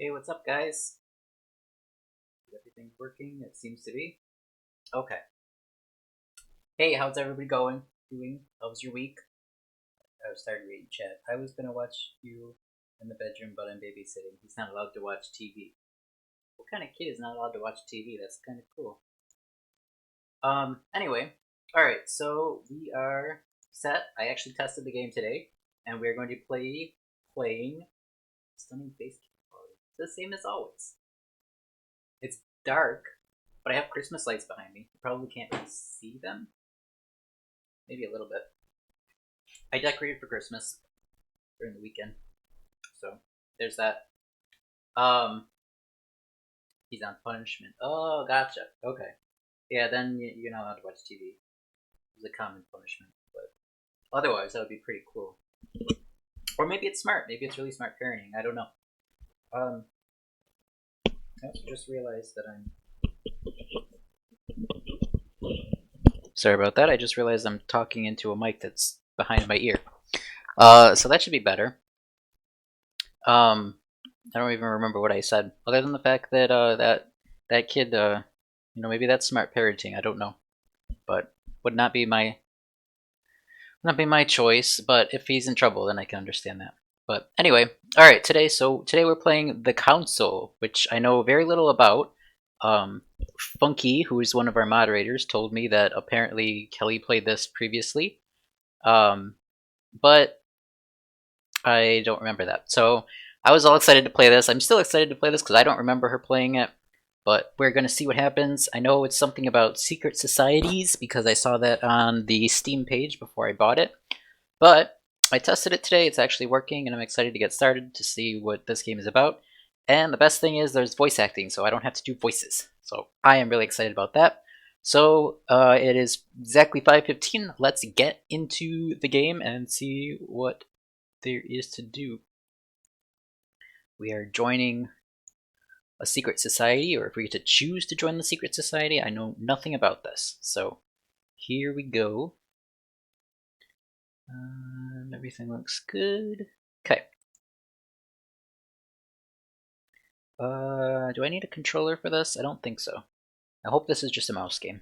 Hey, what's up, guys? Is everything working? It seems to be. Okay. Hey, how's everybody doing? How was your week? I started reading chat. I was gonna watch you in the bedroom, but I'm babysitting. He's not allowed to watch TV. What kind of kid is not allowed to watch TV? That's kind of cool. Anyway. Alright, so we are set. I actually tested the game today, and we're going to playing Stunning Face Cam Quality. It's the same as always. It's dark, but I have Christmas lights behind me. You probably can't really see them. Maybe a little bit. I decorated for Christmas during the weekend, so there's that. Um, he's on punishment. Oh, gotcha. Okay. Yeah, then you're not allowed to watch TV. It's a common punishment, but otherwise that would be pretty cool. Or maybe it's smart. Maybe it's really smart parenting. I don't know. Um, I just realized that I'm. Sorry about that. I just realized I'm talking into a mic that's behind my ear. So that should be better. I don't even remember what I said, other than the fact that that kid, maybe that's smart parenting. I don't know, but would not be my choice. But if he's in trouble, then I can understand that. But anyway, all right. Today we're playing the Council, which I know very little about. Um, Funky, who is one of our moderators, told me that apparently Kelly played this previously, but I don't remember that. So I was all excited to play this. I'm still excited to play this because I don't remember her playing it. But we're going to see what happens. I know it's something about secret societies because I saw that on the Steam page before I bought it. But I tested it today. It's actually working, and I'm excited to get started to see what this game is about. And the best thing is there's voice acting, so I don't have to do voices. So I am really excited about that. So it is exactly 5:15. Let's get into the game and see what there is to do. We are joining a secret society, or if we get to choose to join the secret society. I know nothing about this. So here we go. Everything looks good. Okay. Do I need a controller for this? I don't think so. I hope this is just a mouse game.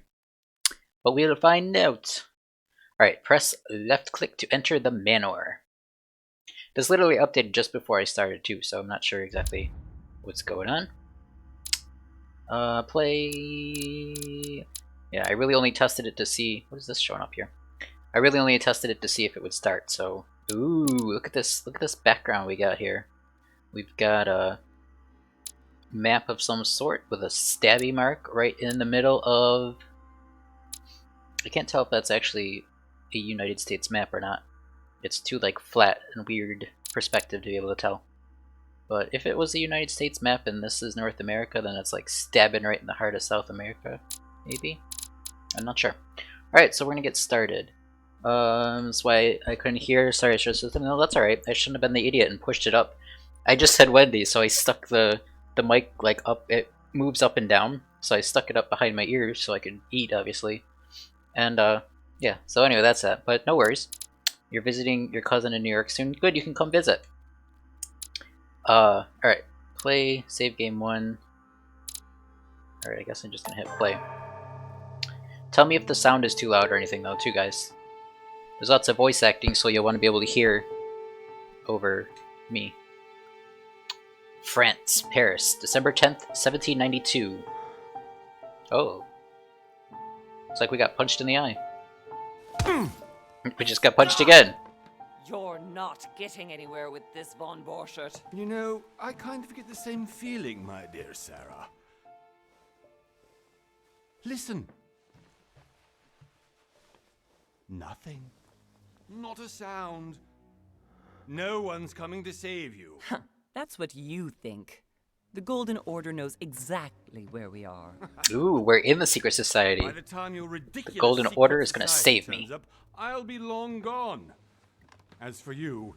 But we'll find out. Alright, press left click to enter the manor. This literally updated just before I started too, so I'm not sure exactly what's going on. Play. Yeah, I really only tested it to see. What is this showing up here? I really only tested it to see if it would start. So, ooh, look at this! Look at this background we got here. We've got a map of some sort with a stabby mark right in the middle of. I can't tell if that's actually a United States map or not. It's too like flat and weird perspective to be able to tell. But if it was a United States map and this is North America, then it's like stabbing right in the heart of South America, maybe? I'm not sure. Alright, so we're gonna get started. That's why I couldn't hear. Sorry, I should have said, no, that's alright. I shouldn't have been the idiot and pushed it up. I just said Wendy, so I stuck the mic like up. It moves up and down, so I stuck it up behind my ears so I could eat, obviously. And yeah. So anyway, that's that. But no worries. You're visiting your cousin in New York soon. Good, you can come visit. Alright. Play, save game 1. Alright, I guess I'm just gonna hit play. Tell me if the sound is too loud or anything though, too, guys. There's lots of voice acting, so you'll want to be able to hear over me. France, Paris, December 10th, 1792. Oh. Looks like we got punched in the eye. We just got punched again. You're not getting anywhere with this Von Borchert. You know, I kind of get the same feeling, my dear Sarah. Listen. Nothing. Not a sound. No one's coming to save you. That's what you think. The Golden Order knows exactly where we are. Ooh, we're in the secret society. By the time your ridiculous The Golden Order is gonna save me. Up, I'll be long gone. As for you,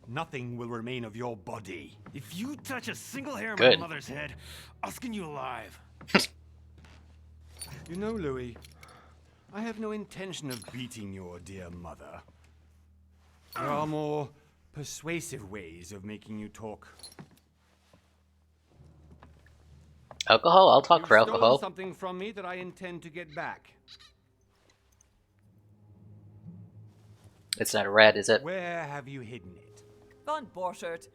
nothing will remain of your body. If you touch a single hair on Good. my mother's head, I'll skin you alive. You know, Louis, I have no intention of beating your dear mother. There are more persuasive ways of making you talk. Alcohol? I'll talk You've for stolen alcohol. something from me that I intend to get back. It's not red, is it? Where have you hidden it? Von Borchert,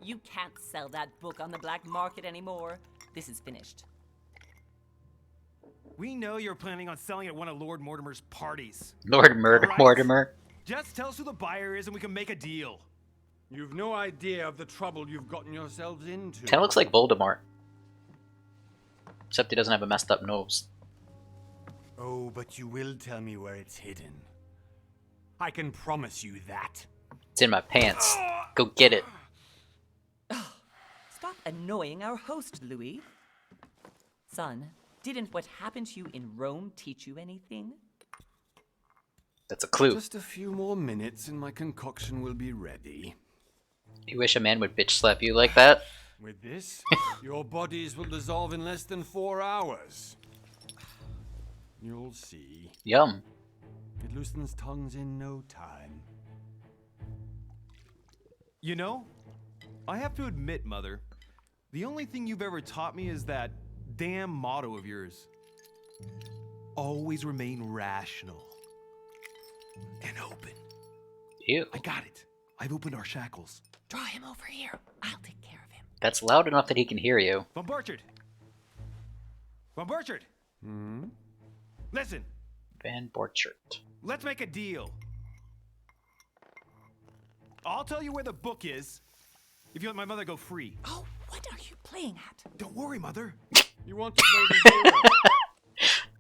you can't sell that book on the black market anymore. This is finished. We know you're planning on selling at one of Lord Mortimer's parties. Lord Alright. Mortimer. Just tell us who the buyer is and we can make a deal. You've no idea of the trouble you've gotten yourselves into. Kinda looks like Voldemort. Except he doesn't have a messed up nose. Oh, but you will tell me where it's hidden. I can promise you that. It's in my pants. Go get it. Stop annoying our host, Louis. Son, didn't what happened to you in Rome teach you anything? That's a clue. Just a few more minutes and my concoction will be ready. You wish a man would bitch slap you like that? With this, your bodies will dissolve in less than 4 hours. You'll see. Yum. It loosens tongues in no time. You know, I have to admit, Mother, the only thing you've ever taught me is that damn motto of yours. Always remain rational. And open. Ew. I got it. I've opened our shackles. Draw him over here. I'll take care of him. That's loud enough that he can hear you. Von Borchert! Von Borchert! Hmm? Listen, Van Borchert. let's make a deal. I'll tell you where the book is if you let my mother go free. Oh, what are you playing at? Don't worry, Mother. You want to play the game?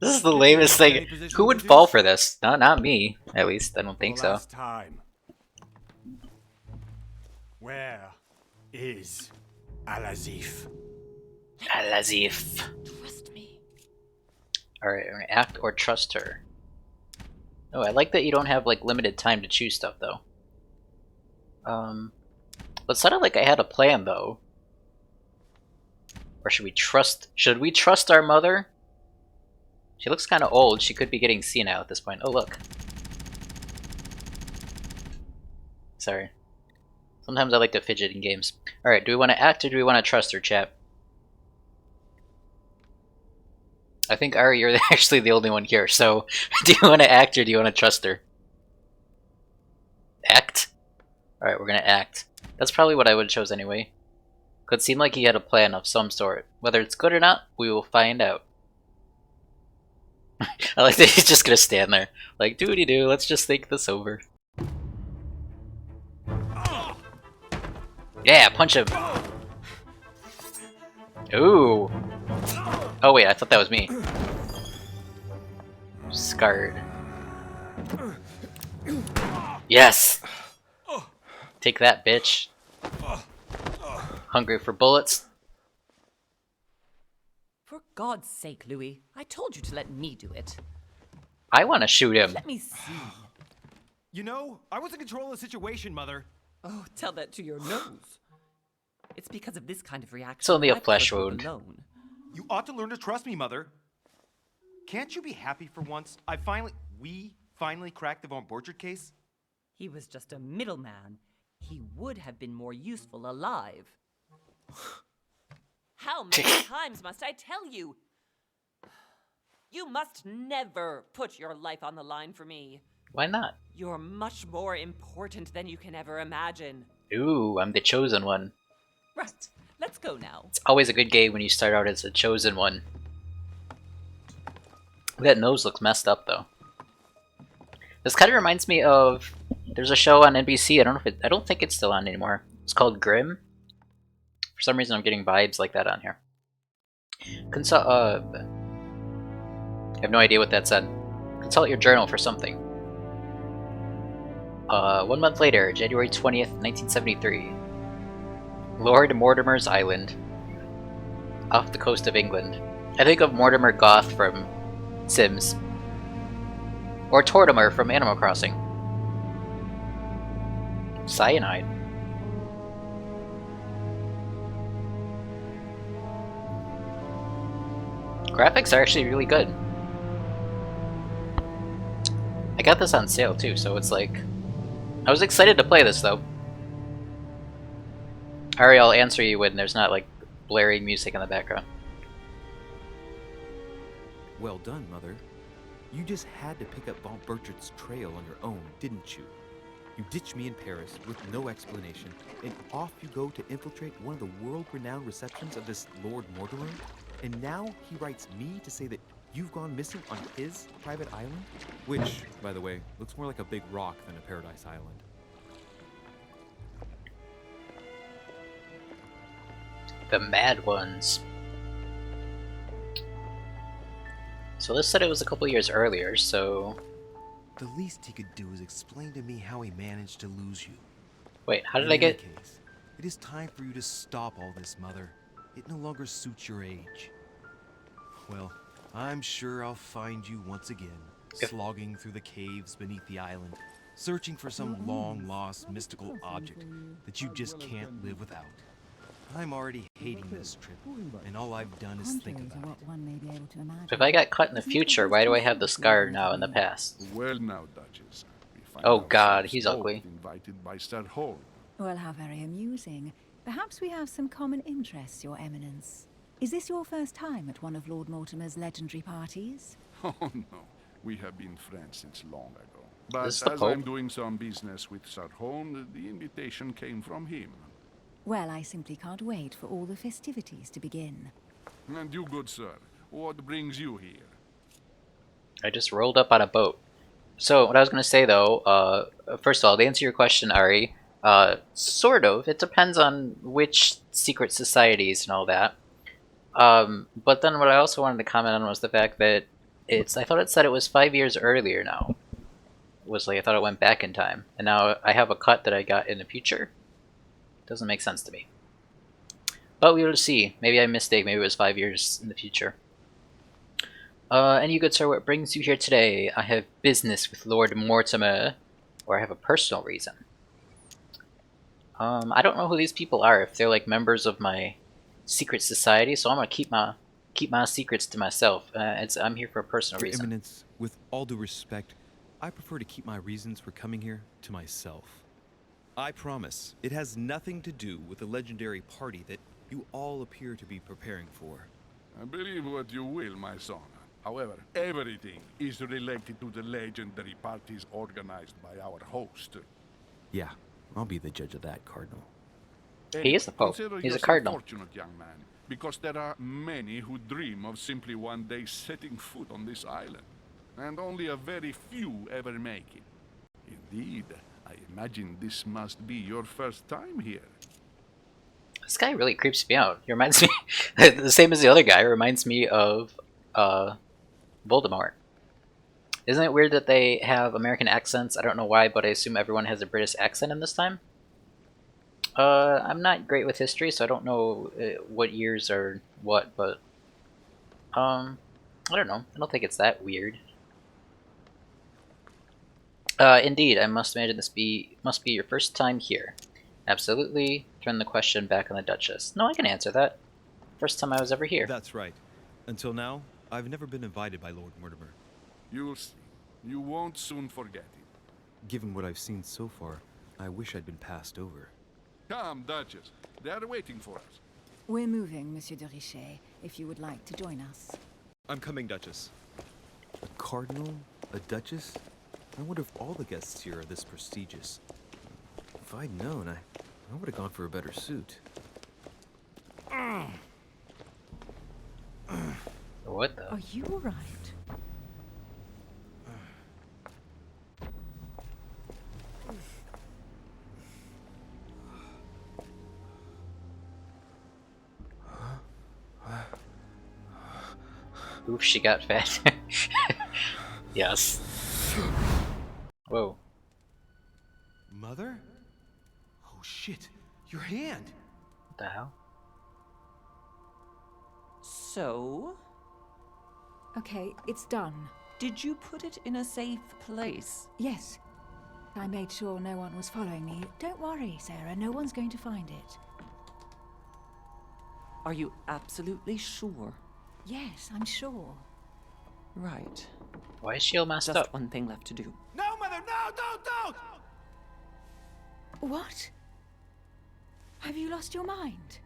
This is the lamest thing. Who would fall for this? Not me. At least I don't think so. Last time. Where is Al-Azif? Al-Azif. Trust me. Alright, we're gonna act or trust her. Oh, I like that you don't have like limited time to choose stuff though. But it sounded like I had a plan though. Or should we trust our mother? She looks kinda old, she could be getting senile at this point. Oh look. Sorry. Sometimes I like to fidget in games. Alright, do we want to act or do we want to trust her, chat? I think, Ari, you're actually the only one here, so do you want to act or do you want to trust her? Act? Alright, we're gonna act. That's probably what I would have chose anyway. Could seem like he had a plan of some sort. Whether it's good or not, we will find out. I like that he's just gonna stand there. Like, doody-doo, let's just think this over. Yeah, punch him! Ooh! Oh wait, I thought that was me. Scarred. Yes! Take that, bitch. Hungry for bullets? For God's sake, Louis, I told you to let me do it. I want to shoot him. Let me see. You know, I was in control of the situation, Mother. Oh, tell that to your nose. It's because of this kind of reaction. It's only a I flesh prefer to wound. be alone. You ought to learn to trust me, Mother. Can't you be happy for once? We finally cracked the Von Borchert case? He was just a middleman. He would have been more useful alive. How many times must I tell you? You must never put your life on the line for me. Why not? You're much more important than you can ever imagine. Ooh, I'm the chosen one. Right, let's go now. It's always a good game when you start out as the chosen one. That nose looks messed up though. This kind of reminds me of, there's a show on NBC. I don't think it's still on anymore. It's called Grimm. For some reason, I'm getting vibes like that on here. I have no idea what that said. Consult your journal for something. 1 month later, January 20th, 1973. Lord Mortimer's Island. Off the coast of England. I think of Mortimer Goth from Sims. Or Tortimer from Animal Crossing. Cyanide. Graphics are actually really good. I got this on sale too, so it's like... I was excited to play this though. Ari, I'll answer you when there's not like blaring music in the background. Well done, Mother. You just had to pick up Von Burchard's trail on your own, didn't you? You ditched me in Paris with no explanation, and off you go to infiltrate one of the world-renowned receptions of this Lord Mortimer? And now he writes me to say that you've gone missing on his private island? Which, by the way, looks more like a big rock than a paradise island. The Mad Ones. So this said it was a couple years earlier, so... The least he could do is explain to me how he managed to lose you. Wait, how did In I any get... case, it is time for you to stop all this, Mother. It no longer suits your age. Well, I'm sure I'll find you once again, slogging through the caves beneath the island, searching for some long-lost mystical object that you just can't live without. I'm already hating this trip, and all I've done is think about it. If I got cut in the future, why do I have the scar now in the past? Well now, Duchess. We find Oh God, ourselves he's both ugly. Invited by Sir Hall. Well, how very amusing. Perhaps we have some common interests, Your Eminence. Is this your first time at one of Lord Mortimer's legendary parties? Oh no, we have been friends since long ago. This is But the as Pope. I'm doing some business with Sir Holm, the invitation came from him. Well, I simply can't wait for all the festivities to begin. And you, good sir, what brings you here? I just rolled up on a boat. So, what I was going to say though, first of all, to answer your question, Ari, sort of. It depends on which secret societies and all that. But then what I also wanted to comment on was the fact that I thought it said it was 5 years earlier now. It was like, I thought it went back in time. And now I have a cut that I got in the future. Doesn't make sense to me. But we will see. Maybe I mistake. Maybe it was 5 years in the future. And you good sir, what brings you here today? I have business with Lord Mortimer. Or I have a personal reason. I don't know who these people are. If they're like members of my secret society. So I'm gonna keep my secrets to myself. I'm here for a personal Your reason. Eminence, with all due respect, I prefer to keep my reasons for coming here to myself. I promise, it has nothing to do with the legendary party that you all appear to be preparing for. Believe what you will, my son. However, everything is related to the legendary parties organized by our host. Yeah, I'll be the judge of that, Cardinal. He is the Pope. Consider He's a yourself cardinal. Fortunate, young man, because there are many who dream of simply one day setting foot on this island, and only a very few ever make it. Indeed, I imagine this must be your first time here. This guy really creeps me out. He reminds me, the same as the other guy, reminds me of Voldemort. Isn't it weird that they have American accents? I don't know why, but I assume everyone has a British accent in this time. I'm not great with history, so I don't know what years are what, but I don't know. I don't think it's that weird. Indeed, I must imagine this must be your first time here. Absolutely. Turn the question back on the Duchess. No, I can answer that. First time I was ever here. That's right. Until now, I've never been invited by Lord Mortimer. You'll see. You won't soon forget it. Given what I've seen so far, I wish I'd been passed over. Come, Duchess. They are waiting for us. We're moving, Monsieur de Richet, if you would like to join us. I'm coming, Duchess. A cardinal? A duchess? I wonder if all the guests here are this prestigious. If I'd known, I would have gone for a better suit. What the? Are you all right? Oof, she got fat. Yes. Whoa. Mother? Oh shit, your hand! What the hell? So, Okay, it's done. did you put it in a safe place? Yes. I made sure no one was following me. Don't worry, Sarah, no one's going to find it. Are you absolutely sure? Yes, I'm sure. Right. Why is she all messed Just up? one thing left to do. No, Mother, no, don't! What? Have you lost your mind?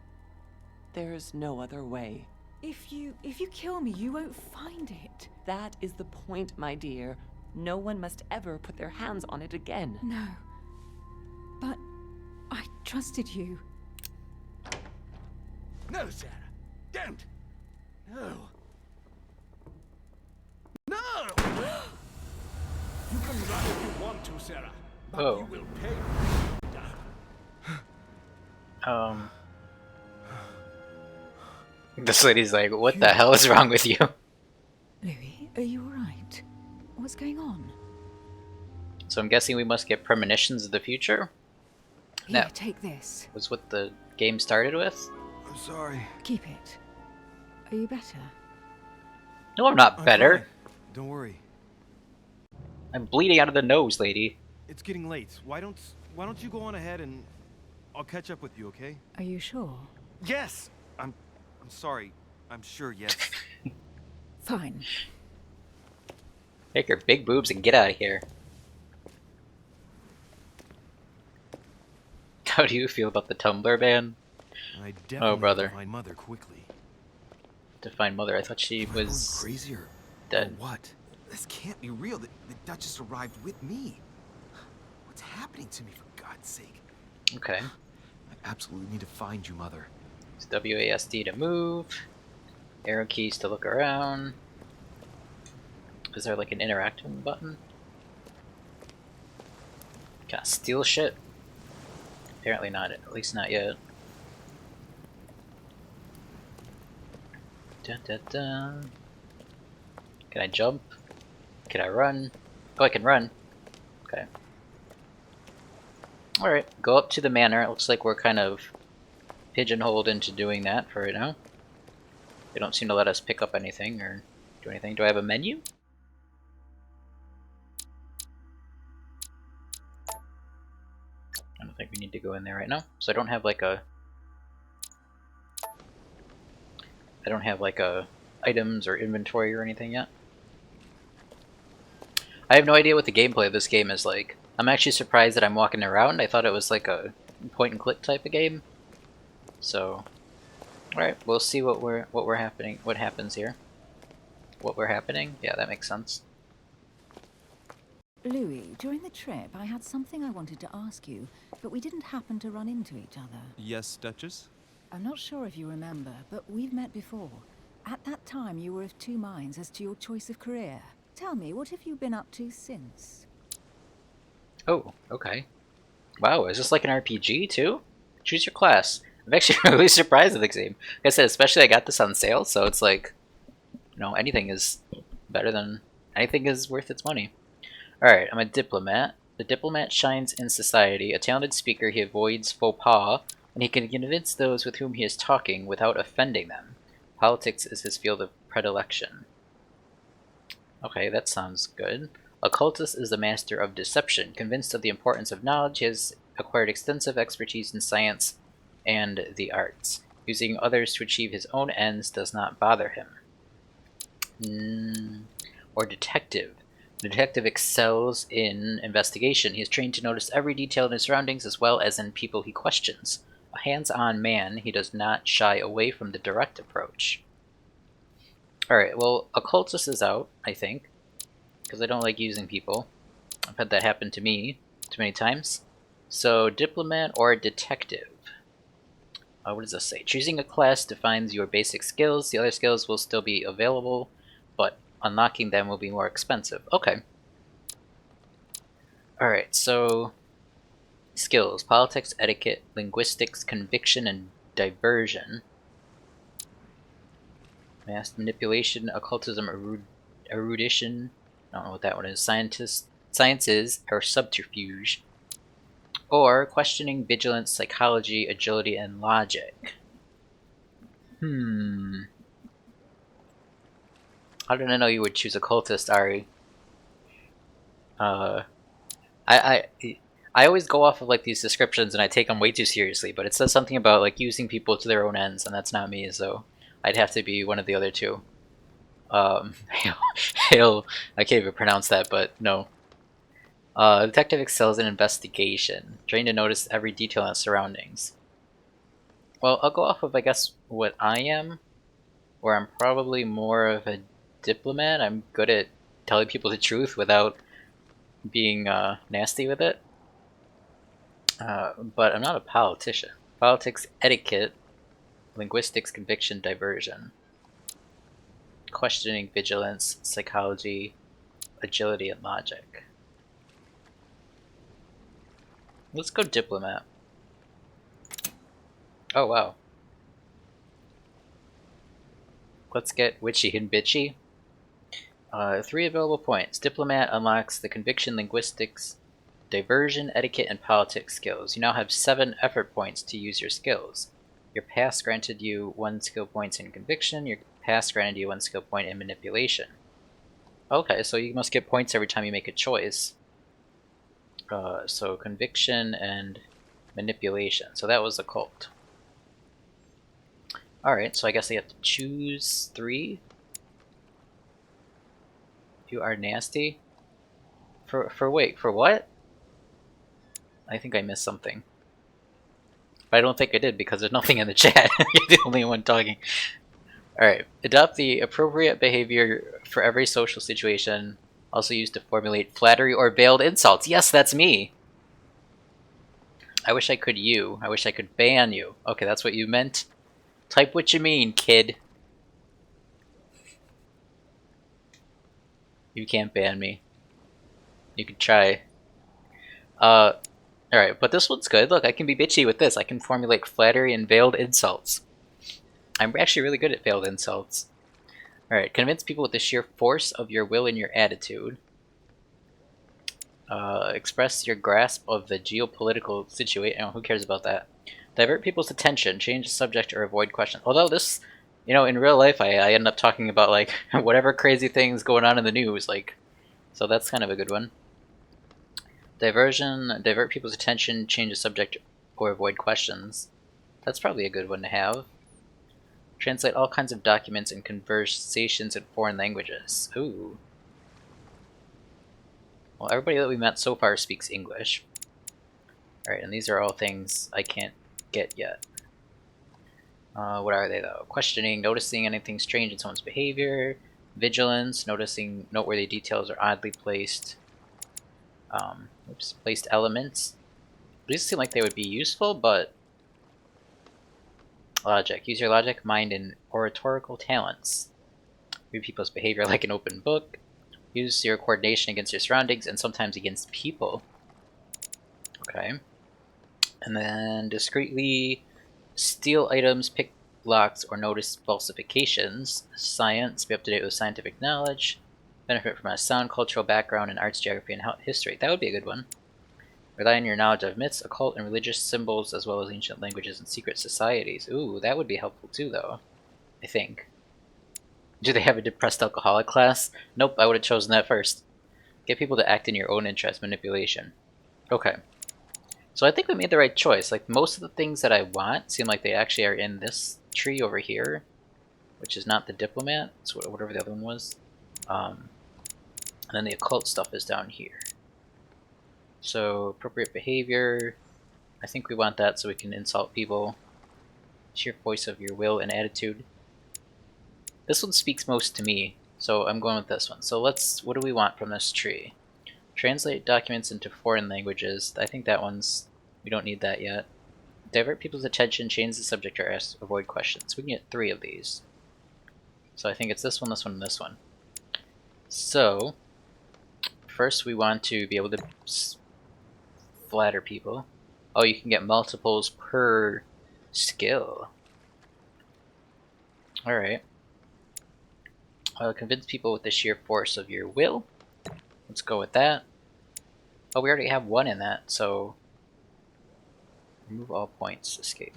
There's no other way. If you kill me, you won't find it. That is the point, my dear. No one must ever put their hands on it again. No. But I trusted you. No, Sarah. Don't. No. No! You can run if you want to, Sarah. But Oh. you will pay. This lady's like, what the hell is wrong with you? Louis, are you alright? What's going on? So I'm guessing we must get premonitions of the future? Here, That take this. was what the game started with? I'm sorry. Keep it. Are you better? No, I'm not I'm better. fine. Don't worry. I'm bleeding out of the nose, lady. It's getting late. Why don't you go on ahead and I'll catch up with you, okay? Are you sure? Yes. I'm sorry. I'm sure, yes. Fine. Take your big boobs and get out of here. How do you feel about the Tumblr ban? I definitely brother. have to find Mother quickly. To find Mother, I thought she Am I going was crazy or dead. what? This can't be real. The Duchess arrived with me. What's happening to me, for God's sake? Okay. I absolutely need to find you, Mother. It's WASD to move. Arrow keys to look around. Is there like an interacting button? Can I steal shit? Apparently not, at least not yet. Dun, dun, dun. Can I jump? Can I run? Oh, I can run. Okay. Alright, go up to the manor. It looks like we're kind of pigeonholed into doing that for right now. They don't seem to let us pick up anything or do anything. Do I have a menu? I don't think we need to go in there right now. So I don't have like a items or inventory or anything yet. I have no idea what the gameplay of this game is like. I'm actually surprised that I'm walking around. I thought it was like a point and click type of game. So, all right, we'll see what happens here. What we're happening? Yeah, that makes sense. Louis, during the trip, I had something I wanted to ask you, but we didn't happen to run into each other. Yes, Duchess? I'm not sure if you remember, but we've met before. At that time, you were of two minds as to your choice of career. Tell me, what have you been up to since? Oh, okay. Wow, is this like an RPG too? Choose your class. I'm actually really surprised at the game. Like I said, especially I got this on sale, so it's like, you know, anything is better than anything is worth its money. Alright, I'm a diplomat. The diplomat shines in society. A talented speaker, he avoids faux pas, and he can convince those with whom he is talking without offending them. Politics is his field of predilection. Okay, that sounds good. Occultist is the master of deception. Convinced of the importance of knowledge, he has acquired extensive expertise in science and the arts. Using others to achieve his own ends does not bother him. Or detective. The detective excels in investigation. He is trained to notice every detail in his surroundings as well as in people he questions. A hands-on man, he does not shy away from the direct approach. Alright, well, occultist is out, I think. Because I don't like using people. I've had that happen to me too many times. So, diplomat or detective? What does this say? Choosing a class defines your basic skills. The other skills will still be available, but unlocking them will be more expensive. Okay. Alright, so skills. Politics, etiquette, linguistics, conviction, and diversion. Mass manipulation, occultism, erudition. I don't know what that one is. Sciences, or subterfuge. Or questioning, vigilance, psychology, agility, and logic. How did I know you would choose occultist, Ari? I always go off of like these descriptions and I take them way too seriously, but it says something about like using people to their own ends, and that's not me, so I'd have to be one of the other two. Hail, I can't even pronounce that, but no. Detective excels in investigation, trained to notice every detail in his surroundings. Well, I'll go off of, I guess, what I am. where I'm probably more of a diplomat. I'm good at telling people the truth without being nasty with it. But I'm not a politician. Politics, etiquette, linguistics, conviction, diversion, questioning, vigilance, psychology, agility, and logic. Let's go diplomat. Oh wow. Let's get witchy and bitchy. 3 available points. Diplomat unlocks the conviction, linguistics, diversion, etiquette, and politics skills. You now have 7 effort points to use your skills. Your past granted you 1 skill point in conviction. Your past granted you 1 skill point in manipulation. Okay, so you must get points every time you make a choice. So conviction and manipulation. So that was occult. Alright, so I guess I have to choose 3. You are nasty. For what? I think I missed something. But I don't think I did because there's nothing in the chat. You're the only one talking. Alright. Adopt the appropriate behavior for every social situation. Also used to formulate flattery or veiled insults. Yes, that's me! I wish I could you. I wish I could ban you. Okay, that's what you meant? Type what you mean, kid. You can't ban me. You could try. Alright, but this one's good. Look, I can be bitchy with this. I can formulate flattery and veiled insults. I'm actually really good at veiled insults. Alright, convince people with the sheer force of your will and your attitude. Express your grasp of the geopolitical situation. Oh, who cares about that? Divert people's attention, change the subject, or avoid questions. Although this, you know, in real life, I end up talking about, like, whatever crazy things going on in the news, like, so that's kind of a good one. Diversion, divert people's attention, change the subject, or avoid questions. That's probably a good one to have. Translate all kinds of documents and conversations in foreign languages. Ooh. Well, everybody that we met so far speaks English. Alright, and these are all things I can't get yet. What are they, though? Questioning, noticing anything strange in someone's behavior. Vigilance, noticing noteworthy details or oddly placed. Placed elements. These seem like they would be useful, but... Logic. Use your logic, mind, and oratorical talents. Read people's behavior like an open book. Use your coordination against your surroundings and sometimes against people. Okay. And then discreetly steal items, pick locks, or notice falsifications. Science. Be up to date with scientific knowledge. Benefit from a sound cultural background in arts, geography, and history. That would be a good one. Rely on your knowledge of myths, occult, and religious symbols, as well as ancient languages and secret societies. Ooh, that would be helpful too, though. I think. Do they have a depressed alcoholic class? Nope, I would have chosen that first. Get people to act in your own interest. Manipulation. Okay. So I think we made the right choice. Like, most of the things that I want seem like they actually are in this tree over here, which is not the diplomat. It's whatever the other one was. And then the occult stuff is down here. So, appropriate behavior. I think we want that so we can insult people. Sheer voice of your will and attitude. This one speaks most to me, so I'm going with this one. So what do we want from this tree? Translate documents into foreign languages. I think that one's, we don't need that yet. Divert people's attention, change the subject, or avoid questions. We can get 3 of these. So I think it's this one, this one, and this one. So, first we want to be able to flatter people. Oh, you can get multiples per skill. Alright. Convince people with the sheer force of your will. Let's go with that. Oh, we already have 1 in that, so... Remove all points. Escape.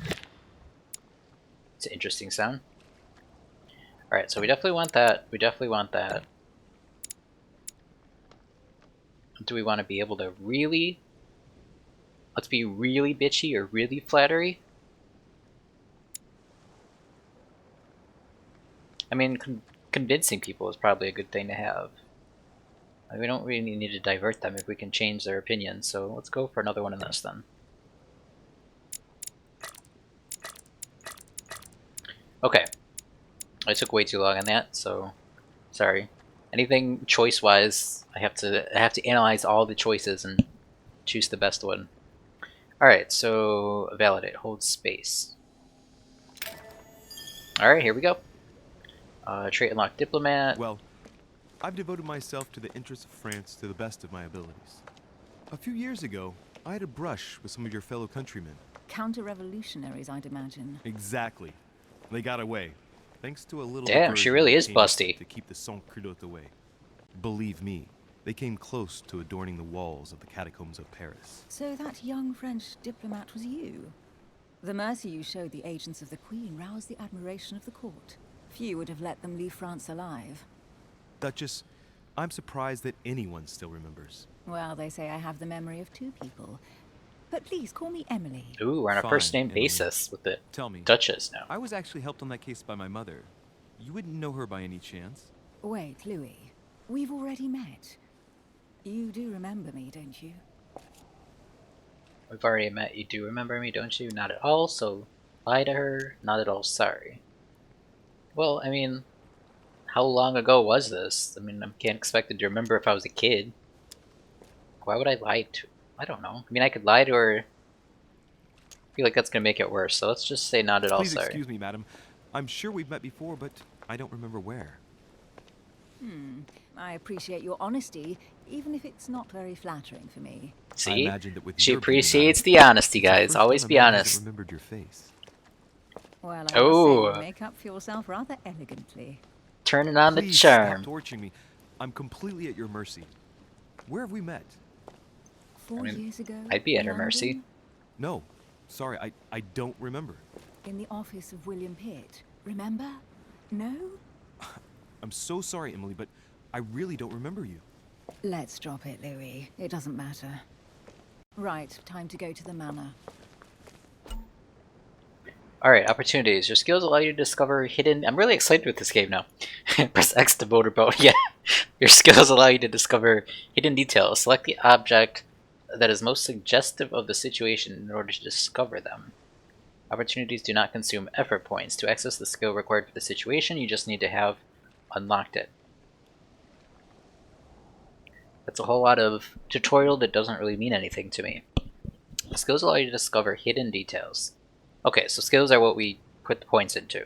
It's an interesting sound. Alright, so we definitely want that. We definitely want that. Do we want to be able to really... Let's be really bitchy or really flattery? I mean, convincing people is probably a good thing to have. Like, we don't really need to divert them if we can change their opinions, so let's go for another one in this then. Okay. I took way too long on that, so sorry. Anything choice-wise, I have to analyze all the choices and choose the best one. Alright, so validate, hold space. Alright, here we go. Trait unlock diplomat. Well, I've devoted myself to the interests of France to the best of my abilities. A few years ago, I had a brush with some of your fellow countrymen. Counter-revolutionaries, I'd imagine. Exactly. They got away, thanks to a little Damn, she diversion really that is came up busty. to keep the sans-culottes away. Believe me, they came close to adorning the walls of the catacombs of Paris. So that young French diplomat was you? The mercy you showed the agents of the Queen roused the admiration of the court. Few would have let them leave France alive. Duchess, I'm surprised that anyone still remembers. Well, they say I have the memory of two people. But please, call me Emily. Ooh, we're on a Fine, first-name Emily. basis with the Tell me, Duchess now. I was actually helped on that case by my mother. You wouldn't know her by any chance? Wait, Louis. We've already met. You do remember me, don't you? We've already met. You do remember me, don't you? Not at all, so lie to her. Not at all sorry. Well, I mean, how long ago was this? I mean, I can't expect her to remember if I was a kid. Why would I lie to? I don't know. I mean, I could lie to her. I feel like that's gonna make it worse, so let's just say not at all Please sorry. excuse me, madam. I'm sure we've met before, but I don't remember where. I appreciate your honesty, even if it's not very flattering for me. I See? imagine that with She your beauty, appreciates madam, the honesty, it's the guys. first Always time a be man hasn't honest. remembered your face. Well, I must Oh. say you make up for yourself rather elegantly. Turning on the Please stop charm. torturing me. I'm completely at your mercy. Where have we met? 4 mean, years ago, I'd be at in her mercy. London, No, sorry, I don't remember. in the office of William Pitt. Remember? No? I'm so sorry, Emily, but I really don't remember you. Let's drop it, Louis. It doesn't matter. Right, time to go to the manor. Alright, opportunities. Your skills allow you to discover hidden... I'm really excited with this game now. Press X to motorboat. Yeah. Your skills allow you to discover hidden details. Select the object that is most suggestive of the situation in order to discover them. Opportunities do not consume effort points. To access the skill required for the situation, you just need to have unlocked it. That's a whole lot of tutorial that doesn't really mean anything to me. Skills allow you to discover hidden details. Okay, so skills are what we put the points into.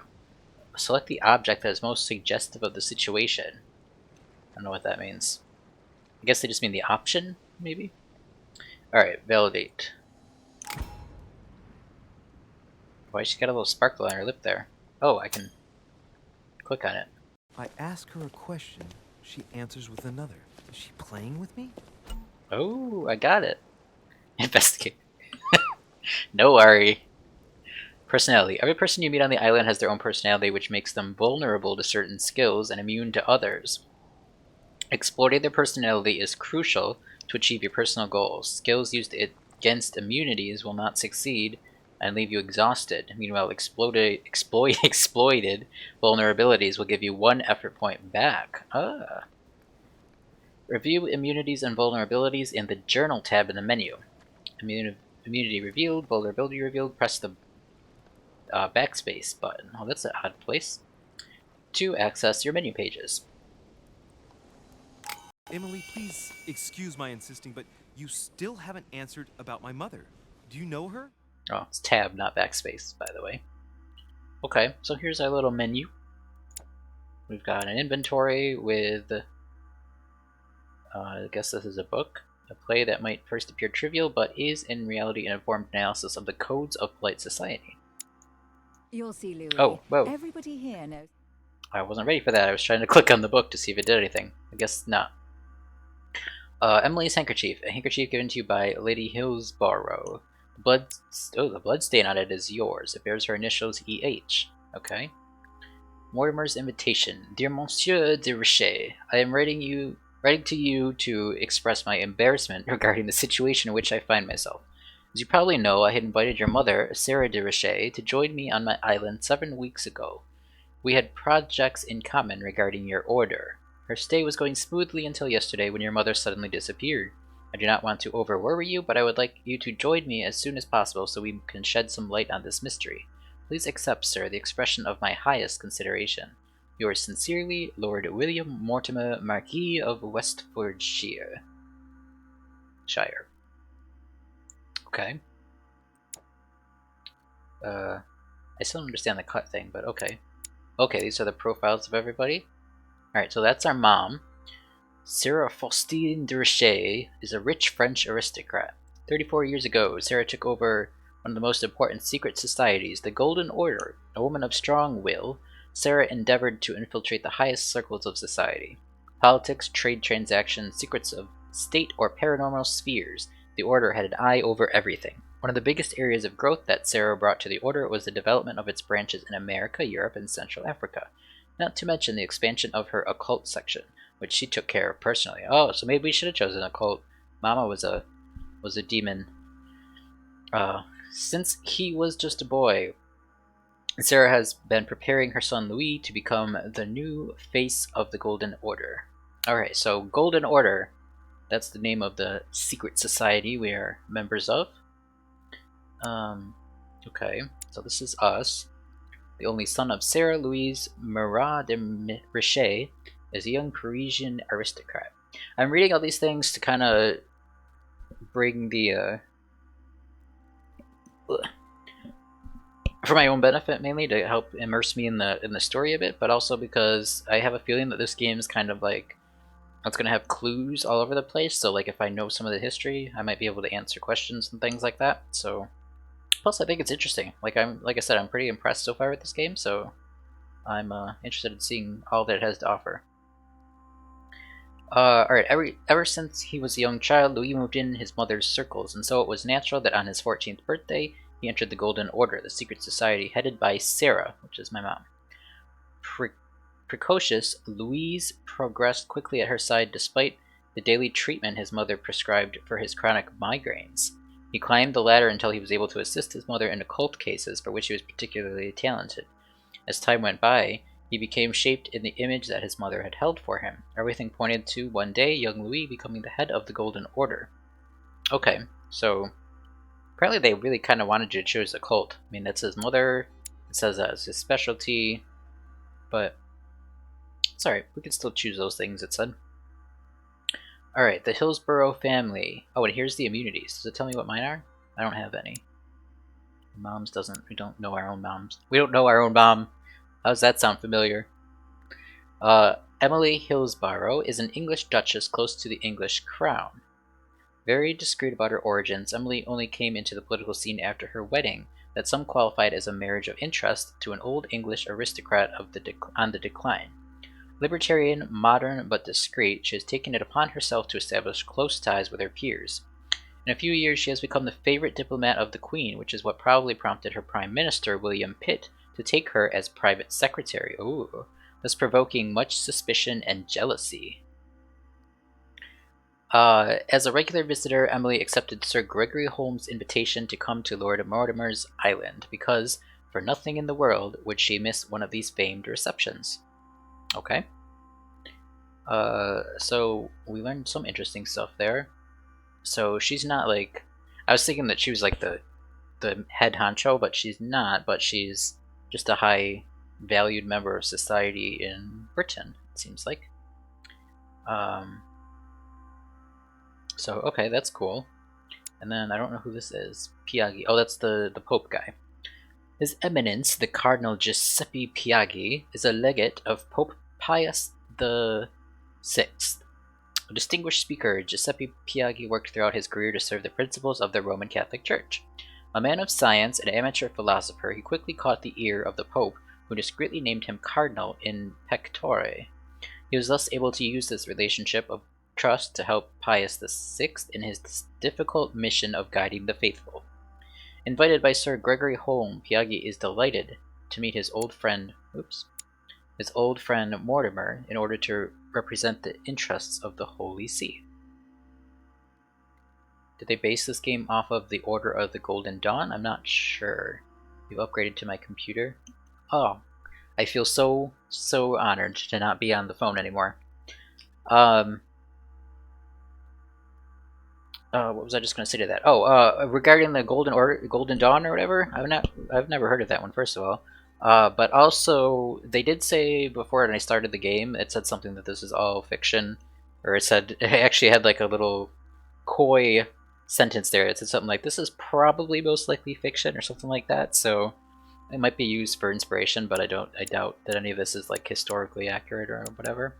Select the object that is most suggestive of the situation. I don't know what that means. I guess they just mean the option, maybe? Alright, validate. Why she got a little sparkle on her lip there? Oh, I can click on it. I ask her a question, she answers with another. Is she playing with me? Oh, I got it. Investigate. No worry. Personality. Every person you meet on the island has their own personality, which makes them vulnerable to certain skills and immune to others. Exploiting their personality is crucial to achieve your personal goals. Skills used against immunities will not succeed and leave you exhausted. Meanwhile, exploited vulnerabilities will give you 1 effort point back. Ah. Review immunities and vulnerabilities in the Journal tab in the menu. Immunity revealed, vulnerability revealed, press the backspace button. Oh, that's an odd place. To access your menu pages. Emily, please excuse my insisting, but you still haven't answered about my mother. Do you know her? Oh, it's tab, not backspace, by the way. Okay, so here's our little menu. We've got an inventory with... I guess this is a book. A play that might first appear trivial, but is in reality an informed analysis of the codes of polite society. You'll see, Louis. Oh, whoa. Everybody here knows. I wasn't ready for that. I was trying to click on the book to see if it did anything. I guess not. Emily's handkerchief. A handkerchief given to you by Lady Hillsborough. The blood stain on it is yours. It bears her initials EH. Okay. Mortimer's invitation. Dear Monsieur de Richet, I am writing to you to express my embarrassment regarding the situation in which I find myself. As you probably know, I had invited your mother, Sarah de Richet, to join me on my island 7 weeks ago. We had projects in common regarding your order. Her stay was going smoothly until yesterday when your mother suddenly disappeared. I do not want to over-worry you, but I would like you to join me as soon as possible so we can shed some light on this mystery. Please accept, sir, the expression of my highest consideration. Yours sincerely, Lord William Mortimer, Marquis of Westfordshire. Shire. Okay. I still don't understand the cut thing, but okay. Okay, these are the profiles of everybody. Alright, so that's our mom. Sarah Faustine de Richet is a rich French aristocrat. 34 years ago, Sarah took over one of the most important secret societies, the Golden Order. A woman of strong will, Sarah endeavored to infiltrate the highest circles of society. Politics, trade transactions, secrets of state, or paranormal spheres, the Order had an eye over everything. One of the biggest areas of growth that Sarah brought to the Order was the development of its branches in America, Europe, and Central Africa, not to mention the expansion of her occult section, which she took care of personally. Oh, so maybe we should have chosen occult. Mama was a demon. Since he was just a boy, Sarah has been preparing her son Louis to become the new face of the Golden Order. Alright, so Golden Order, that's the name of the secret society we are members of. Okay, so this is us. The only son of Sarah Louise Marat de Richet is a young Parisian aristocrat. I'm reading all these things to kind of bring the for my own benefit, mainly to help immerse me in the story a bit, but also because I have a feeling that this game is kind of like it's gonna have clues all over the place. So like if I know some of the history, I might be able to answer questions and things like that. So plus, I think it's interesting. Like I said, I'm pretty impressed so far with this game. So I'm interested in seeing all that it has to offer. Alright, ever since he was a young child, Louis moved in his mother's circles, and so it was natural that on his 14th birthday, he entered the Golden Order, the secret society headed by Sarah, which is my mom. Precocious, Louise progressed quickly at her side despite the daily treatment his mother prescribed for his chronic migraines. He climbed the ladder until he was able to assist his mother in occult cases for which he was particularly talented. As time went by, he became shaped in the image that his mother had held for him. Everything pointed to, one day, young Louis becoming the head of the Golden Order. Okay, so apparently they really kind of wanted you to choose a cult. I mean, that's his mother, it says that it's his specialty, but it's alright, we can still choose those things, it said. Alright, the Hillsborough family. Oh, and here's the immunities. Does it tell me what mine are? I don't have any. Mom's doesn't. We don't know our own moms. We don't know our own mom. How does that sound familiar? Emily Hillsborough is an English duchess close to the English crown. Very discreet about her origins, Emily only came into the political scene after her wedding, that some qualified as a marriage of interest to an old English aristocrat on the decline. Libertarian, modern, but discreet, she has taken it upon herself to establish close ties with her peers. In a few years, she has become the favorite diplomat of the Queen, which is what probably prompted her Prime Minister, William Pitt, to take her as private secretary, thus provoking much suspicion and jealousy. As a regular visitor, Emily accepted Sir Gregory Holmes' invitation to come to Lord Mortimer's island, because, for nothing in the world, would she miss one of these famed receptions. Okay. So we learned some interesting stuff there. So she's not like... I was thinking that she was like the head honcho, but she's not, but she's just a high valued member of society in Britain, it seems like. So, okay, that's cool. And then I don't know who this is. Piaggi. Oh, that's the Pope guy. His Eminence, the Cardinal Giuseppe Piaggi, is a legate of Pope Pius VI. A distinguished speaker, Giuseppe Piaggi worked throughout his career to serve the principles of the Roman Catholic Church. A man of science and amateur philosopher, he quickly caught the ear of the Pope, who discreetly named him Cardinal in pectore. He was thus able to use this relationship of trust to help Pius VI in his difficult mission of guiding the faithful. Invited by Sir Gregory Holmes, Piaggi is delighted to meet his old friend Mortimer in order to represent the interests of the Holy See. Did they base this game off of the Order of the Golden Dawn? I'm not sure. You've upgraded to my computer. Oh, I feel so honored to not be on the phone anymore. What was I just going to say to that? Oh, regarding the Golden Dawn or whatever, I've never heard of that one. First of all, But also, they did say before when I started the game, it said something that this is all fiction, or it said it actually had like a little coy sentence there. It said something like, "This is probably most likely fiction" or something like that. So it might be used for inspiration, but I doubt that any of this is like historically accurate or whatever.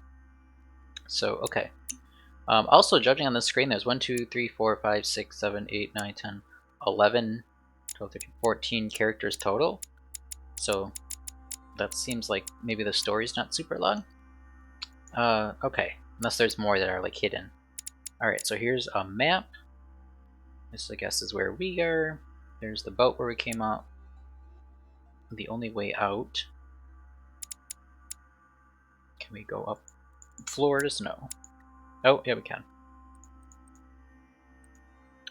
So okay. Also, judging on the screen, there's 1, 2, 3, 4, 5, 6, 7, 8, 9, 10, 11, 12, 13, 14 characters total. So that seems like maybe the story's not super long. Okay. Unless there's more that are like hidden. Alright, so here's a map. This I guess is where we are. There's the boat where we came up. The only way out. Can we go up floors? No. Oh, yeah we can.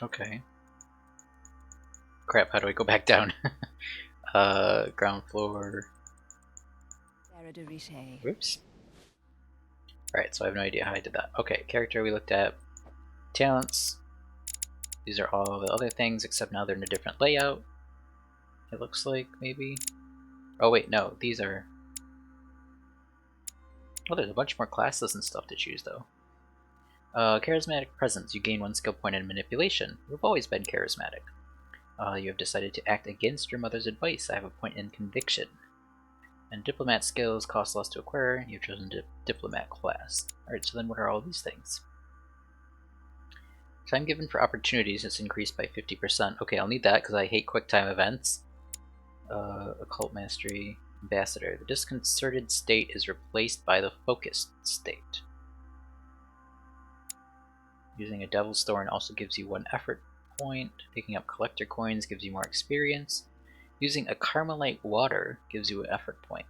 Okay. Crap, how do I go back down? Ground floor. Whoops. Alright, so I have no idea how I did that. Okay, character we looked at. Talents. These are all the other things, except now they're in a different layout. It looks like, maybe. Oh wait, no, these are... Oh, there's a bunch more classes and stuff to choose, though. Charismatic presence. You gain 1 skill point in manipulation. You've always been charismatic. You have decided to act against your mother's advice. I have a point in conviction. And diplomat skills cost less to acquire. You've chosen diplomat class. Alright, so then what are all these things? Time given for opportunities is increased by 50%. Okay, I'll need that because I hate quick time events. Occult mastery. Ambassador. The disconcerted state is replaced by the focused state. Using a devil's thorn also gives you 1 effort point. Picking up collector coins gives you more experience. Using a Carmelite water gives you an effort point.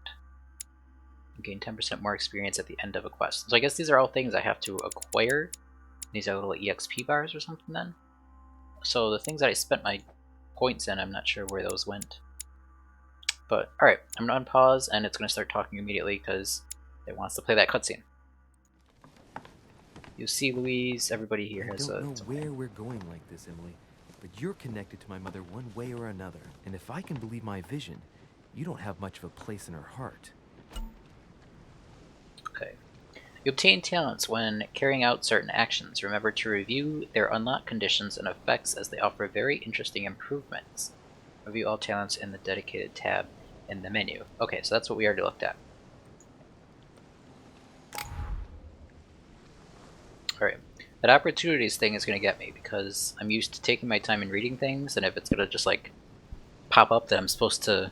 You gain 10% more experience at the end of a quest. So I guess these are all things I have to acquire. These are little EXP bars or something then. So the things that I spent my points in, I'm not sure where those went. But alright, I'm gonna unpause and it's gonna start talking immediately because it wants to play that cutscene. You see Louise, everybody here has I don't know where we're going like this, Emily. But you're connected to my mother one way or another. And if I can believe my vision, you don't have much of a place in her heart. Okay. You obtain talents when carrying out certain actions. Remember to review their unlock conditions and effects as they offer very interesting improvements. Review all talents in the dedicated tab in the menu. Okay, so that's what we already looked at. Alright. That opportunities thing is going to get me because I'm used to taking my time and reading things, and if it's going to just like pop up that I'm supposed to,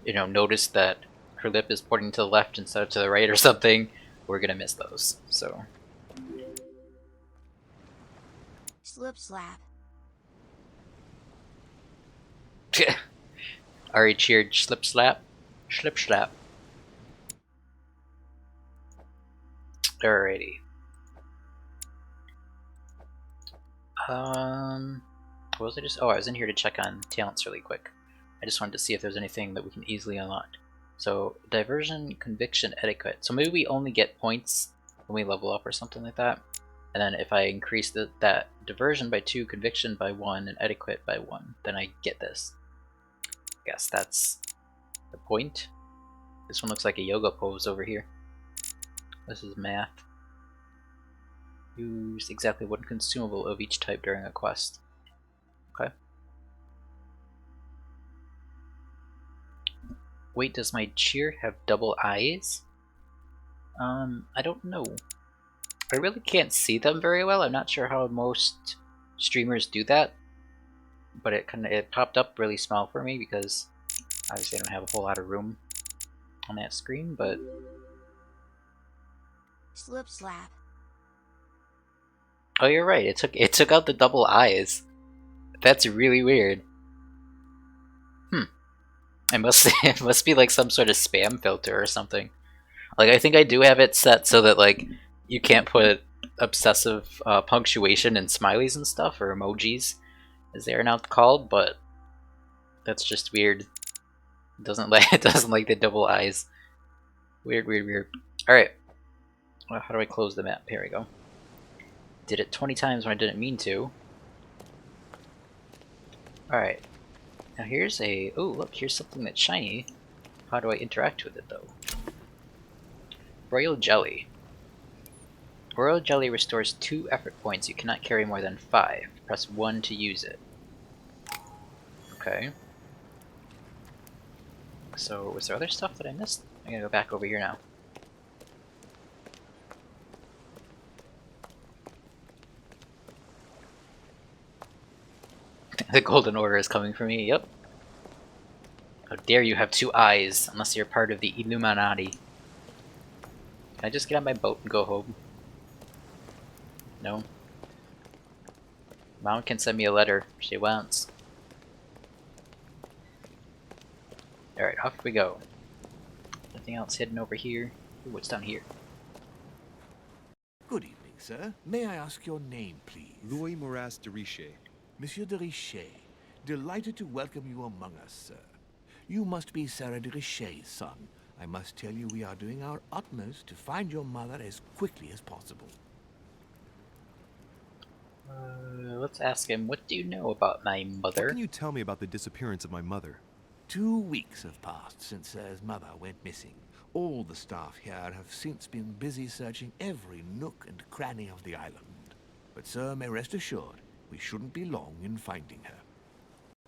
you know, notice that her lip is pointing to the left instead of to the right or something, we're going to miss those. So Slip slap. Ari cheered slip slap. Slip slap. Alrighty. What was I just... Oh, I was in here to check on talents really quick. I just wanted to see if there's anything that we can easily unlock. So, diversion, conviction, etiquette. So maybe we only get points when we level up or something like that. And then if I increase that diversion by 2, conviction by 1, and etiquette by 1, then I get this. I guess that's the point. This one looks like a yoga pose over here. This is math. Use exactly 1 consumable of each type during a quest. Okay. Wait, does my cheer have double eyes? I don't know. I really can't see them very well. I'm not sure how most streamers do that. But it popped up really small for me because obviously I don't have a whole lot of room on that screen, but... Slip slap. Oh, you're right. It took out the double eyes. That's really weird. It must be like some sort of spam filter or something. Like I think I do have it set so that like you can't put obsessive punctuation and smileys and stuff, or emojis as they are now called, but that's just weird. It doesn't like the double eyes. Weird, weird, weird. Alright. Well, how do I close the map? Here we go. Did it 20 times when I didn't mean to. Alright. Now here's a... Oh, look, here's something that's shiny. How do I interact with it, though? Royal Jelly. Royal Jelly restores 2 effort points. You cannot carry more than 5. Press 1 to use it. Okay. So, was there other stuff that I missed? I'm gonna go back over here now. The Golden Order is coming for me, yep. How dare you have 2 eyes, unless you're part of the Illuminati. Can I just get on my boat and go home? No. Mom can send me a letter if she wants. Alright, off we go. Anything else hidden over here? Ooh, what's down here? Good evening, sir. May I ask your name, please? Louis Moras de Richer. Monsieur de Richer. Delighted to welcome you among us, sir. You must be Sarah de Richer's son. I must tell you we are doing our utmost to find your mother as quickly as possible. Let's ask him, what do you know about my mother? What can you tell me about the disappearance of my mother? 2 weeks have passed since Sir's mother went missing. All the staff here have since been busy searching every nook and cranny of the island. But Sir may rest assured, we shouldn't be long in finding her.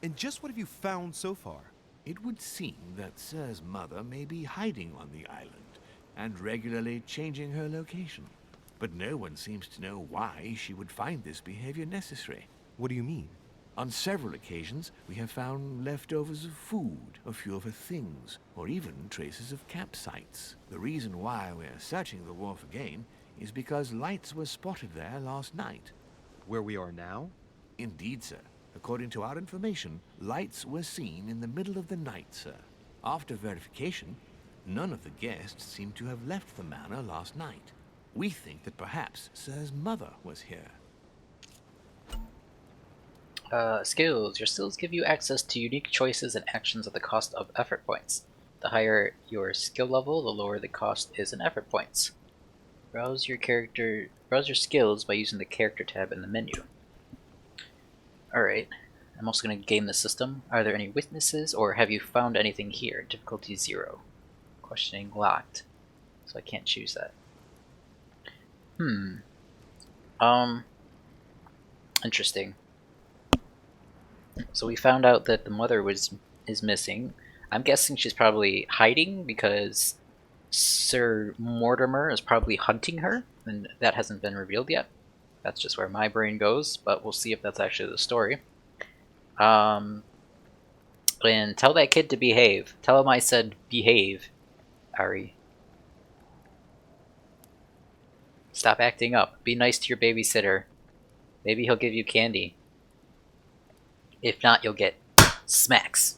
And just what have you found so far? It would seem that Sir's mother may be hiding on the island and regularly changing her location. But no one seems to know why she would find this behavior necessary. What do you mean? On several occasions, we have found leftovers of food, a few of her things, or even traces of campsites. The reason why we're searching the wharf again is because lights were spotted there last night. Where we are now? Indeed, sir. According to our information, lights were seen in the middle of the night, sir. After verification, none of the guests seem to have left the manor last night. We think that perhaps Sir's mother was here. Skills. Your skills give you access to unique choices and actions at the cost of effort points. The higher your skill level, the lower the cost is in effort points. Browse your skills by using the character tab in the menu. Alright, I'm also going to game the system. Are there any witnesses, or have you found anything here? Difficulty 0. Questioning locked. So I can't choose that. Interesting. So we found out that the mother is missing. I'm guessing she's probably hiding because Sir Mortimer is probably hunting her, and that hasn't been revealed yet. That's just where my brain goes, but we'll see if that's actually the story. And tell that kid to behave. Tell him I said behave, Ari. Stop acting up. Be nice to your babysitter. Maybe he'll give you candy. If not, you'll get smacks.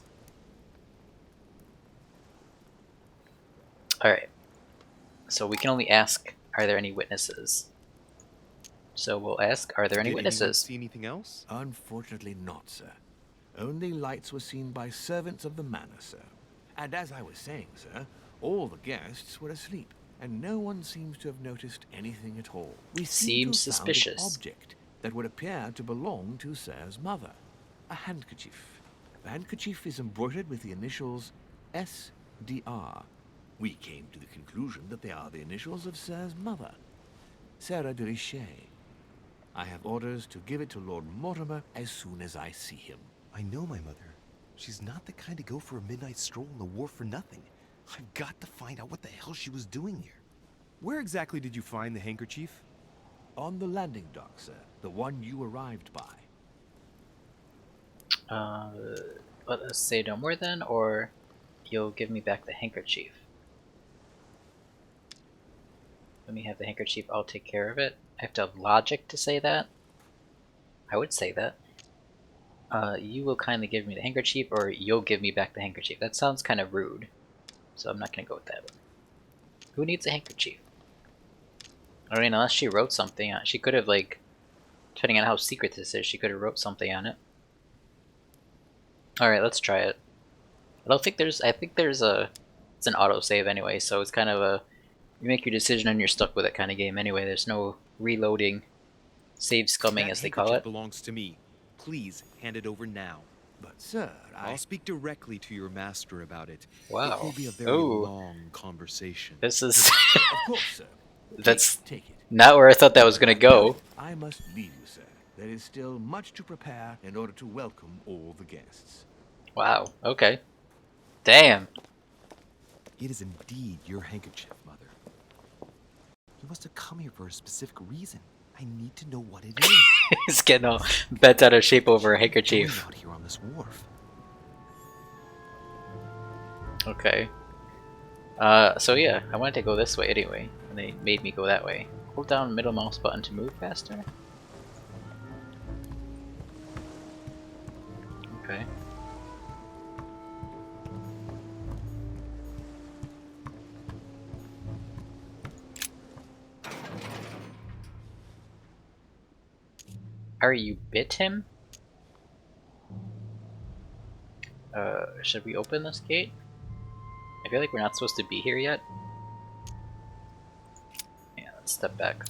Alright. So we can only ask, are there any witnesses? So we'll ask, are there any Did anyone witnesses? see anything else? Unfortunately not, sir. Only lights were seen by servants of the manor, sir. And as I was saying, sir, all the guests were asleep, and no one seems to have noticed anything at all. We seem Seems to have found suspicious. an object that would appear to belong to Sir's mother. A handkerchief. The handkerchief is embroidered with the initials SDR. We came to the conclusion that they are the initials of Sir's mother, Sarah de Richer. I have orders to give it to Lord Mortimer as soon as I see him. I know my mother. She's not the kind to go for a midnight stroll on the wharf for nothing. I've got to find out what the hell she was doing here. Where exactly did you find the handkerchief? On the landing dock, sir. The one you arrived by. Let us say no more then, or you'll give me back the handkerchief. Let me have the handkerchief, I'll take care of it. I have to have logic to say that? I would say that. You will kindly give me the handkerchief, or you'll give me back the handkerchief. That sounds kind of rude, so I'm not going to go with that one. Who needs a handkerchief? I mean, unless she wrote something, she could have, like, depending on how secret this is, she could have wrote something on it. Alright, let's try it. I think there's it's an autosave anyway, so it's kind of a, you make your decision and you're stuck with it kind of game anyway. There's no reloading, save scumming as they call it. Belongs to me. Please hand it over now. But, sir, I'll speak directly to your master about it. It Wow. will be a very Oh, long conversation. this is Of course, sir. that's Take it. not where I thought that was gonna go. I must leave you, sir. There is still much to prepare in order to welcome all the guests. Wow. Okay. Damn. It is indeed your handkerchief, Mother. You must have come here for a specific reason. I need to know what it is. He's getting all bent out of shape over a What are you handkerchief. doing out here on this wharf? Okay. So yeah, I wanted to go this way anyway, and they made me go that way. Hold down middle mouse button to move faster. Okay. Are you bit him? Should we open this gate? I feel like we're not supposed to be here yet. Yeah, let's step back.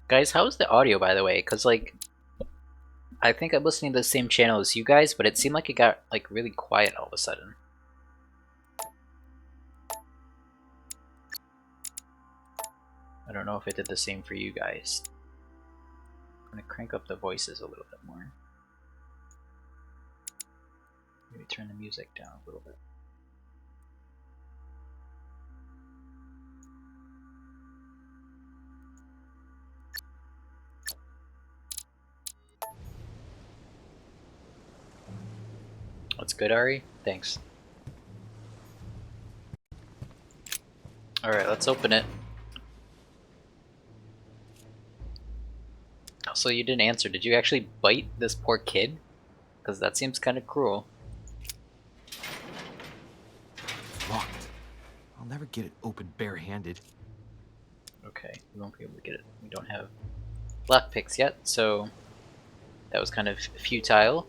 Guys, how's the audio, by the way? Cause like, I think I'm listening to the same channel as you guys, but it seemed like it got like really quiet all of a sudden. I don't know if it did the same for you guys. I'm gonna crank up the voices a little bit more. Maybe turn the music down a little bit. What's good, Ari? Thanks. Alright, let's open it. So you didn't answer. Did you actually bite this poor kid? Because that seems kind of cruel. It's locked. I'll never get it open barehanded. Okay, we won't be able to get it. We don't have lockpicks yet, so that was kind of futile.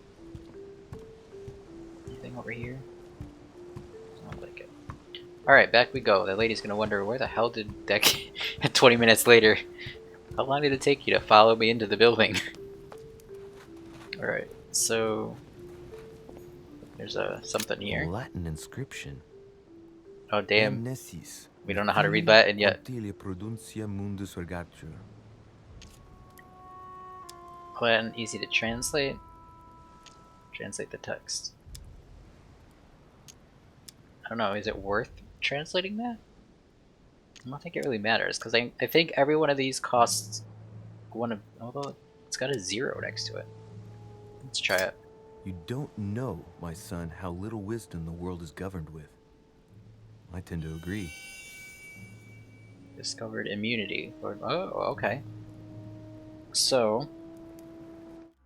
Anything over here? Doesn't look like it. Alright, back we go. That lady's gonna wonder where the hell did that 20 minutes later. How long did it take you to follow me into the building? Alright, so there's something here. Latin inscription. Oh damn. We don't know how to read Latin yet. Latin easy to translate. Translate the text. I don't know, is it worth translating that? I don't think it really matters, because I think every one of these costs one of, although it's got a 0 next to it. Let's try it. You don't know, my son, how little wisdom the world is governed with. I tend to agree. Discovered immunity. Oh, okay. So,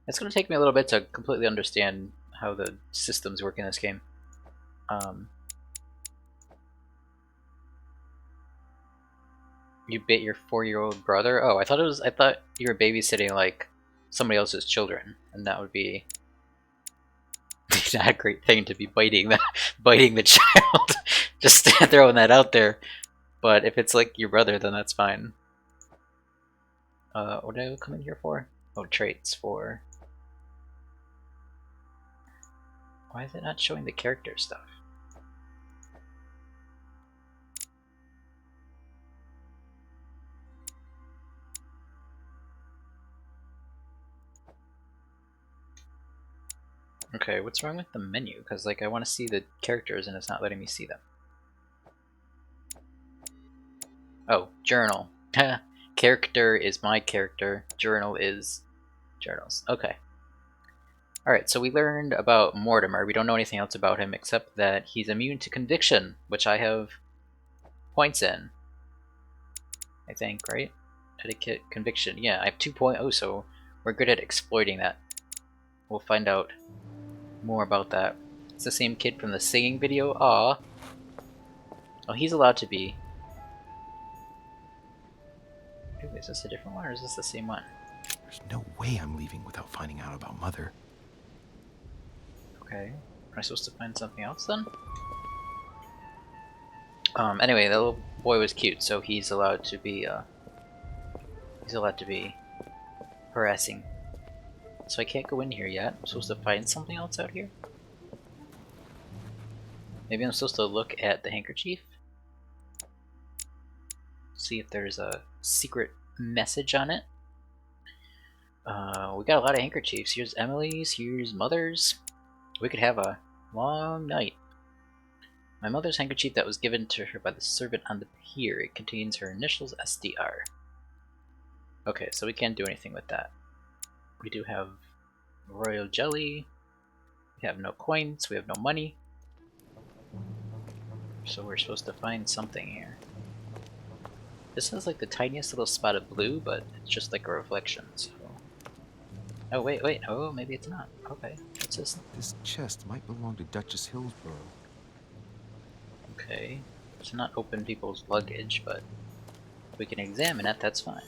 it's going to take me a little bit to completely understand how the systems work in this game. You bit your 4-year-old brother? Oh, I thought you were babysitting like somebody else's children, and that would be not a great thing to be biting the child. Just throwing that out there. But if it's like your brother, then that's fine. What did I come in here for? Oh, traits for. Why is it not showing the character stuff? Okay, what's wrong with the menu? Because like I want to see the characters and it's not letting me see them. Oh, journal. Character is my character. Journal is journals. Okay. Alright, so we learned about Mortimer. We don't know anything else about him except that he's immune to conviction, which I have points in. I think, right? Etiquette, conviction. Yeah, I have 2.0, so we're good at exploiting that. We'll find out more about that. It's the same kid from the singing video. Aw. Oh, he's allowed to be. Ooh, is this a different one or is this the same one? There's no way I'm leaving without finding out about Mother. Okay. Am I supposed to find something else then? Anyway, the little boy was cute, so he's allowed to be, harassing. So I can't go in here yet. I'm supposed to find something else out here? Maybe I'm supposed to look at the handkerchief? See if there's a secret message on it. We got a lot of handkerchiefs. Here's Emily's, here's Mother's. We could have a long night. My mother's handkerchief that was given to her by the servant on the pier. It contains her initials SDR. Okay, so we can't do anything with that. We do have royal jelly. We have no coins. We have no money. So we're supposed to find something here. This has like the tiniest little spot of blue, but it's just like a reflection, so... Oh, wait. Oh, maybe it's not. Okay, what's this? This chest might belong to Duchess Hillsborough. Okay, it's not open people's luggage, but if we can examine it, that's fine.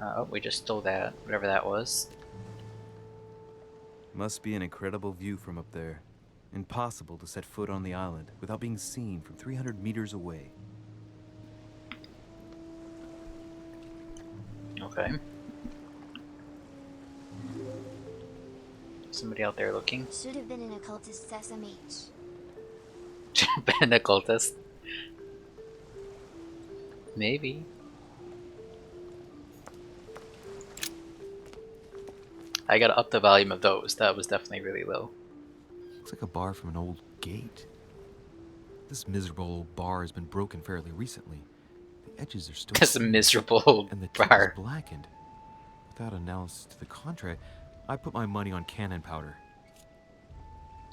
Oh, we just stole that, whatever that was. Must be an incredible view from up there. Impossible to set foot on the island without being seen from 300 meters away. Okay. Somebody out there looking. Should have been an occultist SMH. Been an occultist. Maybe. I gotta up the volume of those. That was definitely really low. Looks like a bar from an old gate. This miserable old bar has been broken fairly recently. The edges are still... This miserable old and the tip bar. is blackened. Without analysis to the contrary, I put my money on cannon powder.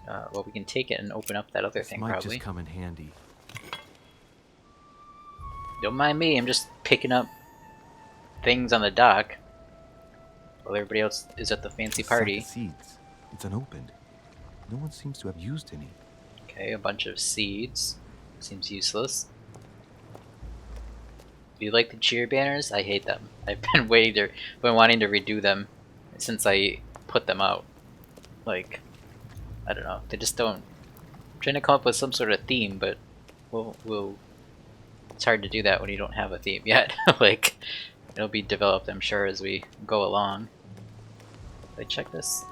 Well, we can take it and open up that other This thing, might probably. just come in handy. Don't mind me, I'm just picking up things on the dock while everybody else is at the fancy A sack of party. seeds. It's unopened. No one seems to have used any. Okay, a bunch of seeds. Seems useless. Do you like the cheer banners? I hate them. I've been wanting to redo them since I put them out. Like, I don't know. They just don't. I'm trying to come up with some sort of theme, but it's hard to do that when you don't have a theme yet. Like, it'll be developed, I'm sure, as we go along. Did I check this?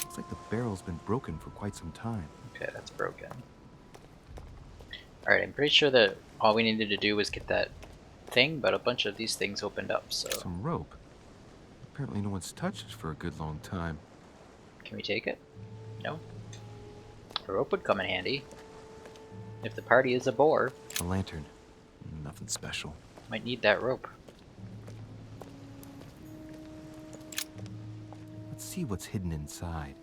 Looks like the barrel's been broken for quite some time. Okay, that's broken. Alright, I'm pretty sure that all we needed to do was get that thing, but a bunch of these things opened up, so... Some rope. Apparently no one's touched it for a good long time. Can we take it? No? A rope would come in handy. If the party is a bore, A lantern. Nothing special. might need that rope. Let's see what's hidden inside.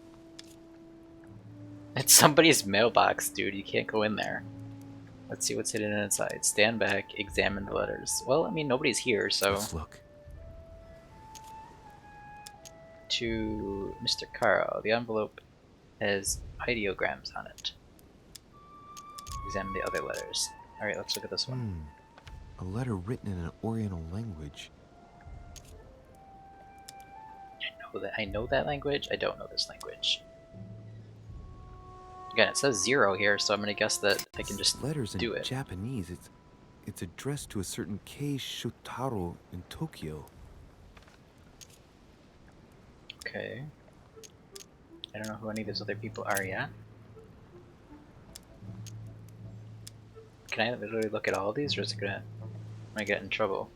It's somebody's mailbox, dude. You can't go in there. Let's see what's hidden inside. Stand back, examine the letters. Well, I mean, nobody's here, so... Let's look. To Mr. Carl, the envelope has ideograms on it. Examine the other letters. Alright, let's look at this one. A letter written in an Oriental language. I know that language. I don't know this language. Again, it says 0 here, so I'm gonna guess that I can just Letters do in it. Japanese. It's addressed to a certain Kei Shotaro in Tokyo. Okay. I don't know who any of those other people are yet. Can I literally look at all of these, or is it gonna... am I get in trouble?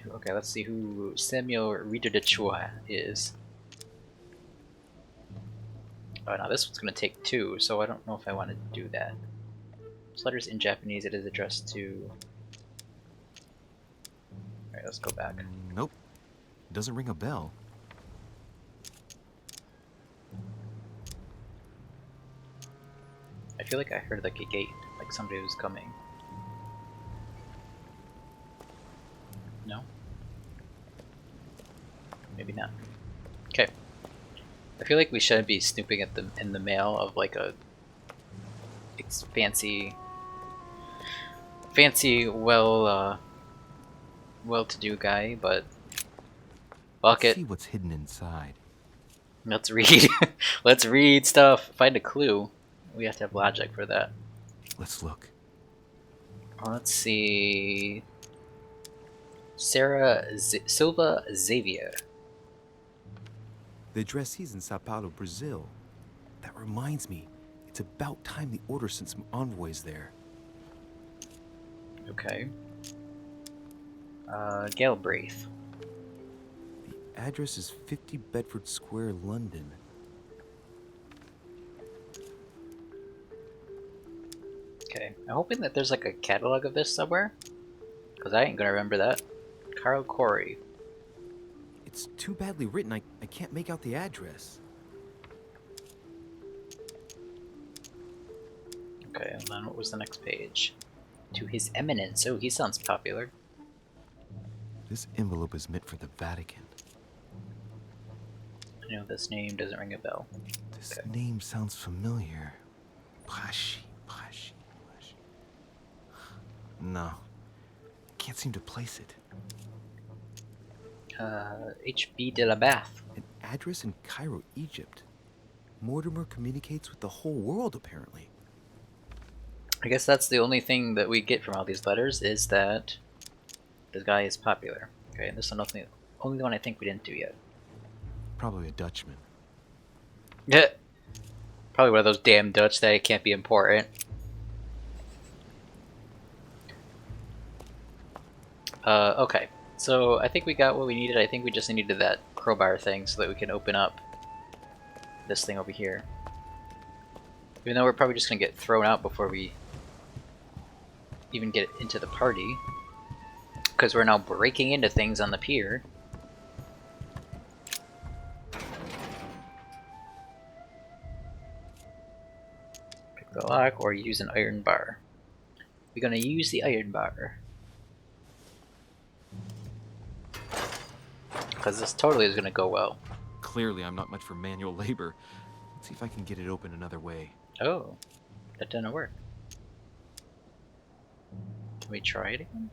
Okay, let's see who Samuel Rita de Chua is. Oh, now this one's gonna take 2, so I don't know if I want to do that. This letter's in Japanese. It is addressed to... Alright, let's go back. Nope. Doesn't ring a bell. I feel like I heard like a gate, like somebody was coming. No? Maybe not. Okay. I feel like we shouldn't be snooping at in the mail of like a fancy, well-to-do guy, but fuck Let's it. see what's hidden inside. Let's read. Let's read stuff. Find a clue. We have to have logic for that. Let's look. Let's see. Silva Xavier. The addressee's in Sao Paulo, Brazil. That reminds me, it's about time the Order sent some envoys there. Okay. Galbraith. The address is 50 Bedford Square, London. Okay, I'm hoping that there's like a catalog of this somewhere, because I ain't gonna remember that. Carl Corey. It's too badly written, I can't make out the address. Okay, and then what was the next page? To His Eminence. Oh, he sounds popular. This envelope is meant for the Vatican. I know this name doesn't ring a bell. This name sounds familiar. Prashi. No. Can't seem to place it. H.B. de la Bath. An address in Cairo, Egypt. Mortimer communicates with the whole world, apparently. I guess that's the only thing that we get from all these letters, is that the guy is popular. Okay, and this is only one I think we didn't do yet. Probably a Dutchman. Yeah. Probably one of those damn Dutch that it can't be important. Okay. So I think we got what we needed. I think we just needed that crowbar thing so that we can open up this thing over here. Even though we're probably just gonna get thrown out before we even get into the party, because we're now breaking into things on the pier. Pick the lock or use an iron bar. We're gonna use the iron bar, because this totally is gonna go well. Clearly, I'm not much for manual labor. Let's see if I can get it open another way. Oh, that didn't work. Can we try it again?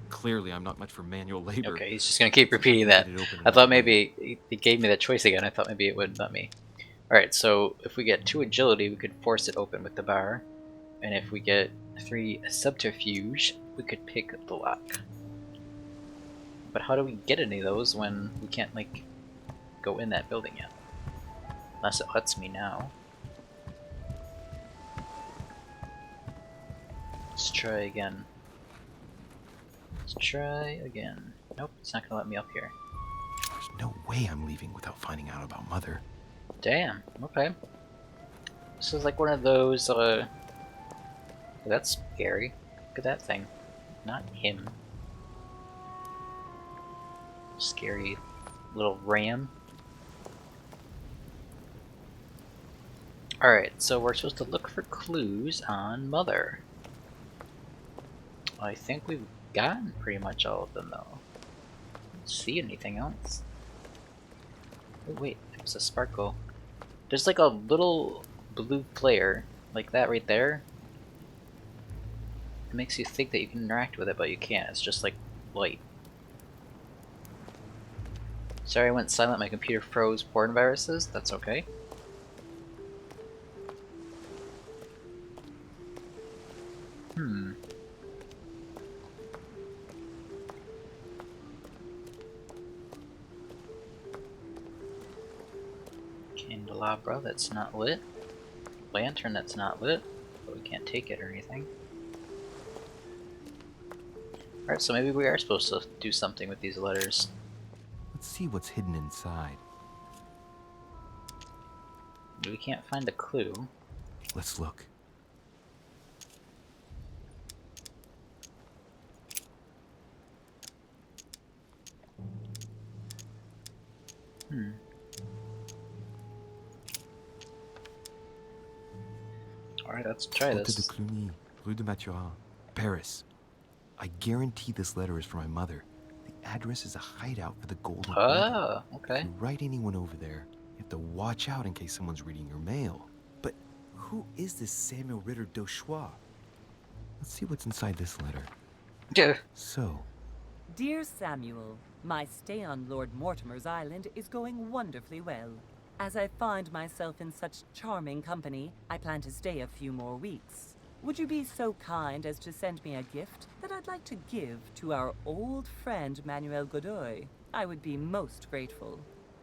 Clearly, I'm not much for manual labor. Okay, he's just gonna keep repeating that. I thought maybe he gave me that choice again. I thought maybe it wouldn't let me. Alright, so if we get 2 agility, we could force it open with the bar. And if we get 3 subterfuge, we could pick the lock. But how do we get any of those when we can't, like, go in that building yet? Unless it lets me now. Let's try again. Let's try again. Nope, it's not gonna let me up here. There's no way I'm leaving without finding out about Mother. Damn, okay. This is like one of those, that's scary. Look at that thing. Not him. Scary little ram. Alright, so we're supposed to look for clues on Mother. I think we've gotten pretty much all of them, though. I don't see anything else. Oh wait, there's a sparkle. There's like a little blue flare, like that right there. It makes you think that you can interact with it, but you can't. It's just like light. Sorry I went silent, my computer froze porn viruses. That's okay. Candelabra that's not lit. Lantern that's not lit, but we can't take it or anything. Alright, so maybe we are supposed to do something with these letters. Let's see what's hidden inside. We can't find a clue. Let's look. Alright, let's try Hotel this. de Cluny, Rue de Mathurin, Paris. I guarantee this letter is for my mother. The address is a hideout for the Golden Order. Oh, okay. If you write anyone over there, you have to watch out in case someone's reading your mail. But who is this Samuel Ritter d'Auchois? Let's see what's inside this letter. Yeah. So, Dear Samuel, my stay on Lord Mortimer's island is going wonderfully well. As I find myself in such charming company, I plan to stay a few more weeks. Would you be so kind as to send me a gift that I'd like to give to our old friend Manuel Godoy? I would be most grateful.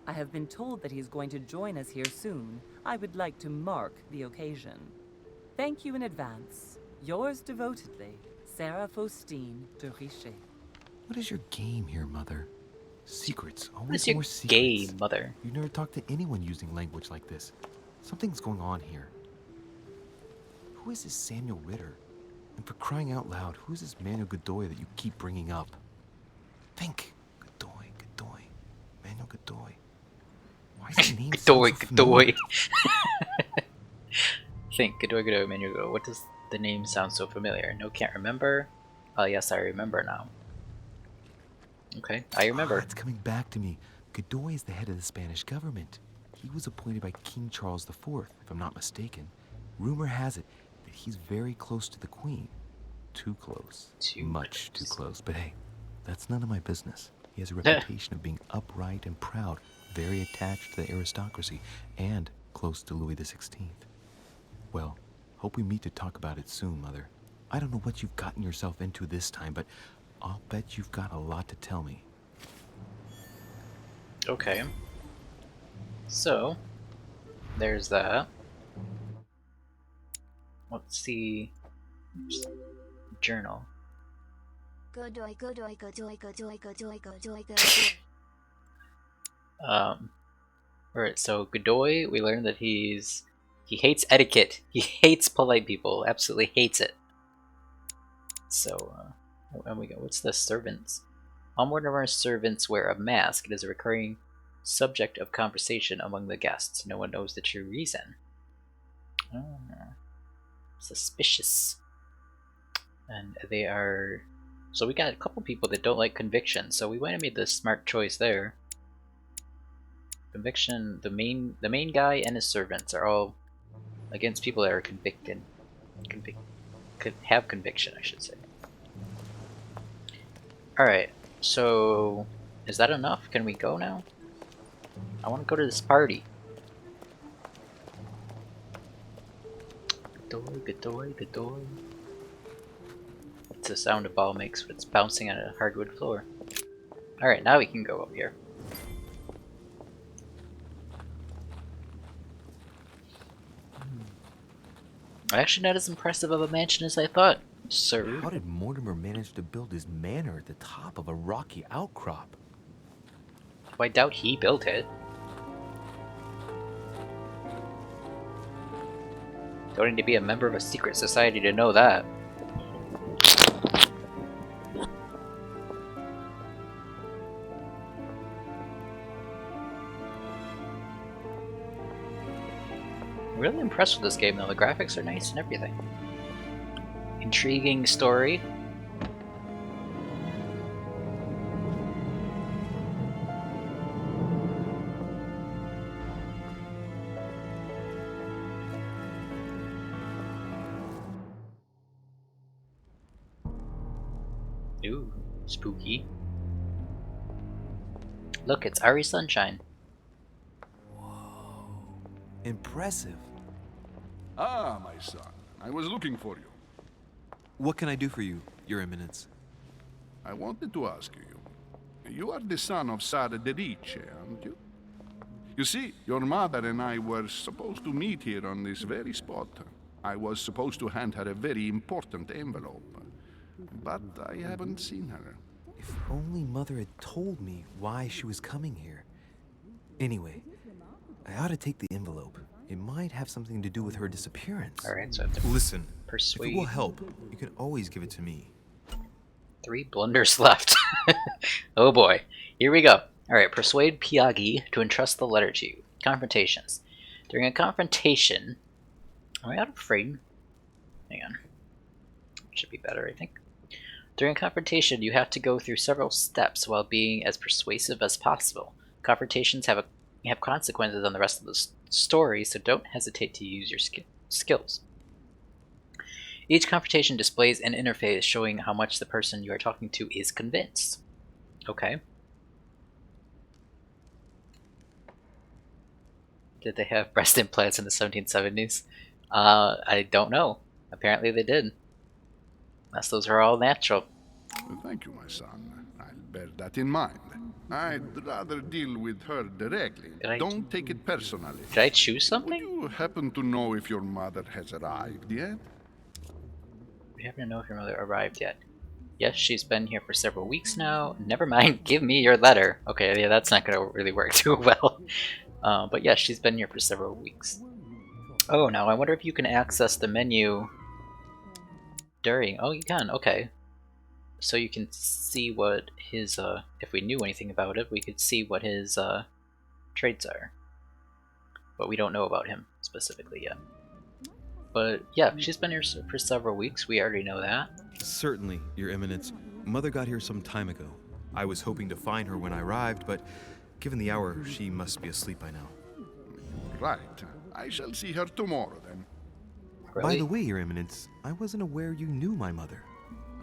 I have been told that he's going to join us here soon. I would like to mark the occasion. Thank you in advance. Yours devotedly, Sarah Faustine de Richet. What is your game here, Mother? Secrets, What is always your more secrets. game, Mother? You never talk to anyone using language like this. Something's going on here. Who is this Samuel Ritter? And for crying out loud, who is this Manuel Godoy that you keep bringing up? Think. Godoy, Godoy, Manuel Godoy. Why is his name Godoy, sound so familiar? Godoy. Think, Godoy, Godoy, Manuel Godoy. What does the name sound so familiar? No, can't remember. Oh, yes, I remember now. Okay, I remember. It's coming back to me. Godoy is the head of the Spanish government. He was appointed by King Charles IV, if I'm not mistaken. Rumor has it that he's very close to the Queen. Too close. Much too close. But hey, that's none of my business. He has a reputation of being upright and proud, very attached to the aristocracy, and close to Louis XVI. Well, hope we meet to talk about it soon, Mother. I don't know what you've gotten yourself into this time, but I'll bet you've got a lot to tell me. Okay. So, there's that. Let's see. Oops. Journal. Godoy, Godoy, Godoy, Godoy, Godoy, Godoy, Godoy. Alright, so Godoy, we learned that he hates etiquette. He hates polite people. Absolutely hates it. So, and we go, what's the servants? All one of our servants wear a mask. It is a recurring subject of conversation among the guests. No one knows the true reason. Suspicious. And they are... So we got a couple people that don't like conviction, so we went and made the smart choice there. Conviction, the main guy and his servants are all against people that are convicted. Could have conviction, I should say. Alright, so is that enough? Can we go now? I want to go to this party. Godoy, Godoy, Godoy. What's the sound a ball makes when it's bouncing on a hardwood floor? Alright, now we can go up here. Actually not as impressive of a mansion as I thought, sir. How did Mortimer manage to build his manor at the top of a rocky outcrop? Well, I doubt he built it. Don't need to be a member of a secret society to know that. I'm really impressed with this game though. The graphics are nice and everything. Intriguing story. Ooh, spooky. Look, it's Ari Sunshine. Impressive. Ah, my son. I was looking for you. What can I do for you, Your Eminence? I wanted to ask you. You are the son of Sara de Riche, aren't you? You see, your mother and I were supposed to meet here on this very spot. I was supposed to hand her a very important envelope. But I haven't seen her. If only Mother had told me why she was coming here. Anyway, I ought to take the envelope. It might have something to do with her disappearance. Alright, so I have to Listen, persuade. if it will help, you can always give it to me. 3 blunders left. Oh boy. Here we go. Alright, persuade Piaghi to entrust the letter to you. Confrontations. During a confrontation... Am I out of frame? Hang on. Should be better, I think. During a confrontation, you have to go through several steps while being as persuasive as possible. Confrontations have consequences on the rest of the story, so don't hesitate to use your skills. Each confrontation displays an interface showing how much the person you are talking to is convinced. Okay. Did they have breast implants in the 1770s? I don't know. Apparently they did. Unless those are all natural. Well, thank you, my son. I'll bear that in mind. I'd rather deal with her directly. Don't take it personally. Did I choose something? Would you happen to know if your mother has arrived yet? We happen to know if your mother arrived yet. Yes, she's been here for several weeks now. Never mind, give me your letter. Okay, yeah, that's not gonna really work too well. But yes, she's been here for several weeks. Oh, now I wonder if you can access the menu during... Oh, you can, okay. So you can see what his, if we knew anything about it, we could see what his, traits are. But we don't know about him specifically yet. But yeah, she's been here for several weeks, we already know that. Certainly, Your Eminence. Mother got here some time ago. I was hoping to find her when I arrived, but given the hour, she must be asleep by now. Right. I shall see her tomorrow, then. Really? By the way, Your Eminence, I wasn't aware you knew my mother.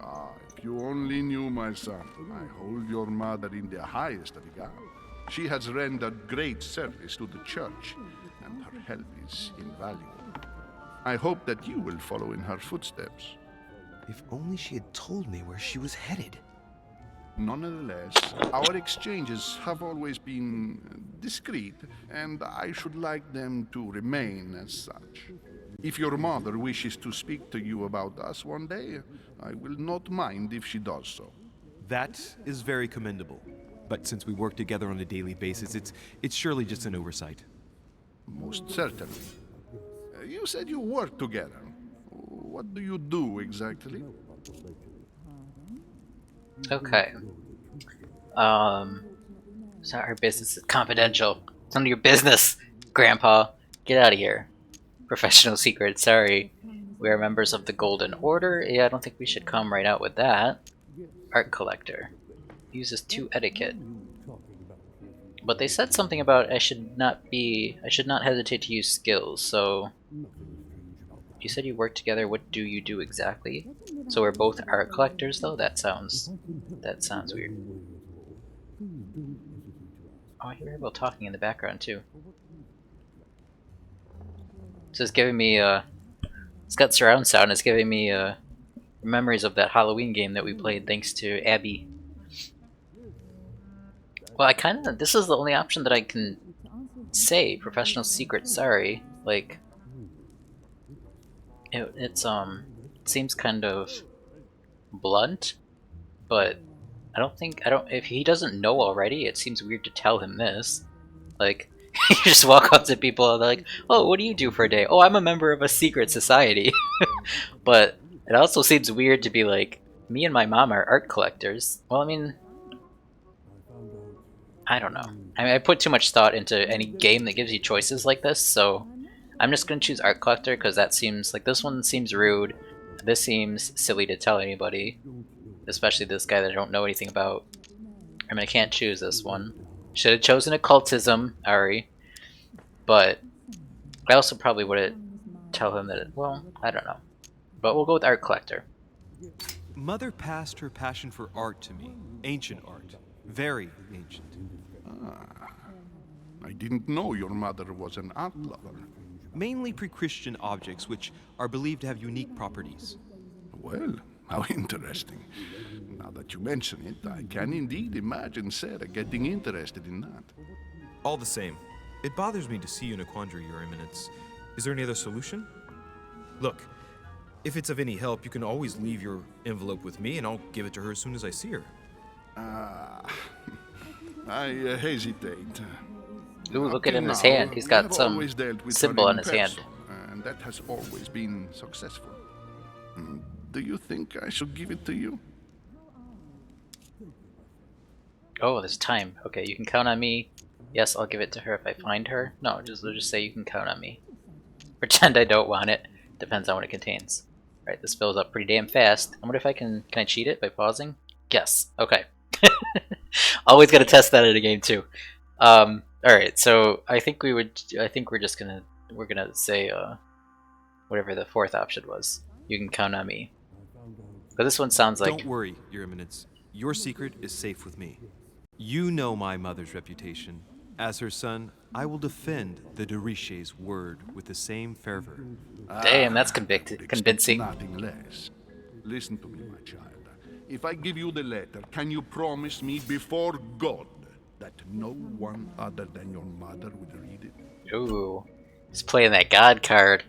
Ah, if you only knew, my son. I hold your mother in the highest regard. She has rendered great service to the church, and her help is invaluable. I hope that you will follow in her footsteps. If only she had told me where she was headed. Nonetheless, our exchanges have always been discreet, and I should like them to remain as such. If your mother wishes to speak to you about us one day, I will not mind if she does so. That is very commendable. But since we work together on a daily basis, it's surely just an oversight. Most certainly. You said you work together. What do you do exactly? Okay. So our business is confidential. It's none of your business, Grandpa. Get out of here. Professional secret, sorry. We are members of the Golden Order. Yeah, I don't think we should come right out with that. Art collector. Uses 2 etiquette. But they said something about I should not hesitate to use skills, so... You said you work together, what do you do exactly? So we're both art collectors though? That sounds weird. Oh, I hear people talking in the background too. So it's giving me it's got surround sound, it's giving me memories of that Halloween game that we played thanks to Abby. Well, this is the only option that I can say, professional secret, sorry. Like, it seems kind of blunt, but if he doesn't know already, it seems weird to tell him this. Like, you just walk up to people and they're like, oh, what do you do for a day? Oh, I'm a member of a secret society. But it also seems weird to be like, me and my mom are art collectors. Well, I mean, I don't know. I mean, I put too much thought into any game that gives you choices like this, so I'm just gonna choose art collector because that seems like, this one seems rude. This seems silly to tell anybody, especially this guy that I don't know anything about. I mean, I can't choose this one. Should have chosen occultism, Ari. But I also probably wouldn't tell him that. Well, I don't know. But we'll go with art collector. Mother passed her passion for art to me. Ancient art. Very ancient. Ah, I didn't know your mother was an art lover. Mainly pre-Christian objects, which are believed to have unique properties. Well, how interesting. Now that you mention it, I can indeed imagine Sarah getting interested in that. All the same, it bothers me to see you in a quandary, Your Eminence. Is there any other solution? Look, if it's of any help, you can always leave your envelope with me and I'll give it to her as soon as I see her. I hesitate. Ooh, look at him in his hand. He's got some symbol on his hand. And that has always been successful. Do you think I should give it to you? Oh, there's time. Okay, you can count on me. Yes, I'll give it to her if I find her. No, we'll just say you can count on me. Pretend I don't want it. Depends on what it contains. Alright, this fills up pretty damn fast. I wonder if can I cheat it by pausing? Yes. Okay. Always gotta test that in a game too. Alright, so I think we're just gonna say whatever the 4th option was. You can count on me. But this one sounds like... Don't worry, Your Eminence. Your secret is safe with me. You know my mother's reputation. As her son, I will defend the de Richet's word with the same fervor. Damn, that's Expect convincing. nothing less. Listen to me, my child. If I give you the letter, can you promise me before God that no one other than your mother will read it? Ooh, he's playing that God card.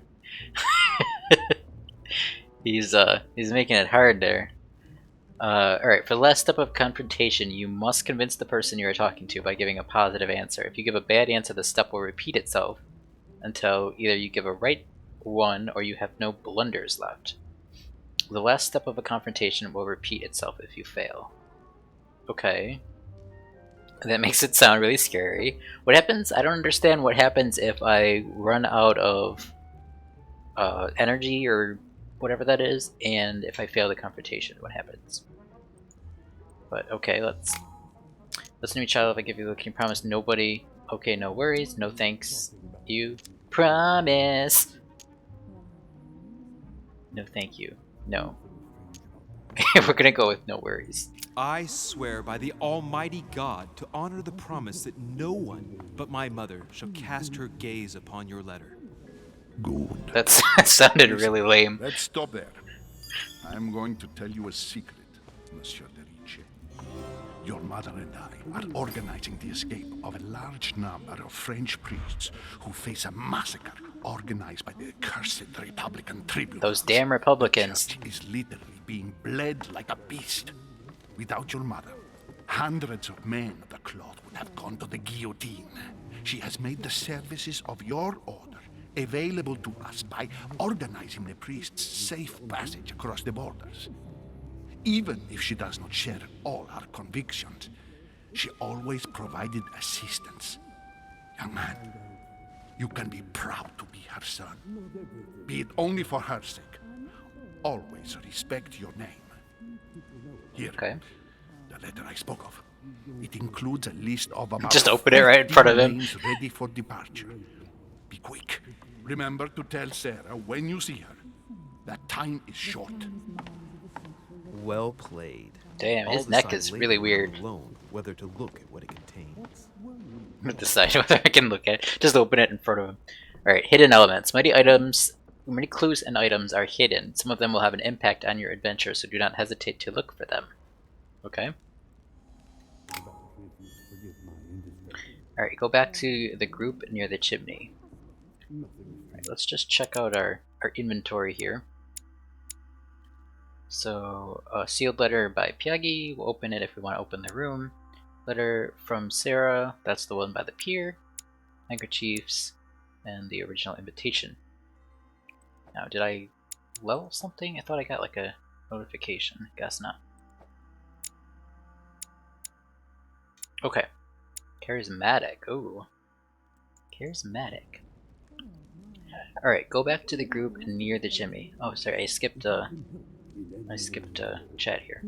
He's making it hard there. Alright, for the last step of confrontation, you must convince the person you are talking to by giving a positive answer. If you give a bad answer, the step will repeat itself until either you give a right one or you have no blunders left. The last step of a confrontation will repeat itself if you fail. Okay. That makes it sound really scary. What happens? I don't understand what happens if I run out of energy or whatever that is, and if I fail the confrontation, what happens? But okay, let's listen to me, child. If I give you a look, can you promise nobody? Okay, no worries, no thanks. You promise? No, thank you. No. We're gonna go with no worries. I swear by the Almighty God to honor the promise that no one but my mother shall cast her gaze upon your letter. Good. That sounded Listen, really lame. Let's stop there. I'm going to tell you a secret, Monsieur de Ricci. Your mother and I are organizing the escape of a large number of French priests who face a massacre organized by the accursed Republican tribunals. Those damn Republicans. The church is literally being bled like a beast. Without your mother, hundreds of men of the cloth would have gone to the guillotine. She has made the services of your order available to us by organizing the priests' safe passage across the borders. Even if she does not share all our convictions, she always provided assistance. Young man, you can be proud to be her son. Be it only for her sake. Always respect your name. Here, Okay. the letter I spoke of. It includes a list of about Just open it right in front of 50 him. names ready for departure. Be quick. Remember to tell Sarah when you see her that time is short. Well played. Damn, his I'll neck decide is later really when weird. I'm alone whether to look at what it contains. I'm gonna decide whether I can look at it. Just open it in front of him. Alright, hidden elements. Many clues and items are hidden. Some of them will have an impact on your adventure, so do not hesitate to look for them. Okay? Alright, go back to the group near the chimney. Alright, let's just check out our inventory here. So, sealed letter by Pyagi. We'll open it if we want to open the room. Letter from Sarah. That's the one by the pier. Handkerchiefs. And the original invitation. Now, did I level something? I thought I got like a notification. Guess not. Okay. Charismatic. Ooh. Charismatic. Alright, go back to the group near the chimney. Oh, sorry, I skipped chat here.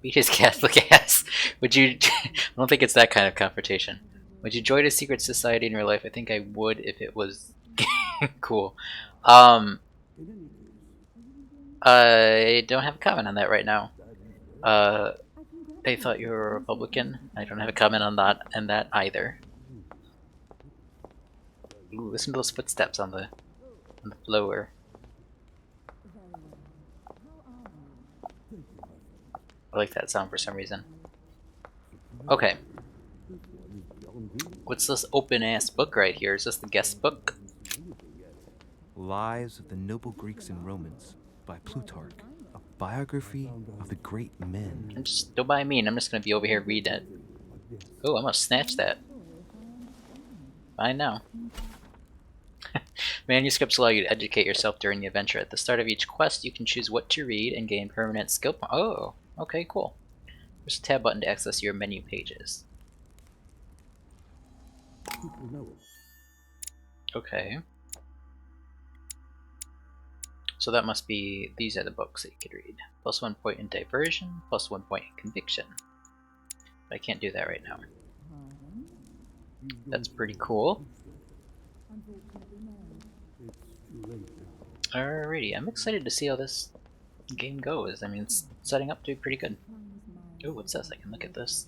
Beat his Catholic ass. Would you... I don't think it's that kind of confrontation. Would you join a secret society in real life? I think I would if it was cool. I don't have a comment on that right now. They thought you were a Republican. I don't have a comment on that either. Ooh, listen to those footsteps on the floor. I like that sound for some reason. Okay. What's this open ass book right here? Is this the guest book? Lives of the Noble Greeks and Romans by Plutarch, a biography of the great men. Don't mind me, I'm just gonna be over here reading it. Oh, I'm gonna snatch that. Fine now. Manuscripts allow you to educate yourself during the adventure. At the start of each quest, you can choose what to read and gain permanent skill points. Oh, okay, cool. There's a tab button to access your menu pages. Okay. So that must be, these are the books that you could read. Plus 1 point in diversion, plus 1 point in conviction. But I can't do that right now. That's pretty cool. Alrighty, I'm excited to see how this game goes. I mean, it's setting up to be pretty good. Oh, what's this? I can look at this.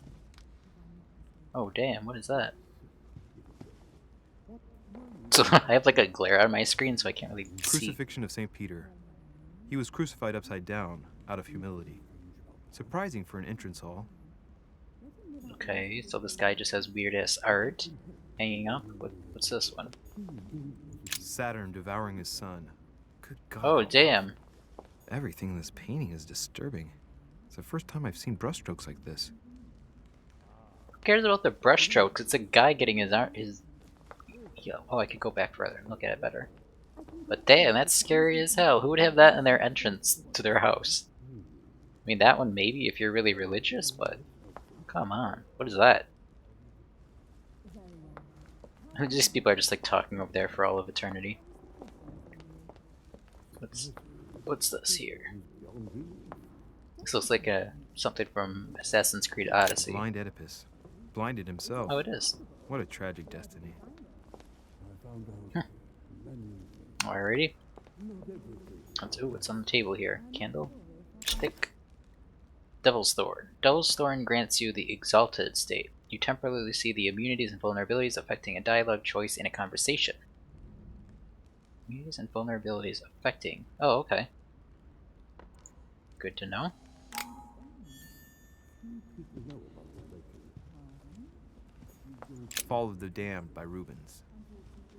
Oh damn, what is that? So I have like a glare on my screen, so I can't really see. Crucifixion of St. Peter. He was crucified upside down, out of humility. Surprising for an entrance hall. Okay, so this guy just has weird ass art hanging up. What's this one? Saturn devouring his son. Good God. Oh damn. Everything in this painting is disturbing. It's the first time I've seen brushstrokes like this. Who cares about the brushstrokes? It's a guy getting his art. Yeah, oh, I could go back further and look at it better. But damn, that's scary as hell. Who would have that in their entrance to their house? I mean, that one maybe if you're really religious, but come on. What is that? These people are just like talking over there for all of eternity. What's this here? This looks like something from Assassin's Creed Odyssey. Blind Oedipus. Blinded himself. Oh, it is. What a tragic destiny. Alrighty. What's on the table here? Candle? Stick? Devil's Thorn. Devil's Thorn grants you the Exalted state. You temporarily see the immunities and vulnerabilities affecting a dialogue choice in a conversation. Immunities and vulnerabilities affecting... Oh, okay. Good to know. Fall of the Damned by Rubens.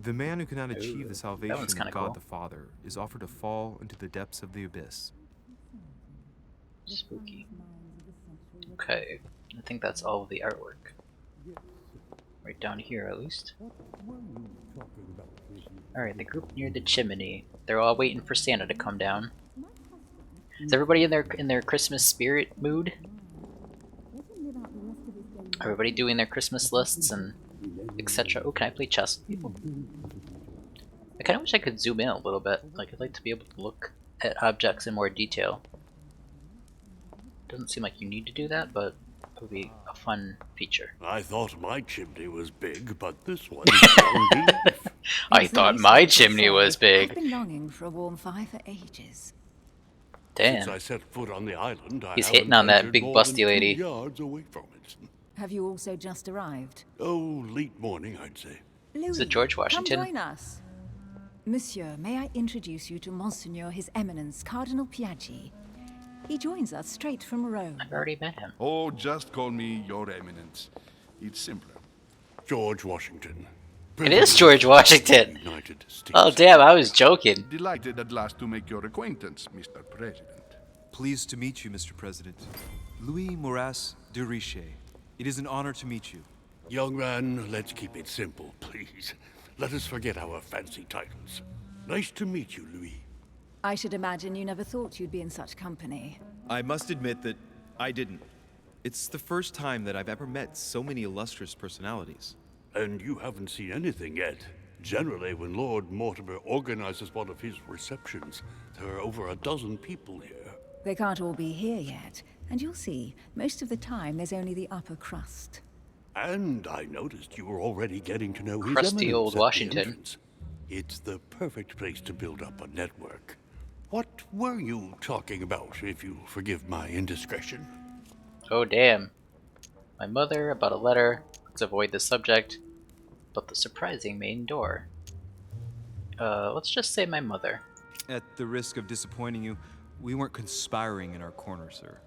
The man who cannot achieve the salvation of God cool. the Father is offered to fall into the depths of the abyss. Spooky. Okay, I think that's all of the artwork. Right down here, at least. Alright, the group near the chimney. They're all waiting for Santa to come down. Is everybody in their Christmas spirit mood? Everybody doing their Christmas lists and etc. Oh, can I play chess with people? I kind of wish I could zoom in a little bit. Like, I'd like to be able to look at objects in more detail. Doesn't seem like you need to do that, but it would be a fun feature. I thought my chimney was big, but this one is beyond belief. I thought my chimney was I've big. been longing for a warm fire for ages. Since Damn. I set foot on the island, I He's haven't hitting on that ventured big more busty than 2 lady. yards away from it. Have you also just arrived? Oh, late morning, I'd say. Is it George Washington? Come join us. Monsieur, may I introduce you to Monseigneur His Eminence Cardinal Piaggi? He joins us straight from Rome. I've already met him. Oh, just call me Your Eminence. It's simpler. George Washington. It is George Washington! United States. Oh damn, I was joking. Delighted at last to make your acquaintance, Mr. President. Pleased to meet you, Mr. President. Louis Maurras de Richet. It is an honor to meet you. Young man, let's keep it simple, please. Let us forget our fancy titles. Nice to meet you, Louis. I should imagine you never thought you'd be in such company. I must admit that I didn't. It's the first time that I've ever met so many illustrious personalities. And you haven't seen anything yet. Generally, when Lord Mortimer organizes one of his receptions, there are over a dozen people here. They can't all be here yet, and you'll see, most of the time there's only the upper crust. And I noticed you were already getting to know His Crusty Eminence old at the Washington. entrance. It's the perfect place to build up a network. What were you talking about, if you forgive my indiscretion? Oh damn. My mother, about a letter. Let's avoid the subject. But the surprising main door. Let's just say my mother. At the risk of disappointing you, we weren't conspiring in our corner, sir.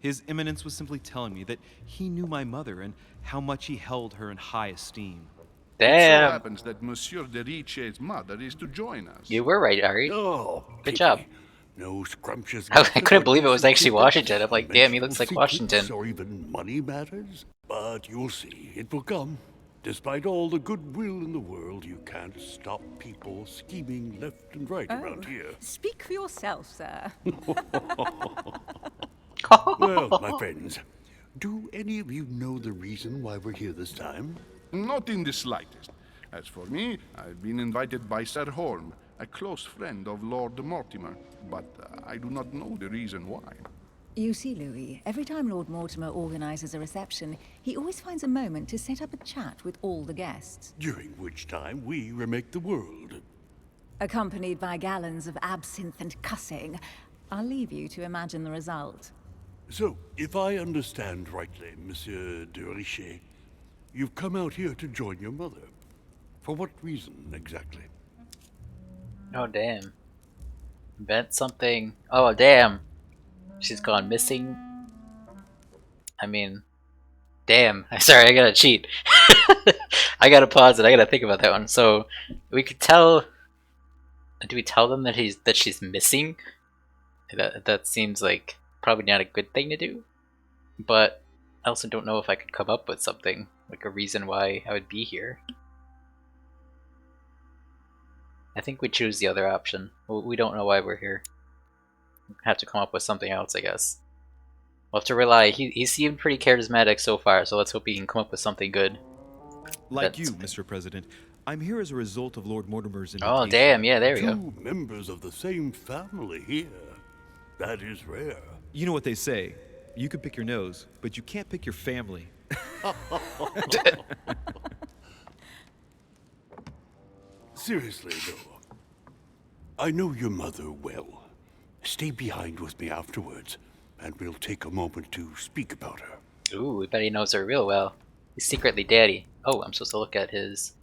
His Eminence was simply telling me that he knew my mother and how much he held her in high esteem. It so Damn. happens that Monsieur de Richet's mother is to join us. You were right, Ari. Oh, Good pity. job. No scrumptious. I couldn't believe it was actually Washington. I'm like, damn, he looks like Washington. Or even money matters. But you'll see, it will come. Despite all the goodwill in the world, you can't stop people scheming left and right around here. Speak for yourself, sir. Well, my friends, do any of you know the reason why we're here this time? Not in the slightest. As for me, I've been invited by Sir Holm, a close friend of Lord Mortimer, but I do not know the reason why. You see, Louis, every time Lord Mortimer organizes a reception, he always finds a moment to set up a chat with all the guests. During which time we remake the world. Accompanied by gallons of absinthe and cussing. I'll leave you to imagine the result. So, if I understand rightly, Monsieur de Richet, You've come out here to join your mother. For what reason, exactly? Oh, damn. Invent something. Oh, damn. She's gone missing. I mean, damn. Sorry, I gotta cheat. I gotta pause it. I gotta think about that one. So, we could tell. Do we tell them that she's missing? That seems like probably not a good thing to do. But I also don't know if I could come up with something, like a reason why I would be here. I think we choose the other option. We don't know why we're here. We have to come up with something else, I guess. We'll have to rely. He seemed pretty charismatic so far, so let's hope he can come up with something good. Like you, Mr. President, I'm here as a result of Lord Mortimer's invitation. Oh, damn, yeah, there we go. Two members of the same family here. That is rare. You know what they say. You can pick your nose, but you can't pick your family. Seriously, though. I know your mother well. Stay behind with me afterwards, and we'll take a moment to speak about her. Ooh, we bet he knows her real well. He's secretly daddy. Oh, I'm supposed to look at his...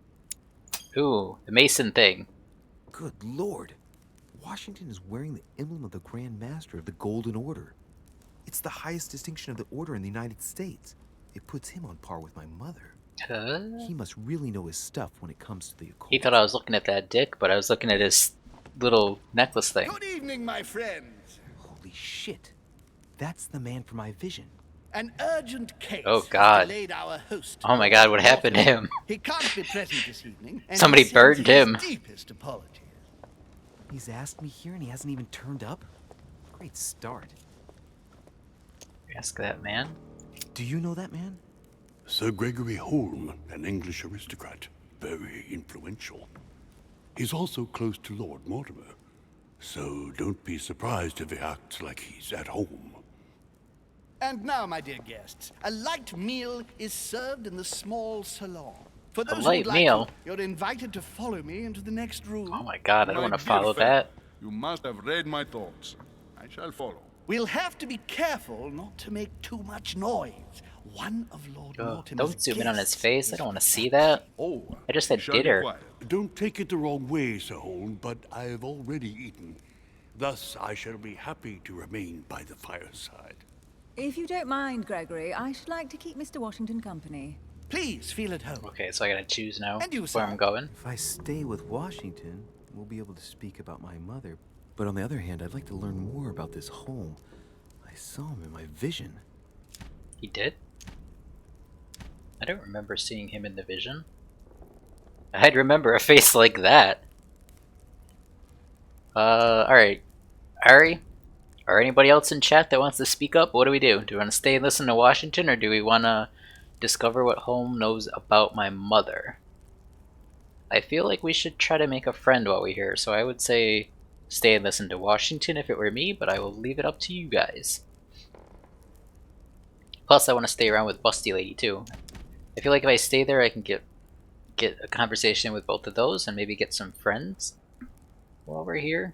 Ooh, the Mason thing. Good lord. Washington is wearing the emblem of the Grand Master of the Golden Order. It's the highest distinction of the order in the United States. It puts him on par with my mother. He must really know his stuff when it comes to the occult. He thought I was looking at that dick, but I was looking at his little necklace thing. Good evening, my friends. Holy shit. That's the man for my vision. An urgent case Oh, God. has delayed our host. Oh my god, what happened to him? He can't be present this evening. And Somebody he sends burned him. his deepest apologies. He's asked me here and he hasn't even turned up? Great start. Ask that man. Do you know that man? Sir Gregory Holm, an English aristocrat, very influential. He's also close to Lord Mortimer, so don't be surprised if he acts like he's at home. And now, my dear guests, a light meal is served in the small salon. For those light who'd meal? like to, you're invited to follow me into the next room. Oh my god, I don't My want to dear follow friend, that. You must have read my thoughts. I shall follow. We'll have to be careful not to make too much noise. One of Lord Mortimer's Don't zoom in on his guests face. I is don't want to see that. Oh, I just said shall be dinner. quiet. Don't take it the wrong way, Sir Holm, but I have already eaten. Thus, I shall be happy to remain by the fireside. If you don't mind, Gregory, I should like to keep Mr. Washington company. Please feel at home. Okay, so I gotta choose now And you, where sir? I'm going. If I stay with Washington, we'll be able to speak about my mother. But on the other hand, I'd like to learn more about this home. I saw him in my vision. He did? I don't remember seeing him in the vision. I'd remember a face like that. Alright. Ari? Or anybody else in chat that wants to speak up? What do we do? Do we want to stay and listen to Washington, or do we want to discover what Holm knows about my mother? I feel like we should try to make a friend while we're here, so I would say stay and listen to Washington if it were me, but I will leave it up to you guys. Plus, I want to stay around with Busty Lady, too. I feel like if I stay there, I can get a conversation with both of those and maybe get some friends while we're here,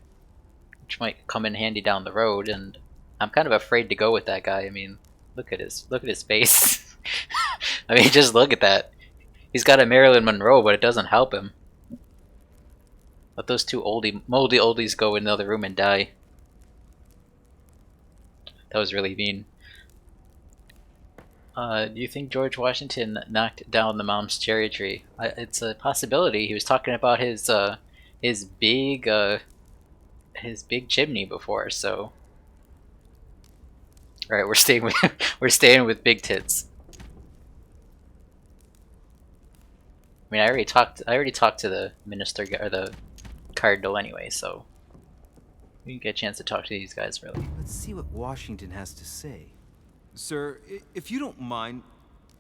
which might come in handy down the road. And I'm kind of afraid to go with that guy. I mean, look at his face. I mean, just look at that. He's got a Marilyn Monroe, but it doesn't help him. Let those two moldy oldies go in another room and die. That was really mean. Do you think George Washington knocked down the mom's cherry tree? It's a possibility. He was talking about his big chimney before. So, all right, we're staying with big tits. I mean, I already talked to the minister or the cardinal anyway, so we can get a chance to talk to these guys really. Let's see what Washington has to say. Sir, if you don't mind,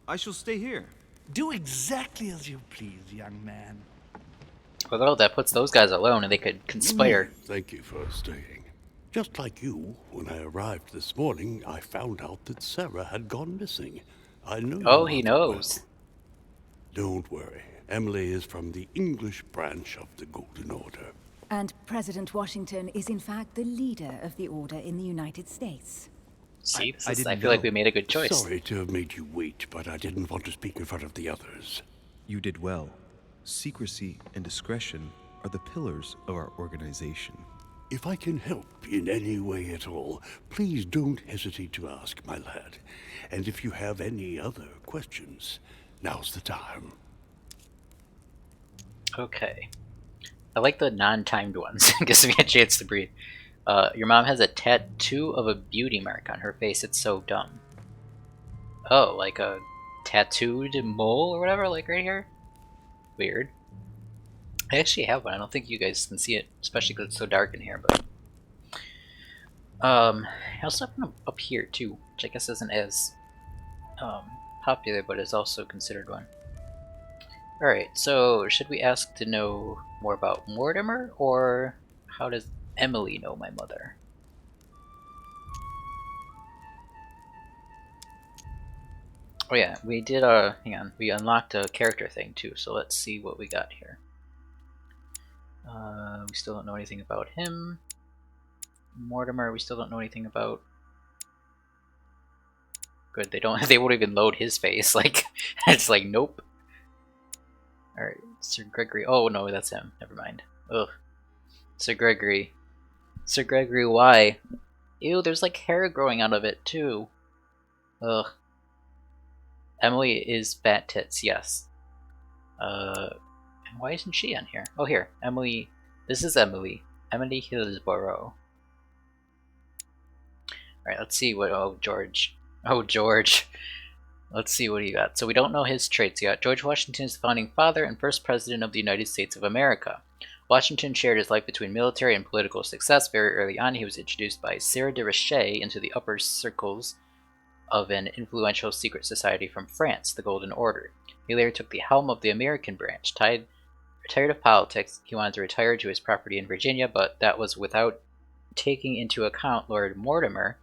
I shall stay here. Do exactly as you please, young man. Well, that puts those guys alone and they could conspire. Thank you for staying. Just like you, when I arrived this morning, I found out that Sarah had gone missing. I know. Oh, he knows. Well. Don't worry. Emily is from the English branch of the Golden Order. And President Washington is in fact the leader of the Order in the United States. See, I I didn't feel like know. we made a good choice. Sorry to have made you wait, but I didn't want to speak in front of the others. You did well. Secrecy and discretion are the pillars of our organization. If I can help in any way at all, please don't hesitate to ask, my lad. And if you have any other questions, now's the time. Okay. I like the non-timed ones. Gives me a chance to breathe. Your mom has a tattoo of a beauty mark on her face. It's so dumb. Oh, like a tattooed mole or whatever, like right here? Weird. I actually have one. I don't think you guys can see it, especially because it's so dark in here, but... I also have one up here, too, which I guess isn't as popular, but is also considered one. Alright, so should we ask to know more about Mortimer, or how does Emily know my mother? Oh yeah, we did hang on, we unlocked a character thing too, so let's see what we got here. We still don't know anything about him. Mortimer, we still don't know anything about. Good, they won't even load his face, like, it's like, nope. Alright, Sir Gregory, oh no, that's him, never mind. Ugh. Sir Gregory, why? Ew, there's like hair growing out of it too. Ugh. Emily is fat tits, yes. And why isn't she on here? Oh, here, Emily. This is Emily. Emily Hillsborough. Alright, let's see what. Oh, George. Oh, George. Let's see what he got. So we don't know his traits yet. George Washington is the founding father and first president of the United States of America. Washington shared his life between military and political success. Very early on, he was introduced by Sarah de Richet into the upper circles of an influential secret society from France, the Golden Order. He later took the helm of the American branch. Tired of politics, he wanted to retire to his property in Virginia, but that was without taking into account Lord Mortimer,